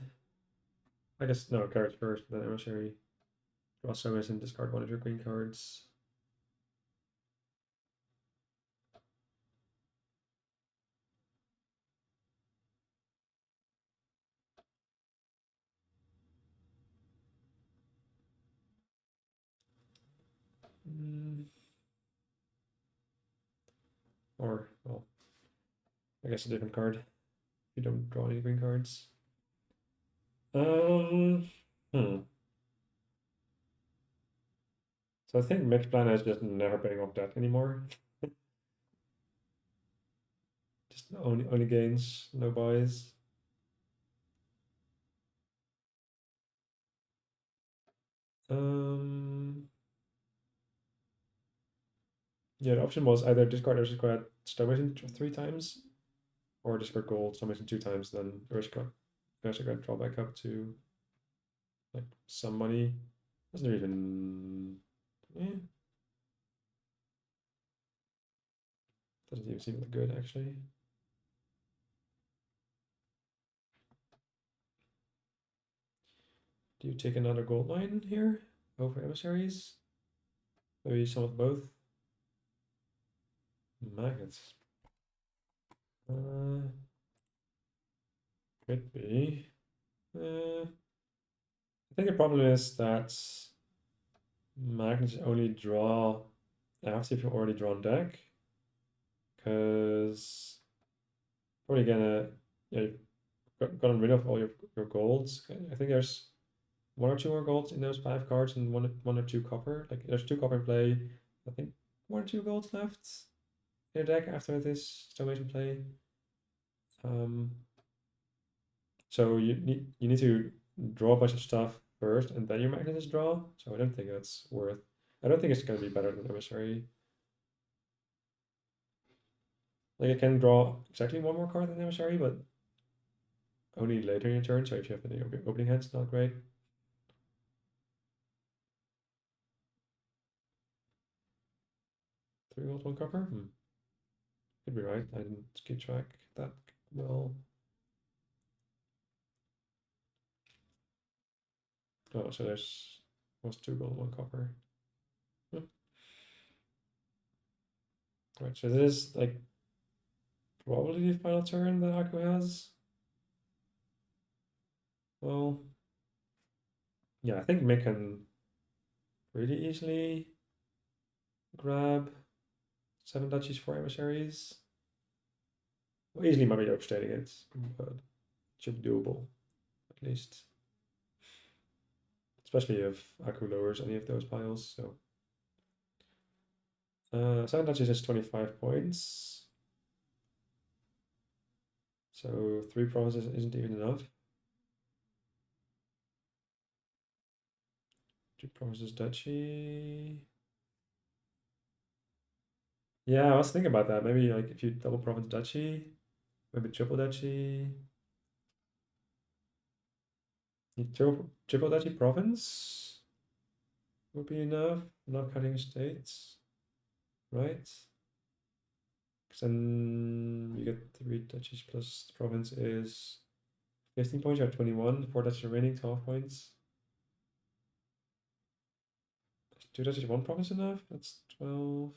I guess no, cards first, then emissary. Draw summons and discard one of your green cards. Or, well, I guess a different card if you don't draw any green cards. Hmm. So I think mixed plan is just never paying off debt anymore. Just only gains, no buys. Yeah, the option was either discard aristocrat stonemason 3 times, or discard gold stonemason 2 times, then aristocrat draw back up to like some money. Doesn't even doesn't even seem that good actually. Do you take another gold mine here over emissaries? Maybe some of both. Magnets. Could be. I think the problem is that magnets only draw after you've already drawn deck. Because probably gonna, yeah, you've gotten rid of all your golds. I think there's 1 or 2 more golds in those 5 cards and one or 2 copper. Like there's 2 copper in play. I think 1 or 2 golds left in the deck after this stonemason play. So you need to draw a bunch of stuff first and then your magnets draw. So I don't think that's worth. I don't think it's gonna be better than emissary. Like I can draw exactly 1 more card than emissary, but only later in your turn. So if you have any opening hands, not great. 3 gold, 1 copper. Could be right. I didn't keep track that well. Oh, so there's was 2 gold, 1 copper. Right. So this is like probably the final turn that Aku has. Well, yeah, I think Mick can really easily grab 7 duchies, 4 emissaries. Well, easily might be overstating it, but it should be doable, at least. Especially if Aku lowers any of those piles, so. 7 duchies is 25 points. So 3 provinces isn't even enough. 2 provinces duchy. Yeah, I was thinking about that. Maybe like if you double province duchy, maybe triple duchy. Triple duchy province would be enough, not cutting states, right? Because then you get 3 duchies plus province is 15 points, you have 21, 4 duchies remaining, 12 points. 2 duchies, 1 province enough? That's 12.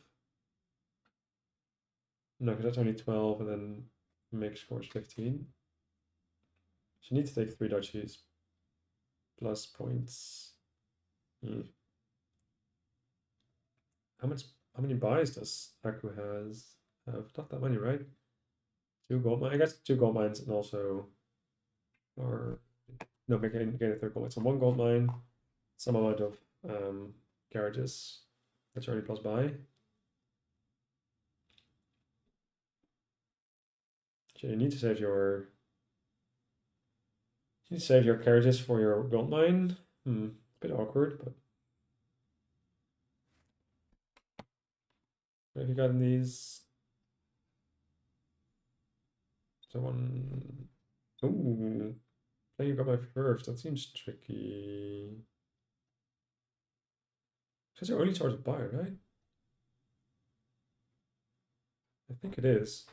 No, because that's only 12 and then make scores 15. So you need to take 3 duchies plus points. How many buys does Aku has? Not that many, right? 2 gold mines. I guess 2 gold mines and also, or no, gain a 3rd gold mine. So 1 gold mine, some amount of garages. That's already plus buy. So you need to save your carriages for your gold mine. Bit awkward, but what have you got in these? So one. Ooh, playing you got my first. That seems tricky. Because they're only source of buy, right? I think it is.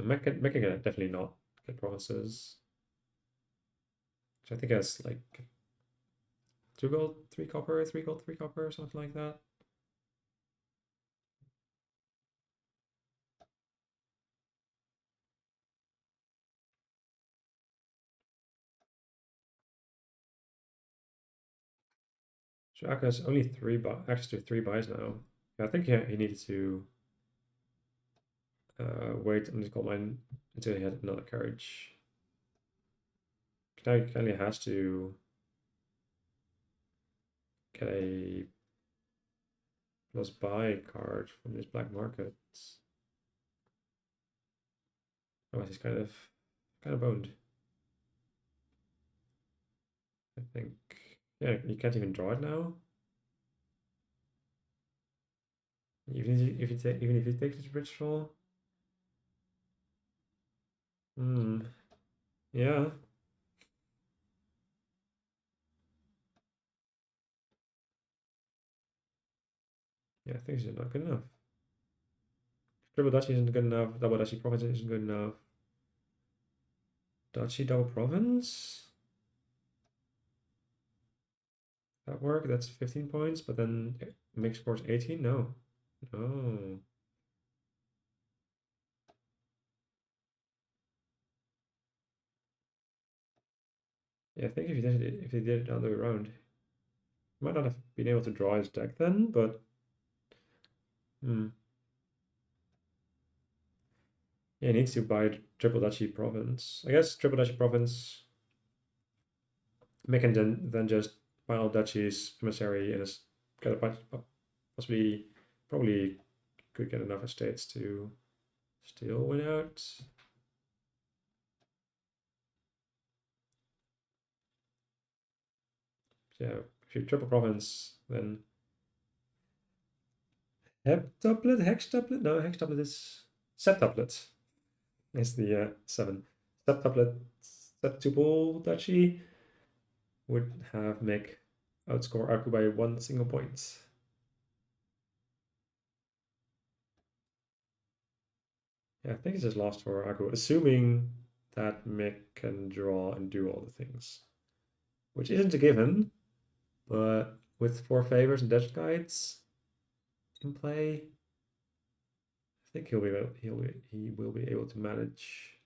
Mech can definitely not get provinces. Which I think has like 2 gold, 3 copper, 3 gold, 3 copper, something like that. So Akka has only access to 3 buys now. Yeah, I think he needed to wait on his gold mine until he had another carriage. Now he kind of has to get a plus buy card from this black market. Otherwise he's kind of boned. I think. Yeah, you can't even draw it now. Even if he takes his ritual. Hmm. Yeah. Yeah, I think it's not good enough. Triple Dutchy isn't good enough. Double Dutchy Province isn't good enough. Dutchy Double Province? That work? That's 15 points, but then mix scores 18? No. No. Yeah, I think if they did it the other way around, he might not have been able to draw his deck then, but hmm. Yeah, he needs to buy Triple Dutchy Province. I guess Triple Dutchy Province, Mick can then just buy all duchies, emissary, and just get a bunch, possibly, probably could get enough estates to still win out. Yeah, if you triple province, then heptuplet, hextuplet? No, hextuplet is septuplet. Is the 7. Septuplet, septuple duchy would have Mick outscore Aku by 1 single point. Yeah, I think it's just lost for Aku, assuming that Mick can draw and do all the things, which isn't a given, but with 4 favors and desert guides in play, I think he will be able to manage.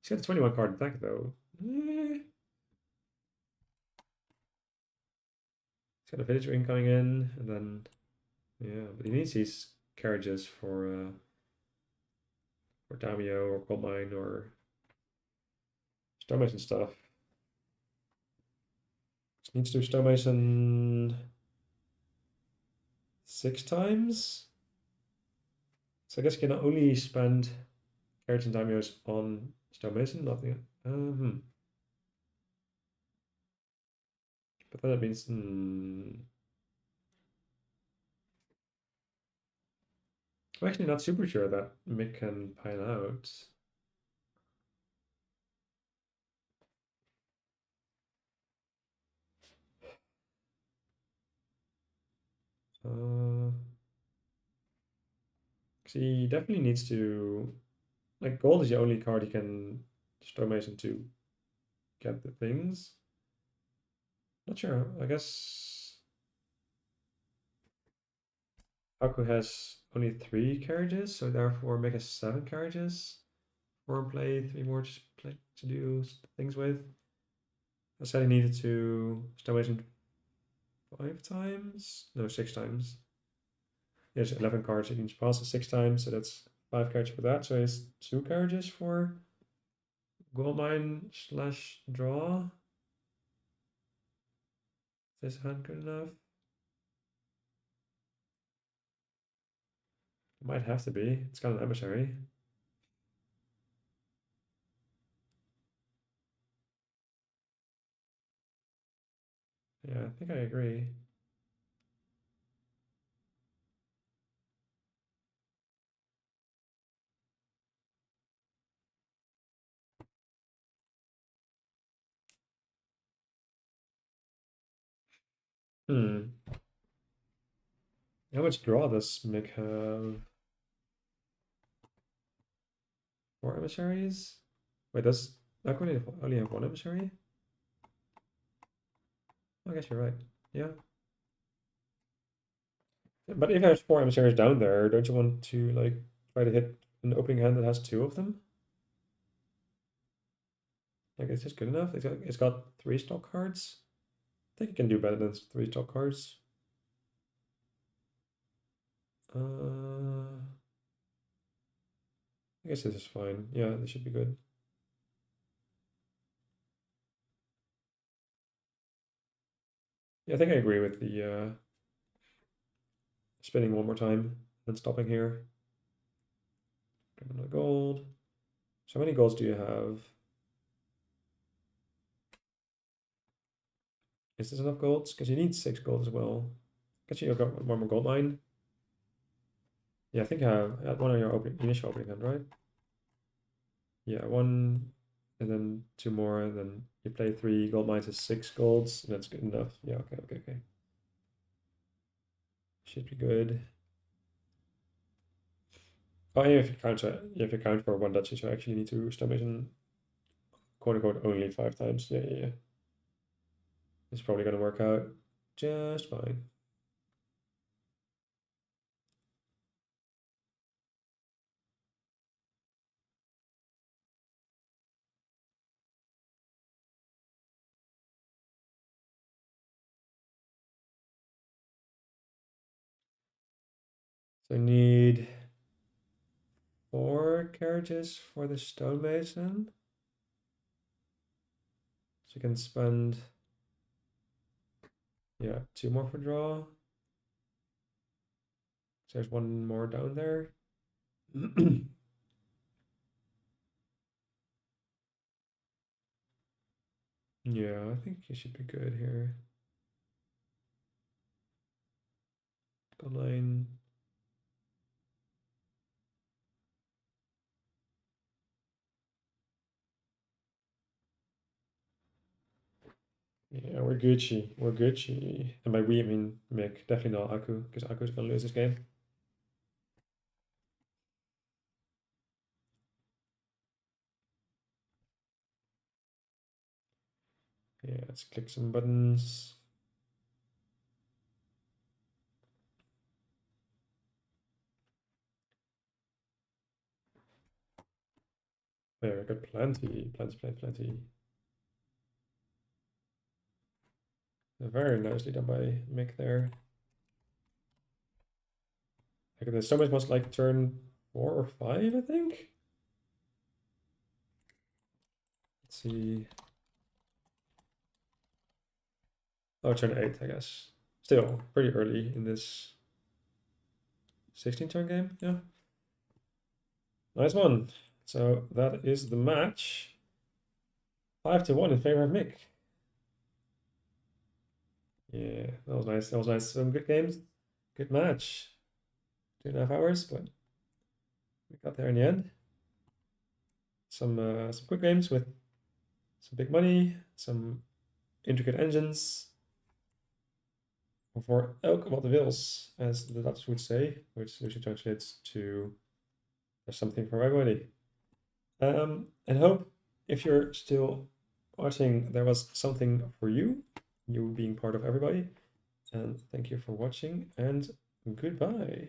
He's got a 21 card deck though. He's got a village ring coming in, and then yeah, but he needs these carriages for Damio or Gold Mine or Stonemason stuff. Just needs to do Stonemason 6 times. So I guess you can only spend carriage and Damios on Stonemason, nothing. But then that means I'm actually not super sure that Mick can pile out. Uh, 'Cause he definitely needs to, like, gold is the only card he can Stonemason to get the things. Not sure. I guess Aku has only 3 carriages, so therefore Mick has 7 carriages. 4 in play, 3 more to play to do things with. I said he needed to Stonemason 5 times? No, 6 times. There's 11 cards in each pass, so 6 times, so that's 5 carriages for that. So it's 2 carriages for gold mine / draw. Is this hand good enough? Might have to be. It's got an emissary. Yeah, I think I agree. Hmm. How much draw does Mick have? 4 emissaries? Wait, does Aqua only have 1 emissary? I guess you're right. Yeah. But if there's 4 emissaries down there, don't you want to like try to hit an opening hand that has 2 of them? Like, is this good enough? It's got 3 stock cards. I think it can do better than 3 stock cards. I guess this is fine. Yeah, this should be good. Yeah, I think I agree with the spinning one more time and stopping here. Get another gold. So how many golds do you have? Is this enough golds? Because you need 6 gold as well. Guess you've got one more gold mine. Yeah, I think I had one on your initial opening hand, right? Yeah, 1 and then 2 more, and then you play 3 gold mines as 6 golds, and that's good enough. Yeah, okay. Should be good. Oh, yeah, if you count for 1 duchy, so actually you need to establish an quote unquote only 5 times. Yeah. It's probably gonna work out just fine. So I need 4 carriages for the stonemason. So you can spend, yeah, 2 more for draw. So there's 1 more down there. Yeah, I think you should be good here. Gold line. Yeah, we're Gucci. We're Gucci. And by we, I mean Mick. Definitely not Aku, because Aku's gonna lose this game. Yeah, let's click some buttons. There, I got plenty. Very nicely done by Mick there. Like, there's so much like turn 4 or 5, I think. Let's see. Oh, turn 8, I guess. Still pretty early in this 16 turn game. Yeah. Nice one. So that is the match. 5-1 in favor of Mick. Yeah, that was nice. That was nice. Some good games. Good match. 2.5 hours, but we got there in the end. Some quick games with some big money, some intricate engines for elk wat de wils, as the Dutch would say, which usually translates to there's something for everybody. And hope if you're still watching, there was something for you, you being part of everybody. And thank you for watching, and goodbye.